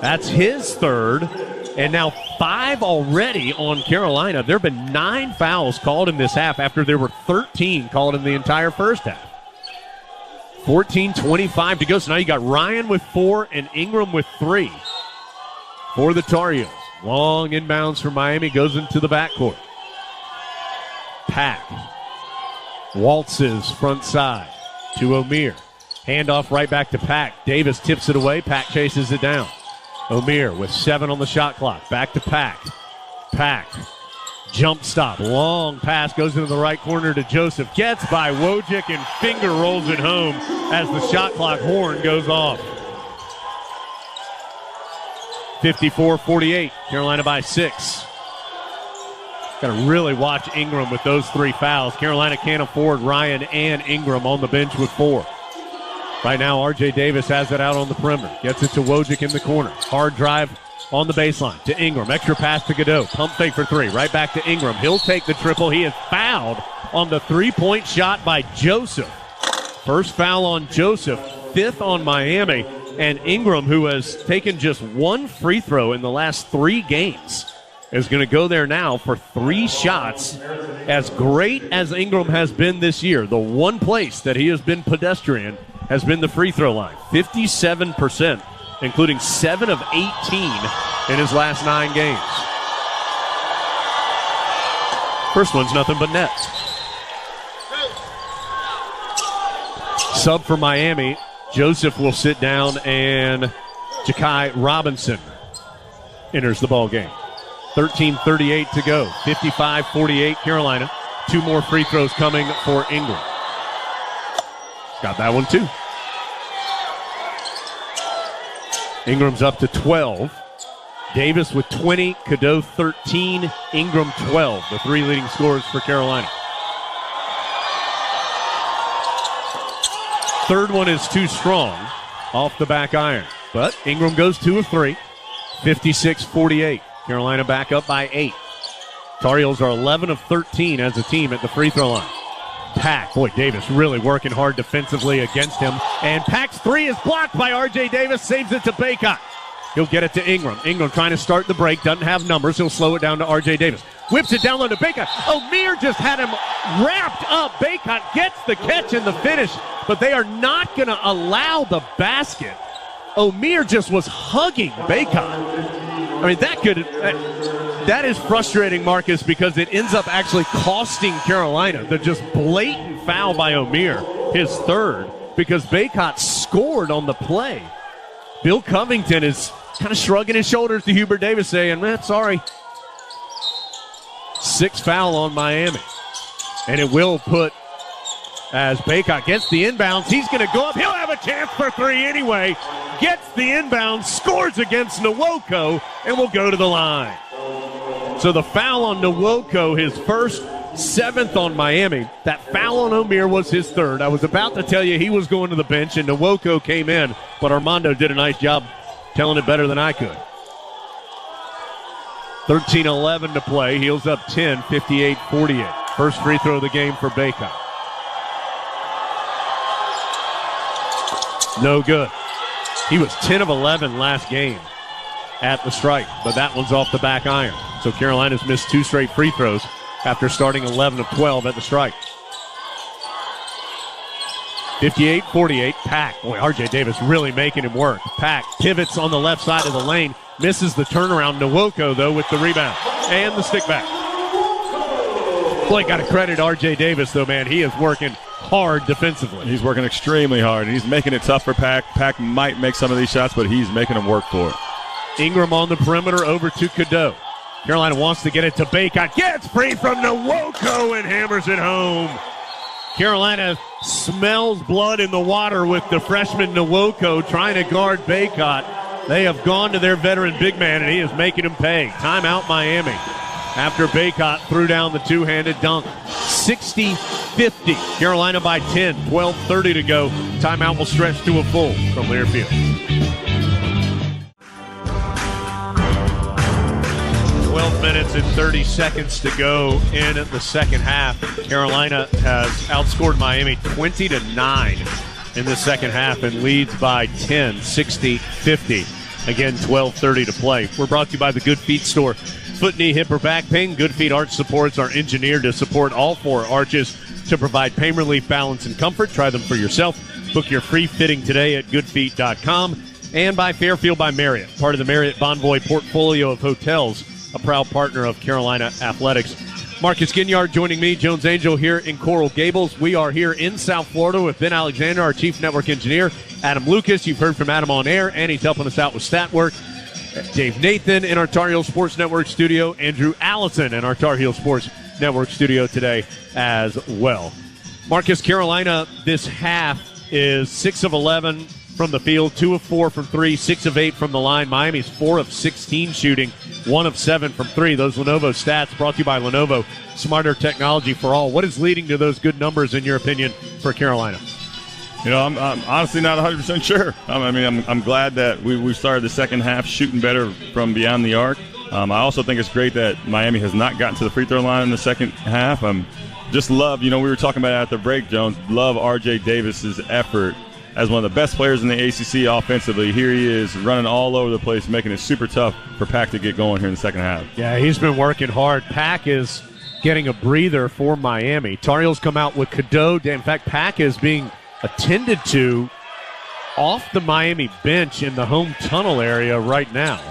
That's his 3rd, and now 5 already on Carolina. There have been 9 fouls called in this half after there were 13 called in the entire first half. 14:25 to go. So now you got Ryan with 4 and Ingram with 3 for the Tar Heels. Long inbounds for Miami, goes into the backcourt. Pack waltzes front side to O'Meara. Handoff right back to Pack. Davis tips it away. Pack chases it down. O'Meara with 7 on the shot clock. Back to Pack. Pack. Jump stop. Long pass goes into the right corner to Joseph. Gets by Wojcik and finger rolls it home as the shot clock horn goes off. 54-48. Carolina by 6. Got to really watch Ingram with those 3 fouls. Carolina can't afford Ryan and Ingram on the bench with 4. Right now, R.J. Davis has it out on the perimeter. Gets it to Wojcik in the corner. Hard drive on the baseline to Ingram. Extra pass to Cadeau. Pump fake for 3. Right back to Ingram. He'll take the triple. He is fouled on the 3-point shot by Joseph. First foul on Joseph. 5th on Miami. And Ingram, who has taken just 1 free throw in the last 3 games, is going to go there now for 3 shots. As great as Ingram has been this year, the one place that he has been pedestrian has been the free throw line. 57%. Including 7 of 18 in his last 9 games. First one's nothing but net. Sub for Miami. Joseph will sit down, and Ja'Kai Robinson enters the ball game. 13:38 to go. 55-48 Carolina. 2 more free throws coming for Ingram. Got that one too. Ingram's up to 12. Davis with 20, Cadeau 13, Ingram 12, the 3 leading scorers for Carolina. Third one is too strong off the back iron, but Ingram goes 2 of 3, 56-48. Carolina back up by 8. Tar Heels are 11 of 13 as a team at the free throw line. Pack, boy, Davis really working hard defensively against him. And Pack's 3 is blocked by R.J. Davis, saves it to Baycott. He'll get it to Ingram. Ingram trying to start the break, doesn't have numbers. He'll slow it down to R.J. Davis. Whips it down low to Baycott. O'Meara just had him wrapped up. Baycott gets the catch and the finish, but they are not going to allow the basket. O'Meara just was hugging Baycott. I mean, that is frustrating, Marcus, because it ends up actually costing Carolina. The just blatant foul by O'Meara, his 3rd, because Baycott scored on the play. Bill Covington is kind of shrugging his shoulders to Hubert Davis, saying, sorry. 6th foul on Miami. And it will put, as Baycott gets the inbounds, he's going to go up. He'll have a chance for 3 anyway. gets the inbound, scores against Nwoko, and will go to the line. So the foul on Nwoko, his first, 7th on Miami. That foul on Omier was his 3rd. I was about to tell you he was going to the bench, and Nwoko came in, but Armando did a nice job telling it better than I could. 13-11 to play. Heels up 10, 58-48. First free throw of the game for Bacot. No good. He was 10 of 11 last game at the strike, but that one's off the back iron. So Carolina's missed 2 straight free throws after starting 11 of 12 at the strike. 58-48, Pack. Boy, R.J. Davis really making him work. Pack pivots on the left side of the lane, misses the turnaround. Nwoko, though, with the rebound and the stick back. Boy, got to credit R.J. Davis, though, man. He is working hard defensively. He's working extremely hard, and he's making it tough for Pack. Pack might make some of these shots, but he's making them work for it. Ingram on the perimeter over to Cadeau. Carolina wants to get it to Bacot. Gets free from Nwoko and hammers it home. Carolina smells blood in the water with the freshman Nwoko trying to guard Bacot. They have gone to their veteran big man, and he is making him pay. Timeout Miami after Bacot threw down the two-handed dunk. 60-50. Carolina by 10. 12:30 to go. Timeout will stretch to a full from Learfield. 12 minutes and 30 seconds to go in the second half. Carolina has outscored Miami 20-9 in the second half and leads by 10, 60-50. Again, 12:30 to play. We're brought to you by the Good Feet Store. Foot, knee, hip, or back pain, Good Feet Arch Supports are engineered to support all 4 arches to provide pain relief, balance, and comfort. Try them for yourself. Book your free fitting today at goodfeet.com. And by Fairfield by Marriott, part of the Marriott Bonvoy portfolio of hotels, a proud partner of Carolina Athletics. Marcus Ginyard joining me, Jones Angel, here in Coral Gables. We are here in South Florida with Ben Alexander, our chief network engineer, Adam Lucas. You've heard from Adam on air, and he's helping us out with stat work. Dave Nathan in our Tar Heel Sports Network studio. Andrew Allison in our Tar Heel Sports Network studio today as well. Marcus, Carolina this half is 6 of 11 from the field, 2 of 4 from 3, 6 of 8 from the line. Miami's 4 of 16 shooting, 1 of 7 from 3. Those Lenovo stats brought to you by Lenovo, smarter technology for all. What is leading to those good numbers, in your opinion, for Carolina? You know, I'm honestly not 100% sure. I'm glad that we started the second half shooting better from beyond the arc. I also think it's great that Miami has not gotten to the free throw line in the second half. Just love, we were talking about it at the break, Jones, love R.J. Davis's effort as one of the best players in the ACC offensively. Here he is running all over the place, making it super tough for Pack to get going here in the second half. Yeah, he's been working hard. Pack is getting a breather for Miami. Tar Heels come out with Cadeau. In fact, Pack is being attended to off the Miami bench in the home tunnel area right now.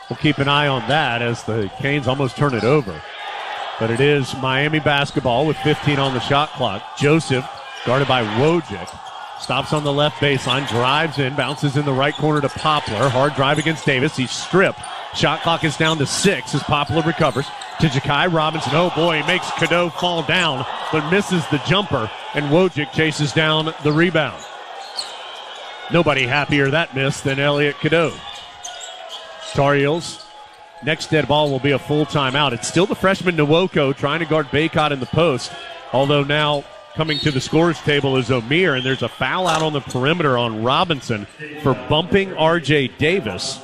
We'll keep an eye on that as the Canes almost turn it over. But it is Miami basketball with 15 on the shot clock. Joseph, guarded by Wojcik, stops on the left baseline, drives in, bounces in the right corner to Poplar. Hard drive against Davis. He's stripped. Shot clock is down to 6 as Poplar recovers. To Ja'Kai Robinson. Oh, boy, he makes Cadeau fall down, but misses the jumper, and Wojcik chases down the rebound. Nobody happier that miss than Elliot Cadeau. Tar Heels, next dead ball will be a full timeout. It's still the freshman Nwoko trying to guard Bacot in the post, although now coming to the scorer's table is Omier, and there's a foul out on the perimeter on Robinson for bumping R.J. Davis.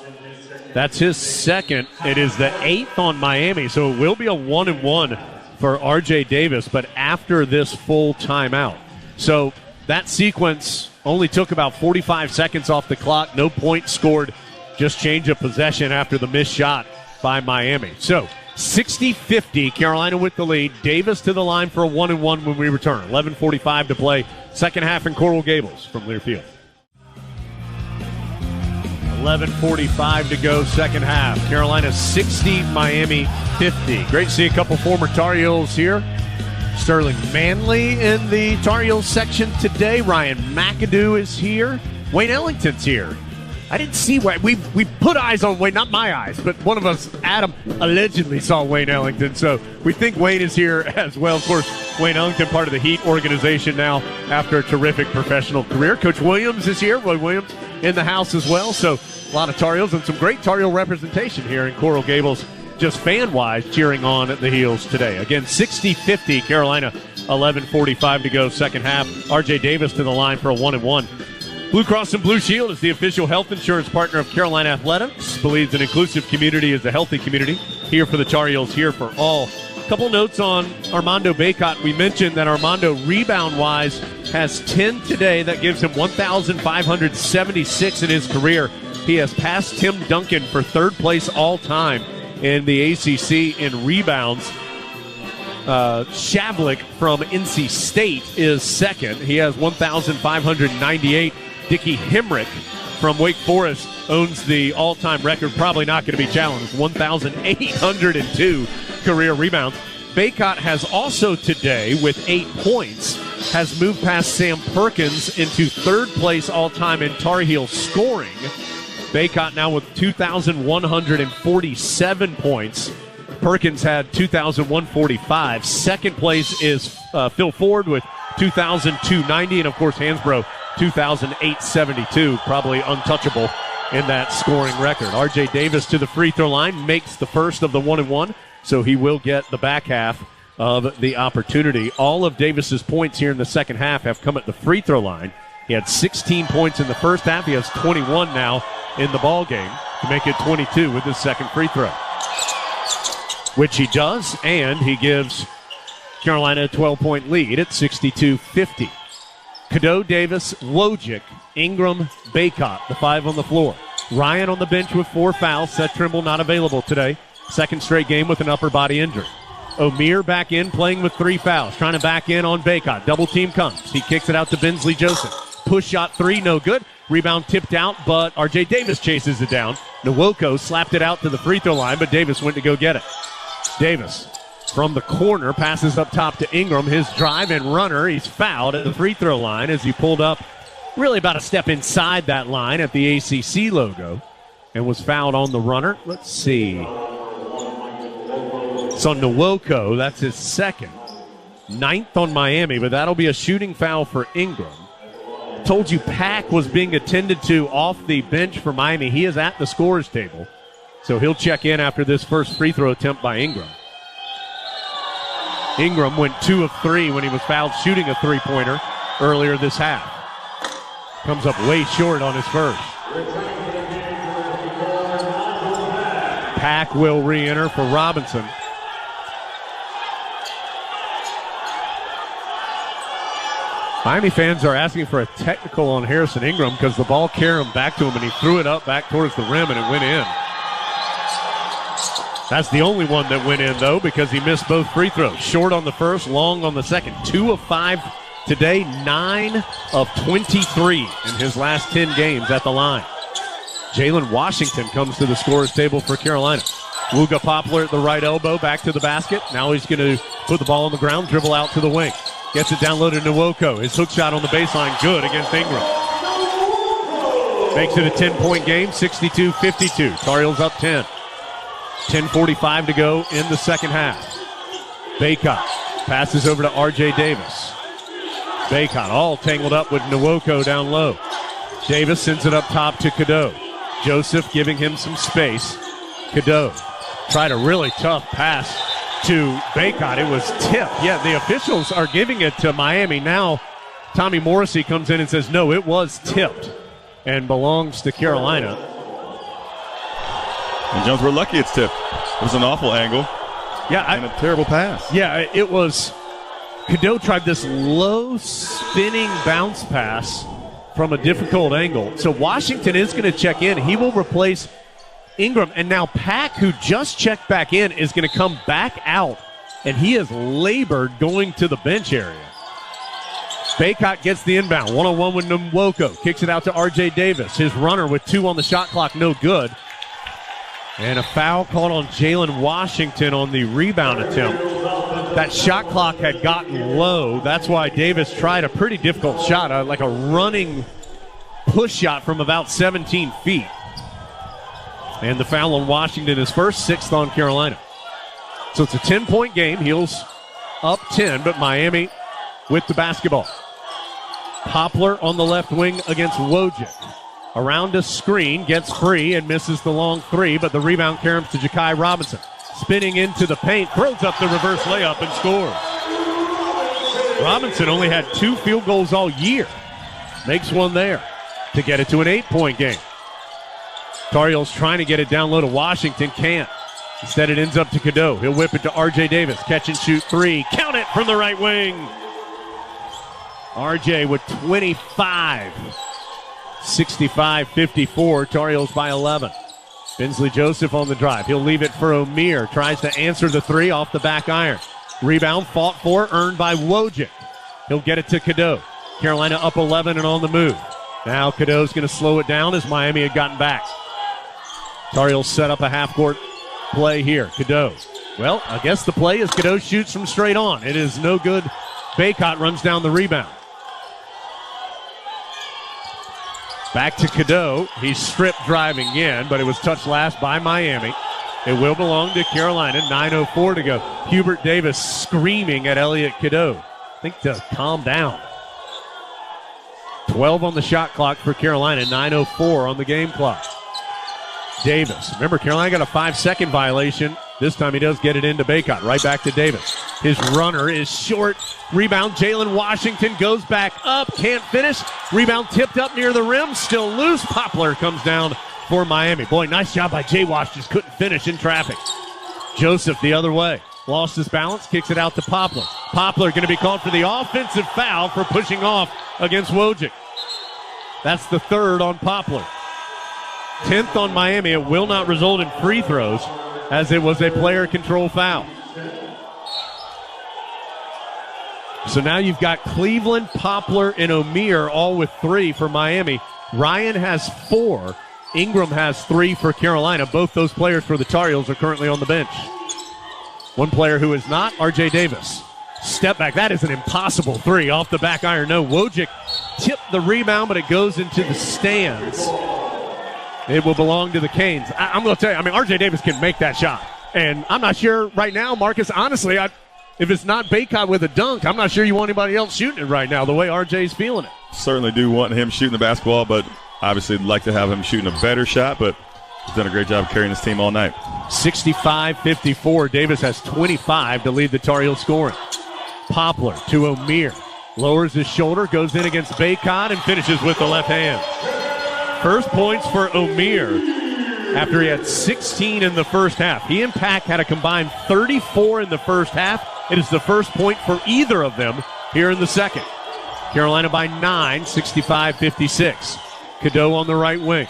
That's his second. It is the 8th on Miami, so it will be a 1-and-1 for R.J. Davis, but after this full timeout. So that sequence only took about 45 seconds off the clock. No points scored, just change of possession after the missed shot by Miami. So 60-50, Carolina with the lead. Davis to the line for a 1-and-1 when we return. 11:45 to play. Second half in Coral Gables from Learfield. 11:45 to go, second half. Carolina 60, Miami 50. Great to see a couple former Tar Heels here. Sterling Manley in the Tar Heels section today. Ryan McAdoo is here. Wayne Ellington's here. I didn't see Wayne. We put eyes on Wayne, not my eyes, but one of us, Adam, allegedly saw Wayne Ellington. So we think Wayne is here as well. Of course, Wayne Ellington, part of the Heat organization now after a terrific professional career. Coach Williams is here. Roy Williams in the house as well. So a lot of Tar Heels and some great Tar Heel representation here in Coral Gables, just fan-wise, cheering on the Heels today. Again, 60-50, Carolina, 11:45 to go, second half. R.J. Davis to the line for a 1-1. Blue Cross and Blue Shield is the official health insurance partner of Carolina Athletics. Believes an inclusive community is a healthy community. Here for the Tar Heels, here for all. Couple notes on Armando Bacot. We mentioned that Armando, rebound-wise, has 10 today. That gives him 1,576 in his career. He has passed Tim Duncan for third place all-time in the ACC in rebounds. Shavlik from NC State is second. He has 1,598. Dickie Hemrick from Wake Forest owns the all-time record. Probably not going to be challenged. 1,802 career rebounds. Bacot has also today, with 8 points, has moved past Sam Perkins into third place all-time in Tar Heel scoring. Bacot now with 2,147 points. Perkins had 2,145. Second place is Phil Ford with 2,290. And, of course, Hansbrough, 2,872. Probably untouchable in that scoring record. R.J. Davis to the free throw line, makes the first of the 1-1, so he will get the back half of the opportunity. All of Davis's points here in the second half have come at the free throw line. He had 16 points in the first half. He has 21 now in the ball game to make it 22 with his second free throw, which he does, and he gives Carolina a 12-point lead at 62-50. Cadeau, Davis, Wojcik, Ingram, Bacot, the 5 on the floor. Ryan on the bench with 4 fouls. Seth Trimble not available today. Second straight game with an upper body injury. O'Meara back in, playing with 3 fouls, trying to back in on Bacot. Double team comes. He kicks it out to Bensley Joseph. Push shot 3, no good. Rebound tipped out, but R.J. Davis chases it down. Nwoko slapped it out to the free throw line, but Davis went to go get it. Davis from the corner passes up top to Ingram. His drive and runner. He's fouled at the free throw line as he pulled up really about a step inside that line at the ACC logo and was fouled on the runner. Let's see. So Nwoko, that's his second. 9th on Miami, but that'll be a shooting foul for Ingram. Told you Pack was being attended to off the bench for Miami. He is at the scorer's table, so he'll check in after this first free throw attempt by Ingram. Ingram went 2 of 3 when he was fouled shooting a three-pointer earlier this half. Comes up way short on his first. Pack will re-enter for Robinson. Miami fans are asking for a technical on Harrison Ingram because the ball carried him back to him and he threw it up back towards the rim and it went in. That's the only one that went in, though, because he missed both free throws. Short on the first, long on the second. 2 of 5 today, 9 of 23 in his last 10 games at the line. Jalen Washington comes to the scorer's table for Carolina. Wooga Poplar at the right elbow, back to the basket. Now he's going to put the ball on the ground, dribble out to the wing. Gets it down low to Nwoko. His hook shot on the baseline, good against Ingram. Makes it a 10-point game, 62-52. Tar Heels up 10. 10:45 to go in the second half. Bacot passes over to R.J. Davis. Bacot all tangled up with Nwoko down low. Davis sends it up top to Cadeau. Joseph giving him some space. Cadeau tried a really tough pass to Bacot. It was tipped. Yeah, the officials are giving it to Miami. Now Tommy Morrissey comes in and says, no, it was tipped and belongs to Carolina. And Jones, we're lucky it's tipped. It was an awful angle. Yeah, and a terrible pass. Yeah, it was. Cadeau tried this low spinning bounce pass from a difficult angle. So Washington is going to check in. He will replace Ingram. And now Pack, who just checked back in, is going to come back out. And he has labored going to the bench area. Bacot gets the inbound. 1-on-1 with Nwoko. Kicks it out to R.J. Davis. His runner with 2 on the shot clock, no good. And a foul called on Jalen Washington on the rebound attempt. That shot clock had gotten low. That's why Davis tried a pretty difficult shot, like a running push shot from about 17 feet. And the foul on Washington is first, 6th on Carolina. So it's a 10-point game. Heels up 10, but Miami with the basketball. Poplar on the left wing against Wojcik. Around a screen, gets free and misses the long three, but the rebound caroms to Ja'Kai Robinson. Spinning into the paint, throws up the reverse layup and scores. Robinson only had 2 field goals all year. Makes one there to get it to an 8-point game. Tar Heels trying to get it down low to Washington, can't. Instead it ends up to Cadeau. He'll whip it to RJ Davis. Catch and shoot 3. Count it from the right wing. RJ with 25. 65-54. Tar Heels by 11. Bensley Joseph on the drive. He'll leave it for O'Meara. Tries to answer the 3 off the back iron. Rebound fought for, earned by Wojcik. He'll get it to Cadeau. Carolina up 11 and on the move. Now Cadeau's going to slow it down as Miami had gotten back. Tar Heels set up a half-court play here. Cadeau. Well, I guess the play is Cadeau shoots from straight on. It is no good. Baycott runs down the rebound. Back to Cadeau. He's stripped driving in, but it was touched last by Miami. It will belong to Carolina. 9:04 to go. Hubert Davis screaming at Elliot Cadeau. I think to calm down. 12 on the shot clock for Carolina. 9:04 on the game clock. Davis. Remember, Carolina got a 5-second violation. This time he does get it into Baycott. Right back to Davis. His runner is short. Rebound. Jalen Washington goes back up. Can't finish. Rebound tipped up near the rim. Still loose. Poplar comes down for Miami. Boy, nice job by Jay Wash. Just couldn't finish in traffic. Joseph the other way. Lost his balance. Kicks it out to Poplar. Poplar going to be called for the offensive foul for pushing off against Wojcik. That's the 3rd on Poplar. 10th on Miami. It will not result in free throws as it was a player control foul. So now you've got Cleveland, Poplar, and O'Meara all with 3 for Miami. Ryan has 4. Ingram has 3 for Carolina. Both those players for the Tar Heels are currently on the bench. One player who is not, RJ Davis. Step back. That is an impossible 3 off the back iron. No, Wojcik tipped the rebound, but it goes into the stands. It will belong to the Canes. I'm going to tell you, RJ Davis can make that shot. And I'm not sure right now, Marcus, honestly, if it's not Baycott with a dunk, I'm not sure you want anybody else shooting it right now, the way RJ's feeling it. Certainly do want him shooting the basketball, but obviously like to have him shooting a better shot, but he's done a great job carrying his team all night. 65-54. Davis has 25 to lead the Tar Heels scoring. Poplar to O'Meara. Lowers his shoulder, goes in against Baycott, and finishes with the left hand. First points for O'Meara after he had 16 in the first half. He and Pack had a combined 34 in the first half. It is the first point for either of them here in the second. Carolina by 9, 65-56. Cadeau on the right wing.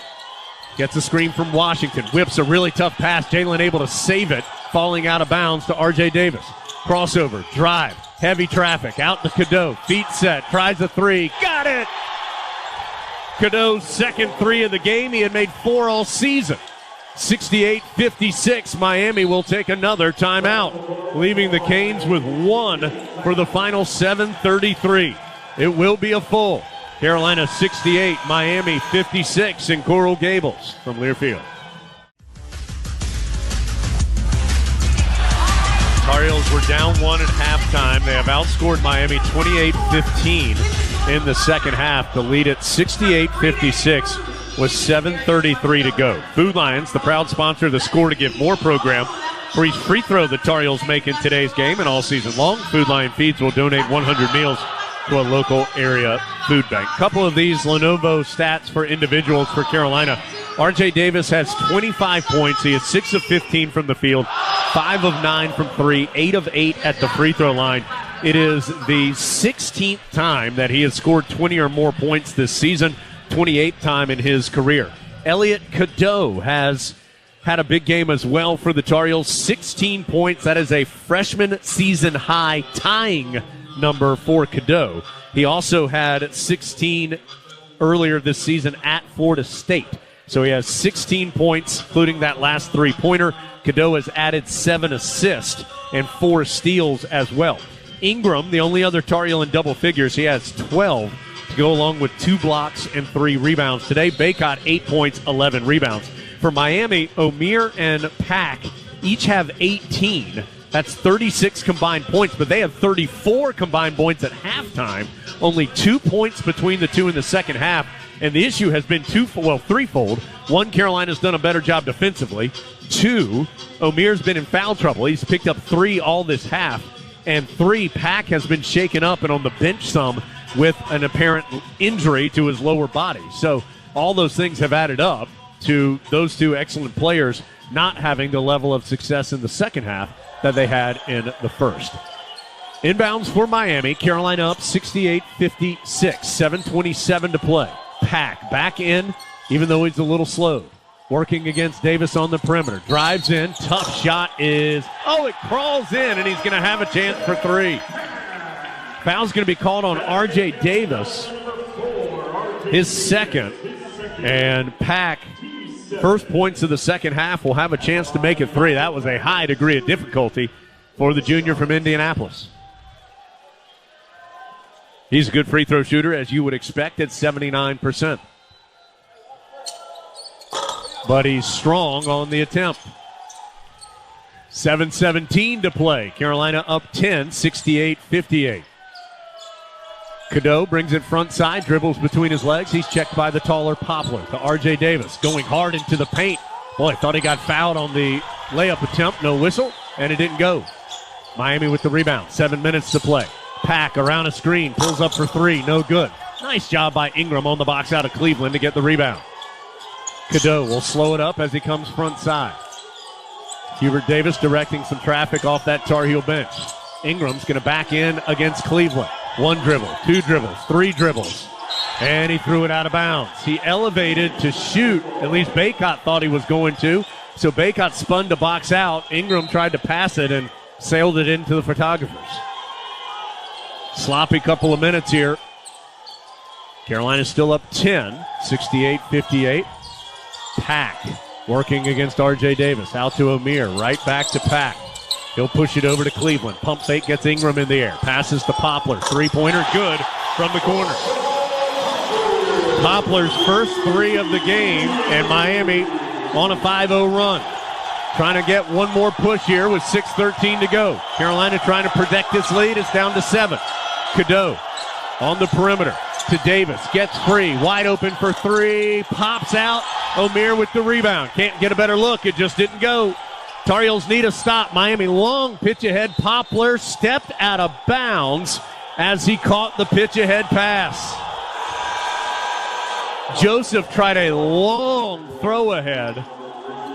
Gets a screen from Washington. Whips a really tough pass. Jalen able to save it. Falling out of bounds to RJ Davis. Crossover. Drive. Heavy traffic. Out to Cadeau. Feet set. Tries a 3. Got it! Cadeau's second 3 of the game. He had made 4 all season. 68-56. Miami will take another timeout, leaving the Canes with 1 for the final 7:33. It will be a full. Carolina 68, Miami 56 in Coral Gables from Learfield. Tar Heels were down 1 at halftime. They have outscored Miami 28-15 in the second half to lead it 68-56 with 7:33 to go. Food Lions, the proud sponsor of the Score to Give More program, for each free throw the Tar Heels make in today's game and all season long, Food Lion Feeds will donate 100 meals to a local area food bank. Couple of these Lenovo stats for individuals for Carolina. RJ Davis has 25 points. He is 6 of 15 from the field, 5 of 9 from 3, 8 of 8 at the free throw line. It is the 16th time that he has scored 20 or more points this season, 28th time in his career. Elliot Cadeau has had a big game as well for the Tar Heels, 16 points. That is a freshman season high tying number for Cadeau. He also had 16 earlier this season at Florida State. So he has 16 points, including that last three-pointer. Cadeau has added 7 assists and 4 steals as well. Ingram, the only other Tar Heel in double figures, he has 12 go along with 2 blocks and 3 rebounds. Today, Bacot 8 points, 11 rebounds. For Miami, Omier and Pack each have 18. That's 36 combined points, but they have 34 combined points at halftime. Only 2 points between the two in the second half. And the issue has been threefold. 1, Carolina's done a better job defensively. 2, Omier's been in foul trouble. He's picked up 3 all this half. And 3, Pack has been shaken up and on the bench some with an apparent injury to his lower body. So all those things have added up to those 2 excellent players not having the level of success in the second half that they had in the first. Inbounds for Miami. Carolina up 68-56. 7:27 to play. Pack back in, even though he's a little slow. Working against Davis on the perimeter. Drives in. Tough shot is... it crawls in, and he's going to have a chance for 3. Foul's going to be called on R.J. Davis. His second. And Pack, first points of the second half, will have a chance to make it 3. That was a high degree of difficulty for the junior from Indianapolis. He's a good free throw shooter, as you would expect, at 79%. But he's strong on the attempt. 7:17 to play. Carolina up 10, 68-58. Cadeau brings it front side, dribbles between his legs. He's checked by the taller Poplar to R.J. Davis, going hard into the paint. Boy, I thought he got fouled on the layup attempt. No whistle, and it didn't go. Miami with the rebound. 7 minutes to play. Pack around a screen, pulls up for 3, no good. Nice job by Ingram on the box out of Cleveland to get the rebound. Cadeau will slow it up as he comes front side. Hubert Davis directing some traffic off that Tar Heel bench. Ingram's going to back in against Cleveland. 1 dribble, 2 dribbles, 3 dribbles. And he threw it out of bounds. He elevated to shoot. At least Bacot thought he was going to. So Bacot spun to box out. Ingram tried to pass it and sailed it into the photographers. Sloppy couple of minutes here. Carolina's still up 10, 68-58. Pack working against R.J. Davis. Out to Omier, right back to Pack. He'll push it over to Cleveland. Pump fake gets Ingram in the air. Passes to Poplar. 3-pointer good from the corner. Poplar's first 3 of the game, and Miami on a 5-0 run. Trying to get one more push here with 6:13 to go. Carolina trying to protect this lead. It's down to 7. Cadeau on the perimeter to Davis. Gets free. Wide open for 3. Pops out. Omier with the rebound. Can't get a better look. It just didn't go. Tar Heels need a stop. Miami long pitch ahead. Poplar stepped out of bounds as he caught the pitch ahead pass. Joseph tried a long throw ahead,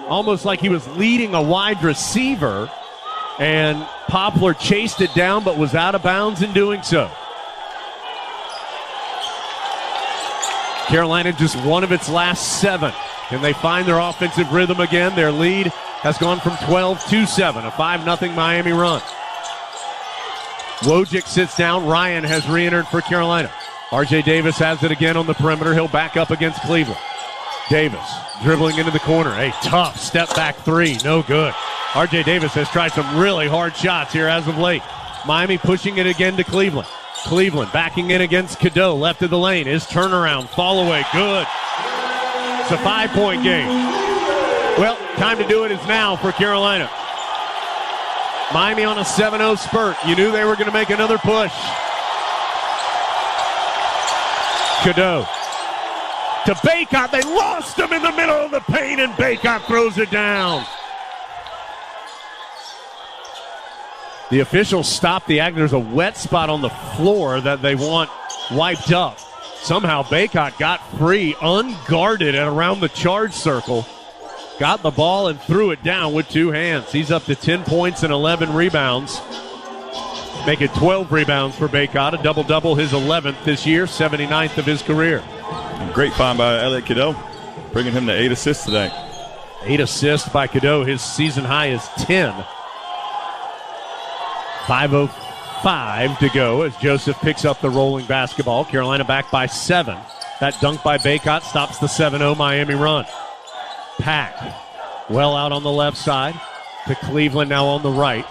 almost like he was leading a wide receiver, and Poplar chased it down but was out of bounds in doing so. Carolina just one of its last 7. Can they find their offensive rhythm again? Their lead has gone from 12 to 7, a 5-0 Miami run. Wojcik sits down. Ryan has re-entered for Carolina. R.J. Davis has it again on the perimeter. He'll back up against Cleveland. Davis dribbling into the corner. A tough step-back 3. No good. R.J. Davis has tried some really hard shots here as of late. Miami pushing it again to Cleveland. Cleveland backing in against Cadeau. Left of the lane. His turnaround. Fall away. Good. It's a 5-point game. Well, time to do it is now for Carolina. Miami on a 7-0 spurt. You knew they were going to make another push. Cadeau to Bacot. They lost him in the middle of the paint, and Bacot throws it down. The officials stopped the act. There's a wet spot on the floor that they want wiped up. Somehow Bacot got free, unguarded, and around the charge circle. Got the ball and threw it down with 2 hands. He's up to 10 points and 11 rebounds. Make it 12 rebounds for Bacot, a double-double, his 11th this year, 79th of his career. Great find by Elliot Cadeau, bringing him to 8 assists today. 8 assists by Cadeau. His season high is 10. 5:05 to go as Joseph picks up the rolling basketball. Carolina back by 7. That dunk by Bacot stops the 7-0 Miami run. Pack well out on the left side to Cleveland now on the right.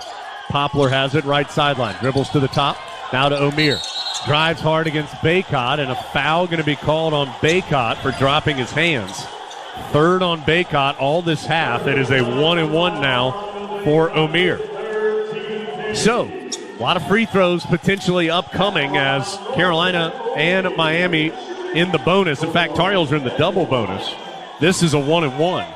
Poplar has it right sideline. Dribbles to the top. Now to Omier. drives hard against Baycott, and a foul going to be called on Baycott for dropping his hands. Third on Baycott all this half. It is a 1-and-1 now for O'Meara. So, a lot of free throws potentially upcoming as Carolina and Miami in the bonus. In fact, Tar Heels are in the double bonus. This is a 1-and-1.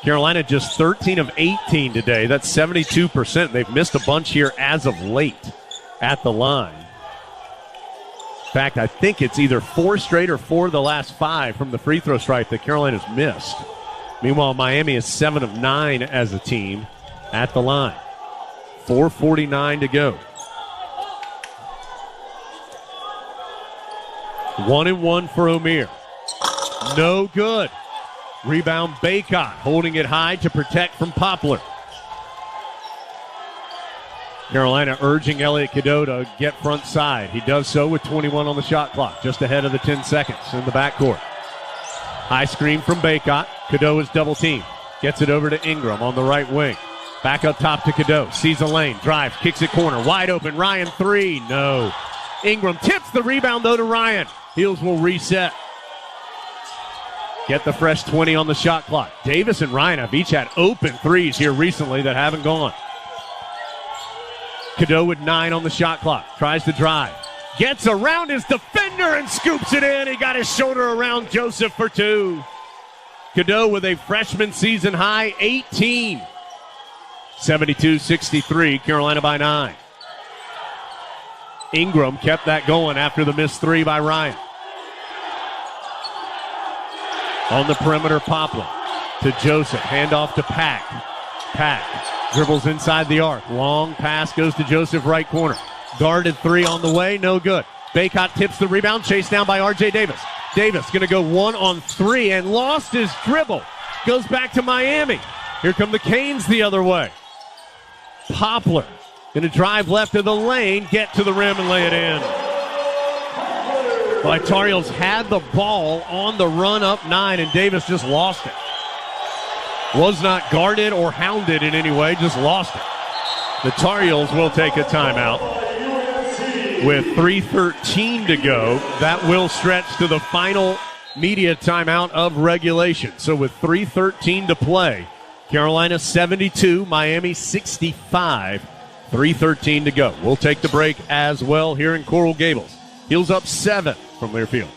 Carolina just 13 of 18 today. That's 72%. They've missed a bunch here as of late at the line. In fact, I think it's either 4 straight or 4 of the last 5 from the free throw stripe that Carolina's missed. Meanwhile, Miami is 7 of 9 as a team at the line. 4:49 to go. 1-and-1 for O'Meara. No good. Rebound Baycott, holding it high to protect from Poplar. Carolina urging Elliot Cadeau to get front side. He does so with 21 on the shot clock, just ahead of the 10 seconds in the backcourt. High screen from Baycott. Cadeau is double teamed. Gets it over to Ingram on the right wing. Back up top to Cadeau. Sees a lane. Drives. Kicks it corner. Wide open. Ryan 3. No. Ingram tips the rebound, though, to Ryan. Heels will reset. Get the fresh 20 on the shot clock. Davis and Ryan have each had open threes here recently that haven't gone. Cadeau with 9 on the shot clock. Tries to drive. Gets around his defender and scoops it in. He got his shoulder around Joseph for 2. Cadeau with a freshman season high 18. 72-63, Carolina by 9. Ingram kept that going after the missed 3 by Ryan. On the perimeter, Poplar to Joseph. Handoff to Pack. Pack dribbles inside the arc. Long pass goes to Joseph, right corner. Guarded 3 on the way, no good. Baycott tips the rebound, chased down by R.J. Davis. Davis going to go 1-on-3 and lost his dribble. Goes back to Miami. Here come the Canes the other way. Poplar going to drive left of the lane, get to the rim and lay it in. But Tar Heels had the ball on the run up 9, and Davis just lost it. Was not guarded or hounded in any way, just lost it. The Tar Heels will take a timeout. With 3:13 to go, that will stretch to the final media timeout of regulation. So with 3:13 to play, Carolina 72, Miami 65, 3:13 to go. We'll take the break as well here in Coral Gables. Heels up 7 from Learfield.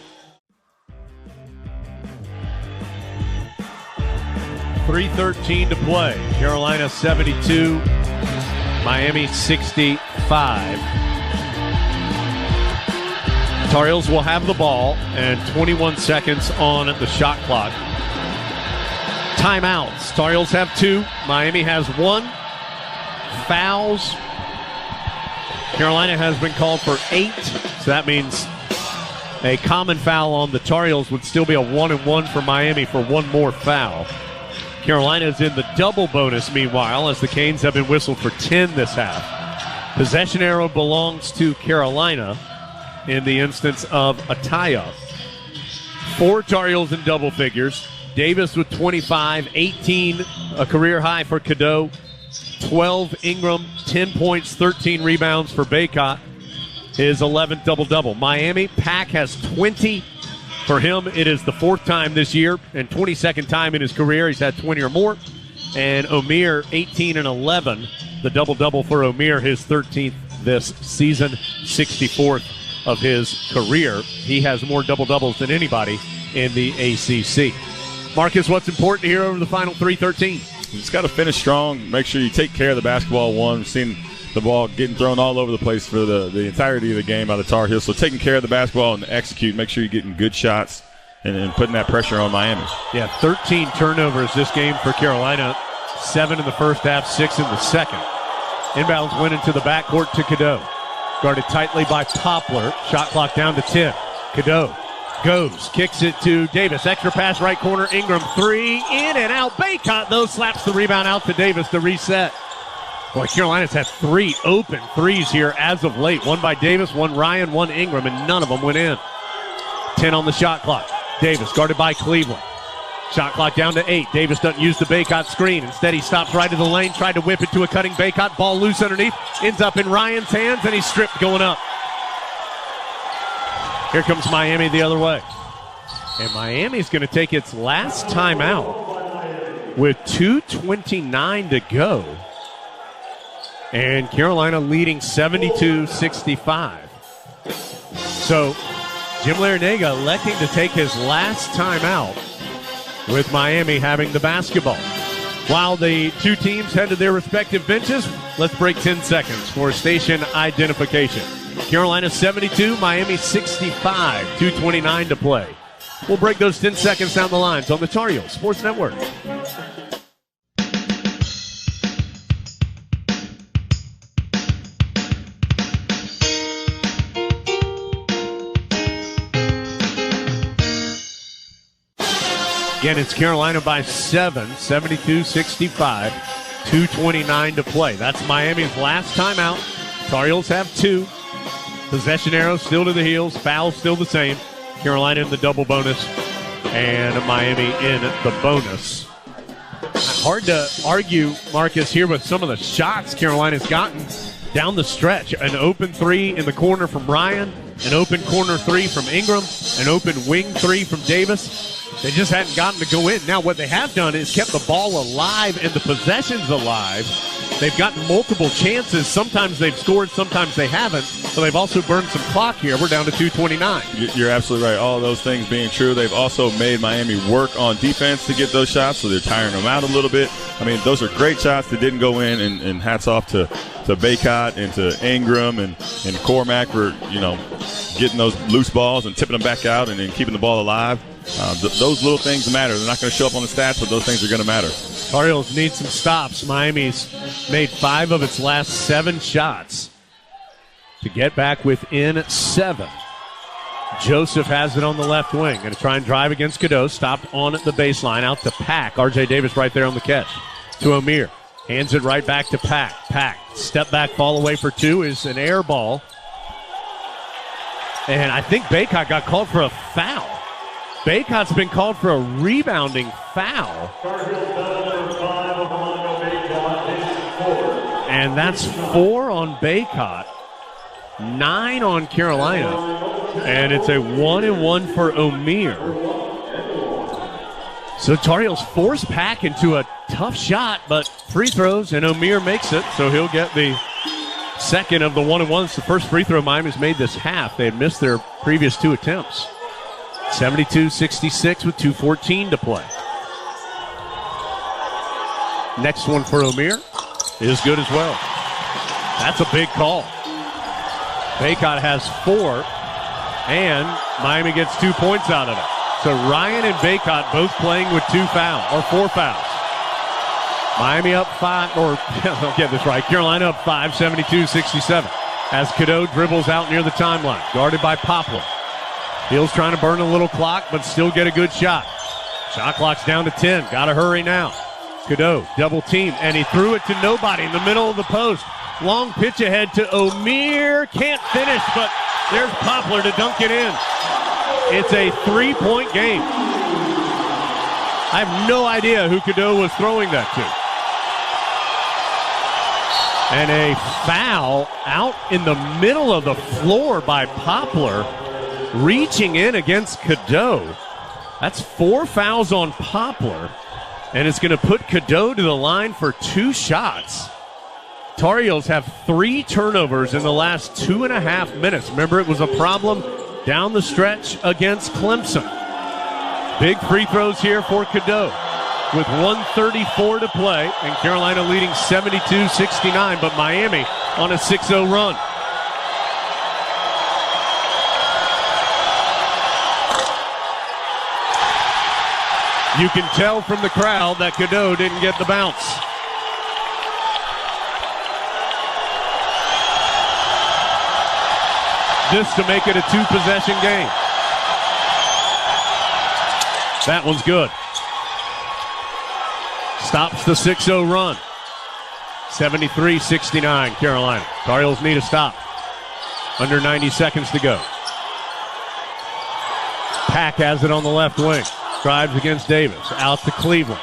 3:13 to play. Carolina 72, Miami 65. Tar Heels will have the ball and 21 seconds on the shot clock. Timeouts. Tar Heels have 2. Miami has 1. Fouls. Carolina has been called for 8. So that means a common foul on the Tar Heels would still be a 1-and-1 for Miami for 1 more foul. Carolina is in the double bonus, meanwhile, as the Canes have been whistled for 10 this half. Possession arrow belongs to Carolina in the instance of a tie-up. 4 Tar Heels in double figures. Davis with 25, 18, a career high for Cadeau. 12 Ingram, 10 points, 13 rebounds for Baycott. His 11th double-double. Miami, Pack has 20. For him, it is the 4th time this year and 22nd time in his career. He's had 20 or more. And O'Meara, 18 and 11. The double-double for O'Meara, his 13th this season, 64th of his career. He has more double-doubles than anybody in the ACC. Marcus, what's important here over the final 3:13? You just got to finish strong. Make sure you take care of the basketball. We've seen the ball getting thrown all over the place for the entirety of the game by the Tar Heels. So taking care of the basketball and execute, make sure you're getting good shots and putting that pressure on Miami. Yeah, 13 turnovers this game for Carolina. 7 in the first half, 6 in the second. Inbounds went into the backcourt to Cadeau. Guarded tightly by Poplar. Shot clock down to 10. Cadeau goes, kicks it to Davis. Extra pass, right corner. Ingram 3, in and out. Baycott, though, slaps the rebound out to Davis to reset. Boy, Carolina's had 3 open threes here as of late. 1 by Davis, 1 Ryan, 1 Ingram, and none of them went in. 10 on the shot clock. Davis guarded by Cleveland. Shot clock down to 8. Davis doesn't use the Baycott screen. Instead, he stops right in the lane, tried to whip it to a cutting Baycott. Ball loose underneath. Ends up in Ryan's hands, and he's stripped going up. Here comes Miami the other way. And Miami's going to take its last timeout with 2:29 to go. And Carolina leading 72-65. So Jim Larrañaga electing to take his last timeout with Miami having the basketball. While the two teams head to their respective benches, let's break 10 seconds for station identification. Carolina 72, Miami 65, 2:29 to play. We'll break those 10 seconds down the lines on the Tar Heels Sports Network. Again, it's Carolina by 7, 72-65, 2:29 to play. That's Miami's last timeout. Tar Heels have 2. Possession arrow still to the Heels. Foul still the same. Carolina in the double bonus and Miami in the bonus. Hard to argue, Marcus, here with some of the shots Carolina's gotten down the stretch. An open 3 in the corner from Ryan, an open corner 3 from Ingram, an open wing 3 from Davis. They just hadn't gotten to go in. Now, what they have done is kept the ball alive and the possessions alive. They've gotten multiple chances. Sometimes they've scored, sometimes they haven't. But they've also burned some clock here. We're down to 2:29. You're absolutely right. All of those things being true, they've also made Miami work on defense to get those shots, so they're tiring them out a little bit. I mean, those are great shots that didn't go in, and hats off to Baycott and to Ingram and Cormac for, getting those loose balls and tipping them back out and then keeping the ball alive. Those little things matter. They're not going to show up on the stats, but those things are going to matter. Tar Heels need some stops. Miami's made 5 of its last 7 shots to get back within 7. Joseph has it on the left wing. Going to try and drive against Cadeau. Stopped on the baseline. Out to Pack. R.J. Davis right there on the catch. To Amir. Hands it right back to Pack. Pack. Step back, fall away for 2 is an air ball. And I think Baycott got called for a foul. Baycott's been called for a rebounding foul. And that's 4 on Baycott, 9 on Carolina, and it's a 1-and-1 for O'Meara. So Tar Heels force Pack into a tough shot, but free throws, and O'Meara makes it, so he'll get the second of the 1-and-1. It's the first free throw Miami's made this half. They had missed their previous 2 attempts. 72-66 with 2:14 to play. Next one for O'Meara is good as well. That's a big call. Baycott has 4, and Miami gets 2 points out of it. So Ryan and Baycott both playing with 4 fouls. Miami up 5, or I'll get this right. Carolina up 5, 72-67. As Cadeau dribbles out near the timeline, guarded by Poplar. Heels trying to burn a little clock, but still get a good shot. Shot clock's down to 10. Got to hurry now. Cadeau, double team, and he threw it to nobody in the middle of the post. Long pitch ahead to O'Meara. Can't finish, but there's Poplar to dunk it in. It's a 3-point game. I have no idea who Cadeau was throwing that to. And a foul out in the middle of the floor by Poplar. Reaching in against Cadeau. That's 4 fouls on Poplar. And it's going to put Cadeau to the line for 2 shots. Tar Heels have 3 turnovers in the last 2.5 minutes. Remember, it was a problem down the stretch against Clemson. Big free throws here for Cadeau with 1:34 to play. And Carolina leading 72-69, but Miami on a 6-0 run. You can tell from the crowd that Cadeau didn't get the bounce. This to make it a 2-possession game. That one's good. Stops the 6-0 run. 73-69 Carolina. Tar Heels need a stop. Under 90 seconds to go. Pack has it on the left wing. Drives against Davis. Out to Cleveland.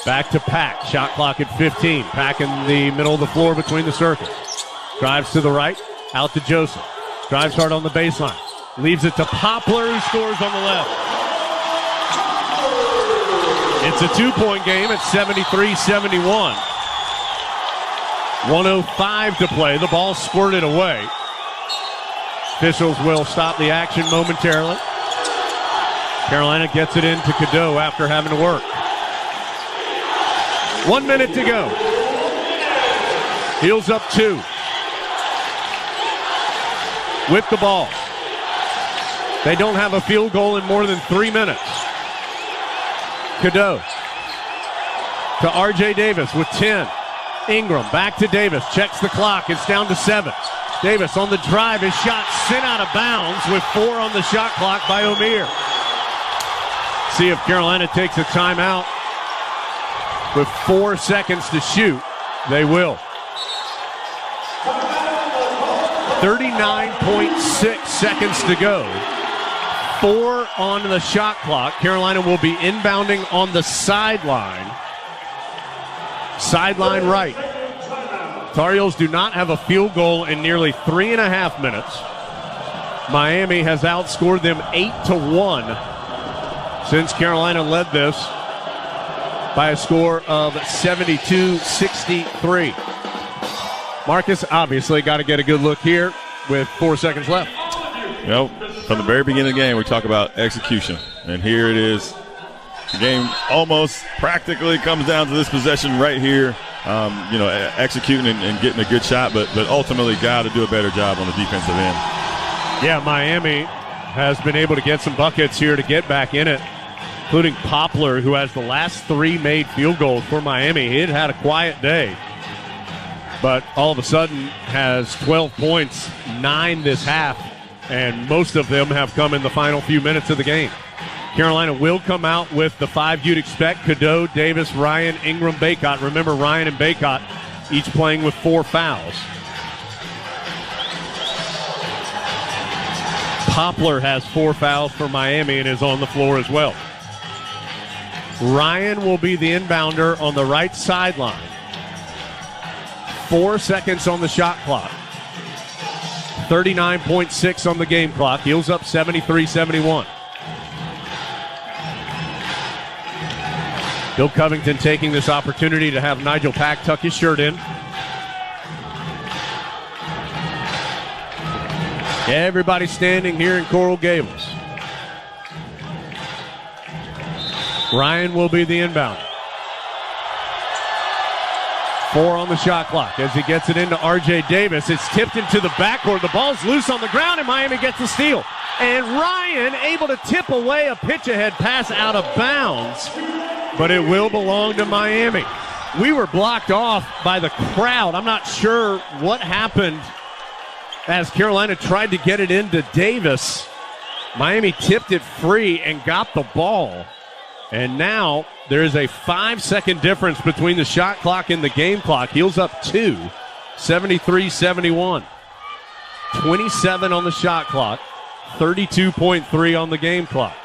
Back to Pack. Shot clock at 15. Pack in the middle of the floor between the circles. Drives to the right. Out to Joseph. Drives hard on the baseline. Leaves it to Poplar, who scores on the left. It's a 2-point game at 73-71. 1:05 to play. The ball squirted away. Officials will stop the action momentarily. Carolina gets it into Cadeau after having to work. 1 minute to go. Heels up 2. With the ball. They don't have a field goal in more than 3 minutes. Cadeau to R.J. Davis with 10. Ingram back to Davis. Checks the clock. It's down to 7. Davis on the drive. His shot sent out of bounds with 4 on the shot clock by O'Meara. See if Carolina takes a timeout with 4 seconds to shoot. They will. 39.6 seconds to go. 4 on the shot clock. Carolina will be inbounding on the sideline. Sideline right. Tar Heels do not have a field goal in nearly 3.5 minutes. Miami has outscored them 8-1 since Carolina led this by a score of 72-63. Marcus obviously got to get a good look here with 4 seconds left. You know, from the very beginning of the game, we talk about execution. And here it is. The game almost practically comes down to this possession right here. Executing and getting a good shot, but ultimately got to do a better job on the defensive end. Yeah, Miami has been able to get some buckets here to get back in it, including Poplar, who has the last 3 made field goals for Miami. He had a quiet day, but all of a sudden has 12 points, 9 this half, and most of them have come in the final few minutes of the game. Carolina will come out with the 5 you'd expect: Cadeau, Davis, Ryan, Ingram, Baycott. Remember, Ryan and Baycott each playing with 4 fouls. Poplar has 4 fouls for Miami and is on the floor as well. Ryan will be the inbounder on the right sideline. 4 seconds on the shot clock. 39.6 on the game clock. Heels up 73-71. Bill Covington taking this opportunity to have Nigel Pack tuck his shirt in. Everybody standing here in Coral Gables. Ryan will be the inbound. 4 on the shot clock as he gets it into R.J. Davis. It's tipped into the backcourt. The ball's loose on the ground, and Miami gets the steal. And Ryan able to tip away a pitch-ahead pass out of bounds, but it will belong to Miami. We were blocked off by the crowd. I'm not sure what happened as Carolina tried to get it into Davis. Miami tipped it free and got the ball. And now there is a 5-second difference between the shot clock and the game clock. Heels up 2, 73-71. 27 on the shot clock, 32.3 on the game clock.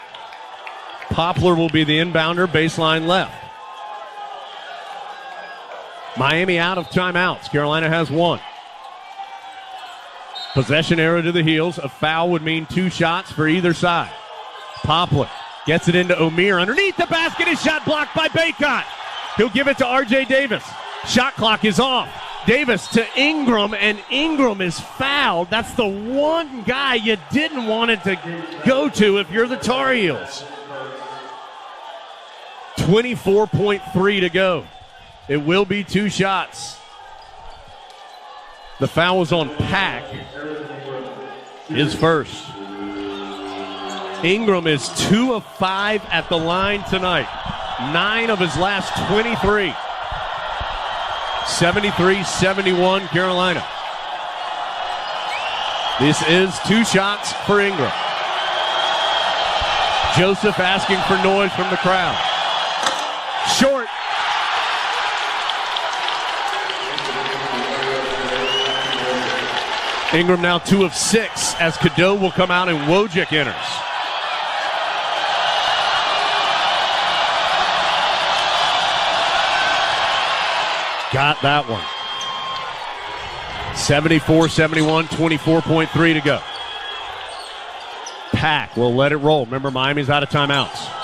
Poplar will be the inbounder, baseline left. Miami out of timeouts. Carolina has 1. Possession arrow to the heels. A foul would mean 2 shots for either side. Poplar gets it into O'Meara. Underneath the basket, is shot blocked by Baycott. He'll give it to R.J. Davis. Shot clock is off. Davis to Ingram, and Ingram is fouled. That's the one guy you didn't want it to go to if you're the Tar Heels. 24.3 to go. It will be 2 shots. The foul was on Pack. His first. Ingram is 2 of 5 at the line tonight. 9 of his last 23. 73-71 Carolina. This is 2 shots for Ingram. Joseph asking for noise from the crowd. Short. Ingram now 2 of 6 as Cadeau will come out and Wojcik enters. Got that one. 74-71, 24.3 to go. Pack will let it roll. Remember, Miami's out of timeouts.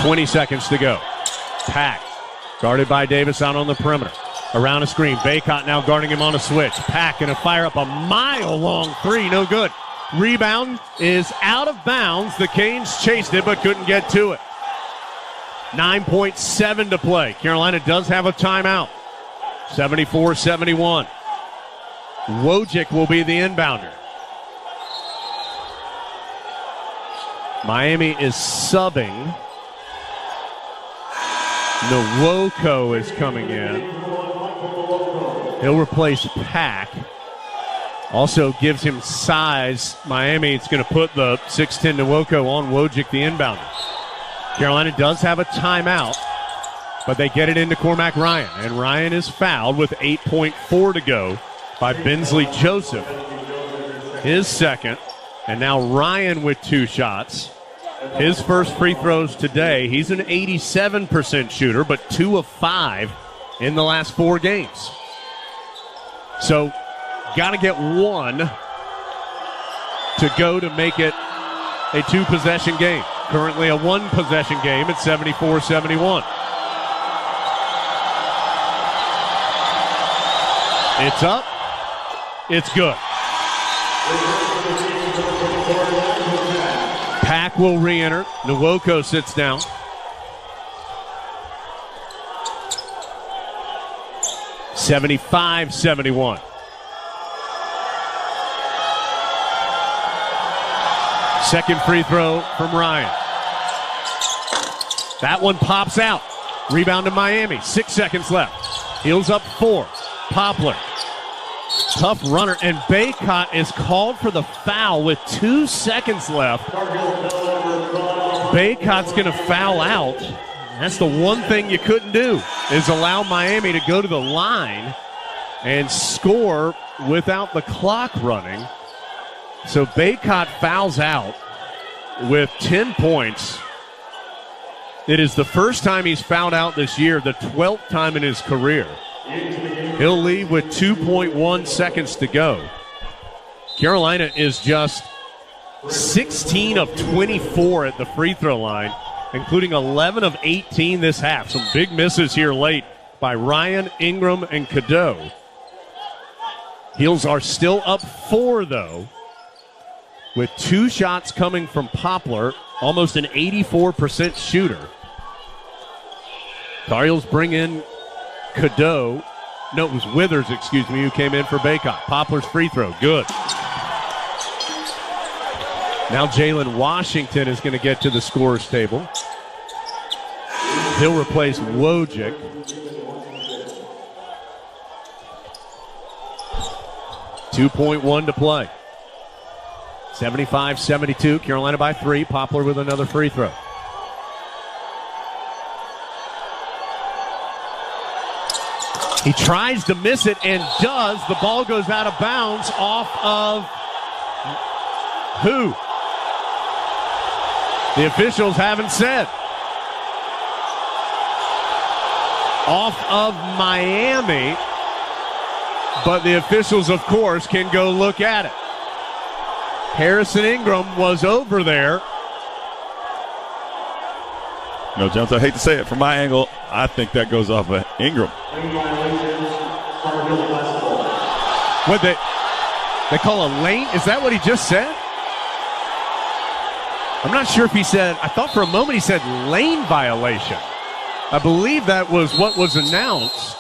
20 seconds to go. Pack, guarded by Davis out on the perimeter. Around a screen. Baycott now guarding him on a switch. Pack going to fire up a mile-long three. No good. Rebound is out of bounds. The Canes chased it but couldn't get to it. 9.7 to play. Carolina does have a timeout. 74-71. Wojcik will be the inbounder. Miami is subbing. Nwoko is coming in. He'll replace Pack. Also gives him size. Miami, it's going to put the 6'10 Nwoko on Wojcik, the inbounder. Carolina does have a timeout, but they get it into Cormac Ryan. And Ryan is fouled with 8.4 to go by Bensley Joseph. His second. And now Ryan with 2 shots. His first free throws today. He's an 87% shooter, but 2 of 5 in the last 4 games. So, got to get 1 to go to make it a 2-possession game. Currently a 1-possession game at 74-71. It's up. It's good. Pack will re-enter. Nwoko sits down. (75-71). Second free throw from Ryan. That one pops out. Rebound to Miami. 6 seconds left. Heels up 4. Poplar. Tough runner. And Baycott is called for the foul with 2 seconds left. Baycott's going to foul out. That's the one thing you couldn't do, is allow Miami to go to the line and score without the clock running. So Baycott fouls out with 10 points. It is the first time he's fouled out this year, the 12th time in his career. He'll leave with 2.1 seconds to go. Carolina is just 16 of 24 at the free throw line, including 11 of 18 this half. Some big misses here late by Ryan, Ingram, and Cadeau. Heels are still up 4, though, with 2 shots coming from Poplar, almost an 84% shooter. Tar Heels bring in Cadeau. No, it was Withers, who came in for Baycott. Poplar's free throw, good. Now Jalen Washington is going to get to the scorer's table. He'll replace Wojcik. .1 to play. 75-72, Carolina by 3. Poplar with another free throw. He tries to miss it and does. The ball goes out of bounds off of who? The officials haven't said. Off of Miami, but the officials, of course, can go look at it. Harrison Ingram was over there. No, Jones, I hate to say it. From my angle, I think that goes off of Ingram. What, they call a lane? Is that what he just said? I'm not sure if he said, I thought for a moment he said lane violation. I believe that was what was announced.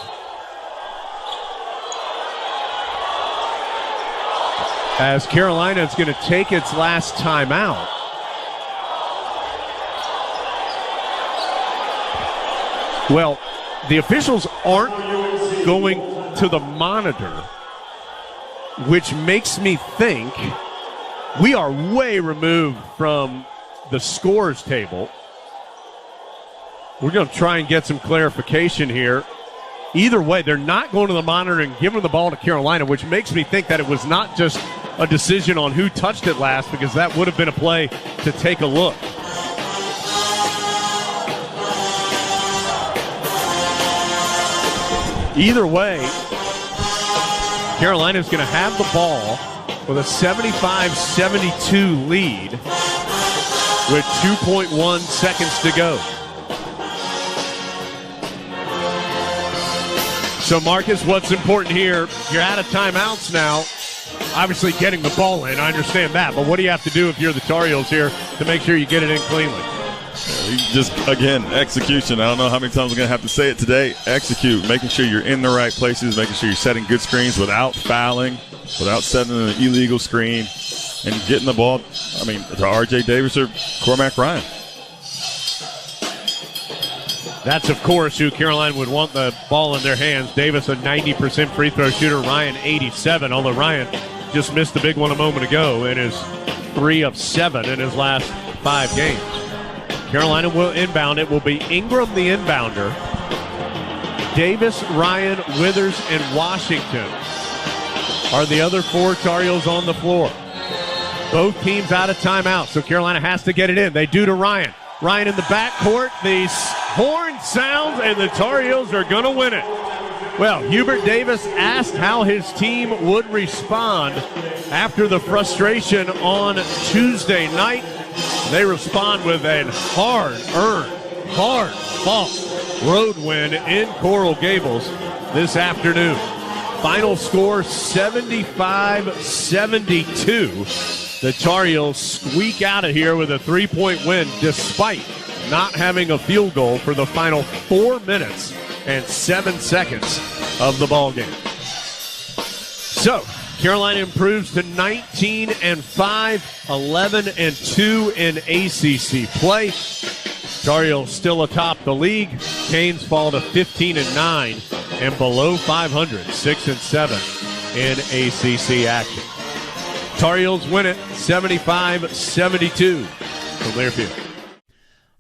As Carolina is going to take its last timeout. Well, the officials aren't going to the monitor, which makes me think we are way removed from the scores table. We're going to try and get some clarification here. Either way, they're not going to the monitor and giving the ball to Carolina, which makes me think that it was not just a decision on who touched it last, because that would have been a play to take a look. Either way, Carolina's going to have the ball with a 75-72 lead with 2.1 seconds to go. So, Marcus, what's important here? You're out of timeouts now. Obviously, getting the ball in, I understand that. But what do you have to do if you're the Tar Heels here to make sure you get it in cleanly? Just, again, execution. I don't know how many times I'm going to have to say it today. Execute, making sure you're in the right places, making sure you're setting good screens without fouling, without setting an illegal screen, and getting the ball, to R.J. Davis or Cormac Ryan. That's, of course, who Carolina would want the ball in their hands. Davis, a 90% free throw shooter. Ryan, 87, although Ryan just missed the big one a moment ago and is 3 of 7 in his last 5 games. Carolina will inbound. It will be Ingram, the inbounder. Davis, Ryan, Withers, and Washington are the other 4 Tar Heels on the floor. Both teams out of timeout, so Carolina has to get it in. They do to Ryan. Ryan in the backcourt. The horn sounds, and the Tar Heels are going to win it. Well, Hubert Davis asked how his team would respond after the frustration on Tuesday night. They respond with a hard-earned, hard-fought road win in Coral Gables this afternoon. Final score 75-72. The Tar Heels squeak out of here with a 3-point win despite not having a field goal for the final 4 minutes and 7 seconds of the ball game. So, Carolina improves to 19-5, 11-2 in ACC play. Tar Heels still atop the league. Canes fall to 15-9 and below 500, 6-7 in ACC action. Tar Heels win it 75-72 from Learfield.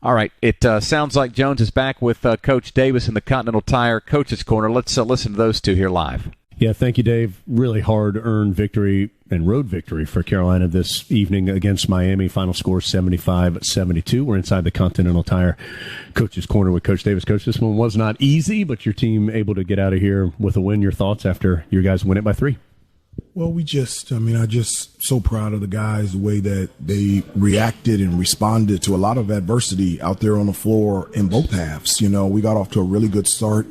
All right, it sounds like Jones is back with Coach Davis in the Continental Tire Coach's Corner. Let's listen to those two here live. Yeah, thank you, Dave. Really hard-earned victory and road victory for Carolina this evening against Miami. Final score 75-72. We're inside the Continental Tire Coach's Corner with Coach Davis. Coach, this one was not easy, but your team able to get out of here with a win. Your thoughts after your guys win it by 3? Well, I just so proud of the guys, the way that they reacted and responded to a lot of adversity out there on the floor in both halves. You know, we got off to a really good start.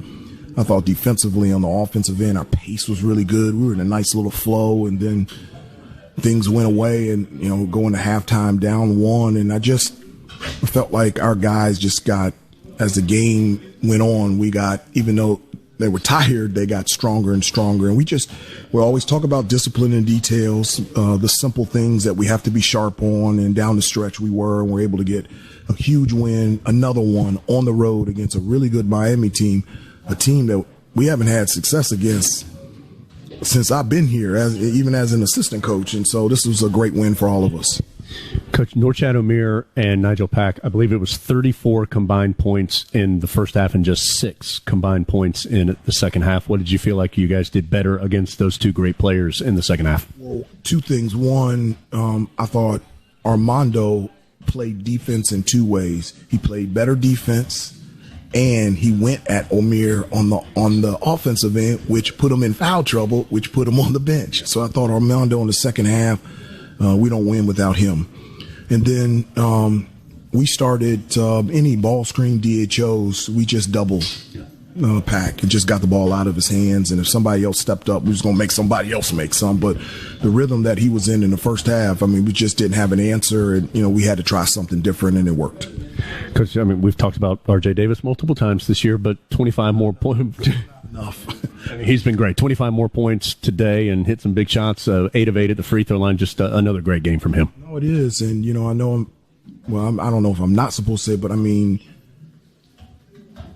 I thought defensively on the offensive end, our pace was really good. We were in a nice little flow, and then things went away and, going to halftime down 1. And I just felt like our guys just got, as the game went on, even though they were tired, they got stronger and stronger. And we always talk about discipline and details, the simple things that we have to be sharp on. And down the stretch we were able to get a huge win, another one on the road against a really good Miami team, a team that we haven't had success against since I've been here, even as an assistant coach. And so this was a great win for all of us. Coach, Norchad Omier and Nigel Pack, I believe it was 34 combined points in the first half and just 6 combined points in the second half. What did you feel like you guys did better against those 2 great players in the second half? Well, 2 things. One, I thought Armando played defense in 2 ways. He played better defense, and he went at Omier on the offensive end, which put him in foul trouble, which put him on the bench. So I thought Armando in the second half, we don't win without him. And then we started any ball screen DHOs, we just doubled Pack and just got the ball out of his hands. And if somebody else stepped up, we was going to make somebody else make some. But the rhythm that he was in the first half, we just didn't have an answer. And, we had to try something different, and it worked. Coach, we've talked about R.J. Davis multiple times this year, but 25 more points. Enough. He's been great. 25 more points today and hit some big shots, 8 of 8 at the free throw line. Just another great game from him. No, it is. And, I know I don't know if I'm not supposed to say, but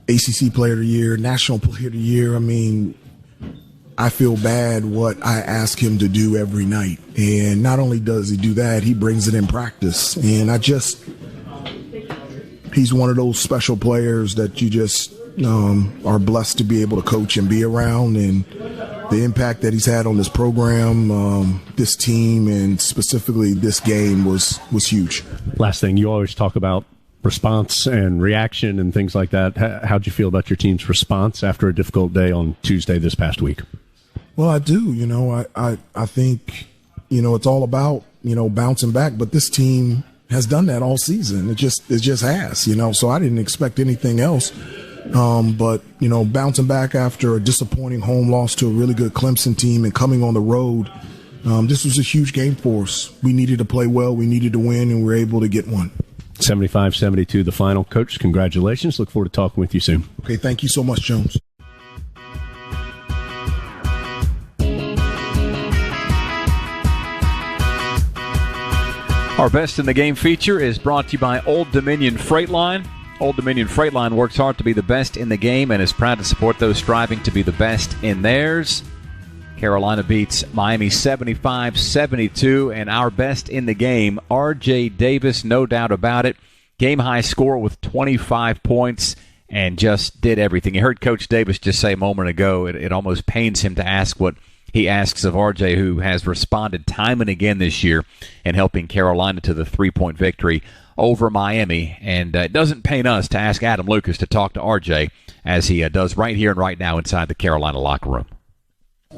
ACC Player of the Year, National Player of the Year. I feel bad what I ask him to do every night. And not only does he do that, he brings it in practice. And he's one of those special players that you just are blessed to be able to coach and be around. And the impact that he's had on this program, this team, and specifically this game was huge. Last thing, you always talk about response and reaction and things like that. How'd you feel about your team's response after a difficult day on Tuesday this past week? Well, I do. I think it's all about, bouncing back. But this team has done that all season. It just has, so I didn't expect anything else. But, bouncing back after a disappointing home loss to a really good Clemson team and coming on the road, this was a huge game for us. We needed to play well. We needed to win, and we were able to get one. 75-72 the final. Coach, congratulations. Look forward to talking with you soon. Okay, thank you so much, Jones. Our Best in the Game feature is brought to you by Old Dominion Freight Line. Old Dominion Freight Line works hard to be the best in the game and is proud to support those striving to be the best in theirs. Carolina beats Miami 75-72, and our best in the game, R.J. Davis, no doubt about it. Game-high score with 25 points and just did everything. You heard Coach Davis just say a moment ago, it almost pains him to ask what he asks of R.J., who has responded time and again this year in helping Carolina to the 3-point victory over Miami. And it doesn't pain us to ask Adam Lucas to talk to R.J. as he does right here and right now inside the Carolina locker room.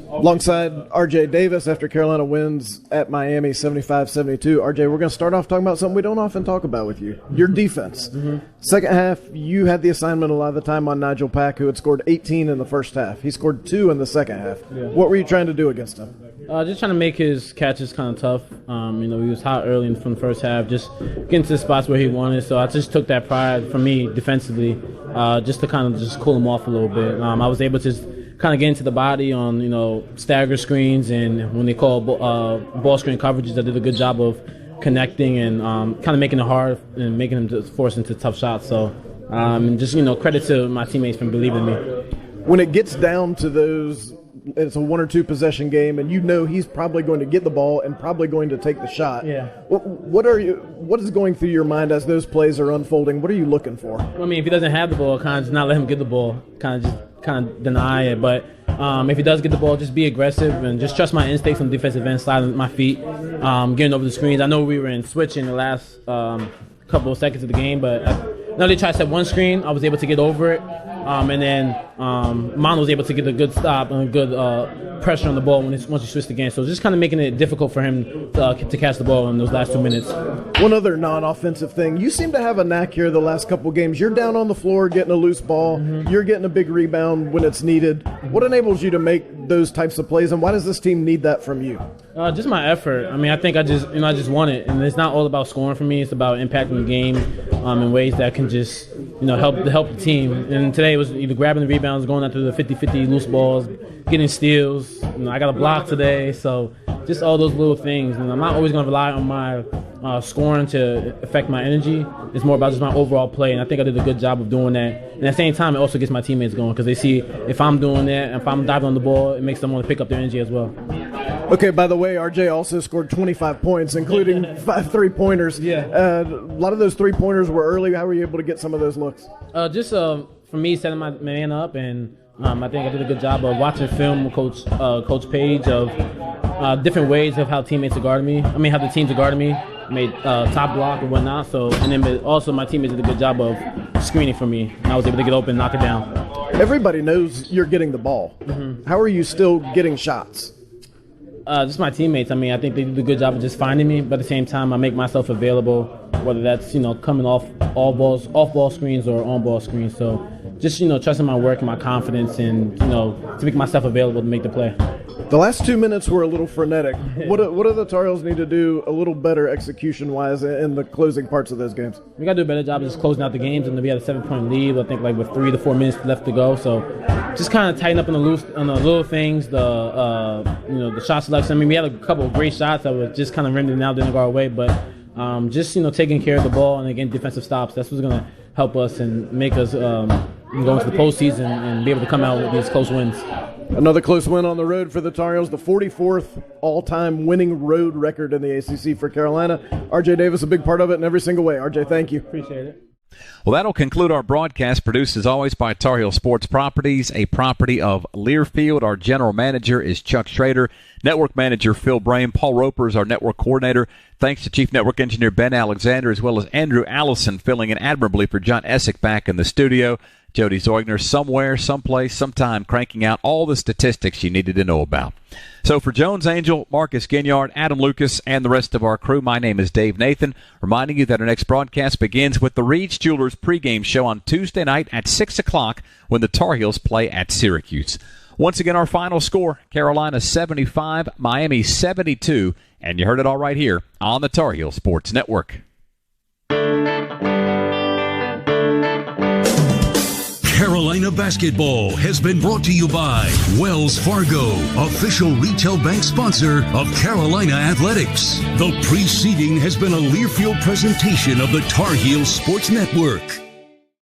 Alongside R.J. Davis after Carolina wins at Miami 75-72. R.J., we're going to start off talking about something we don't often talk about with you, your defense. Mm-hmm. Second half, you had the assignment a lot of the time on Nigel Pack, who had scored 18 in the first half. He scored 2 in the second half. Yeah. What were you trying to do against him? Just trying to make his catches kind of tough. He was hot early from the first half, just getting to the spots where he wanted. So I just took that pride from me defensively, just to kind of just cool him off a little bit. I was able to kind of get into the body on, stagger screens, and when they call ball screen coverages, I did a good job of connecting and kind of making it hard and making them just force into tough shots. So just, credit to my teammates for believing in me. When it gets down to those, it's a 1 or 2 possession game, and he's probably going to get the ball and probably going to take the shot. Yeah. What is going through your mind as those plays are unfolding? What are you looking for? If he doesn't have the ball, kind of just not let him get the ball, kind of deny it. But if he does get the ball, just be aggressive and just trust my instincts on the defensive end, sliding my feet, getting over the screens. I know we were in switch in the last couple of seconds of the game, but now they tried to set one screen. I was able to get over it. And then Mon was able to get a good stop and a good pressure on the ball once he switched again. So just kind of making it difficult for him to catch the ball in those last 2 minutes. One other non-offensive thing. You seem to have a knack here the last couple of games. You're down on the floor getting a loose ball. Mm-hmm. You're getting a big rebound when it's needed. What enables you to make those types of plays, and why does this team need that from you? Just my effort. I think I just want it, and it's not all about scoring for me. It's about impacting the game in ways that can just help the team. And today it was either grabbing the rebounds, going after the 50-50 loose balls, getting steals. I got a block today, so just all those little things. And I'm not always going to rely on my scoring to affect my energy. It's more about just my overall play, and I think I did a good job of doing that. And at the same time, it also gets my teammates going because they see if I'm doing that, if I'm diving on the ball, it makes them want to pick up their energy as well. Okay, by the way, RJ also scored 25 points, including 5 3-pointers. Yeah. A lot of those 3-pointers were early. How were you able to get some of those looks? Just for me, setting my man up, and I think I did a good job of watching film with Coach Page of different ways of how teammates are guarding me. How the teams are guarding me, made top block and whatnot. So, and then also my teammates did a good job of screening for me, and I was able to get open and knock it down. Everybody knows you're getting the ball. Mm-hmm. How are you still getting shots? Just my teammates. I think they do a good job of just finding me, but at the same time, I make myself available, whether that's coming off ball screens or on ball screens. So just trusting my work and my confidence, and to make myself available to make the play. The last 2 minutes were a little frenetic. What do the Tar Heels need to do a little better execution-wise in the closing parts of those games? We got to do a better job of just closing out the games, and we had a 7-point lead, I think, with 3 to 4 minutes left to go. So just kind of tighten up on the little things, the shot selection. We had a couple of great shots that were just kind of rimmed and out, didn't go our way, but just taking care of the ball and again defensive stops. That's what's going to help us and make us go into the postseason and be able to come out with these close wins. Another close win on the road for the Tar Heels, the 44th all-time winning road record in the ACC for Carolina. R.J. Davis, a big part of it in every single way. R.J., thank you. Appreciate it. Well, that'll conclude our broadcast, produced as always by Tar Heel Sports Properties, a property of Learfield. Our general manager is Chuck Schrader. Network manager Phil Brame. Paul Roper is our network coordinator. Thanks to Chief Network Engineer Ben Alexander, as well as Andrew Allison filling in admirably for John Essick back in the studio. Jody Zeugner somewhere, someplace, sometime cranking out all the statistics you needed to know about. So for Jones Angel, Marcus Ginyard, Adam Lucas, and the rest of our crew, my name is Dave Nathan, reminding you that our next broadcast begins with the Reed's Jewelers pregame show on Tuesday night at 6 o'clock when the Tar Heels play at Syracuse. Once again, our final score, Carolina 75, Miami 72, and you heard it all right here on the Tar Heel Sports Network. Carolina basketball has been brought to you by Wells Fargo, official retail bank sponsor of Carolina Athletics. The preceding has been a Learfield presentation of the Tar Heel Sports Network.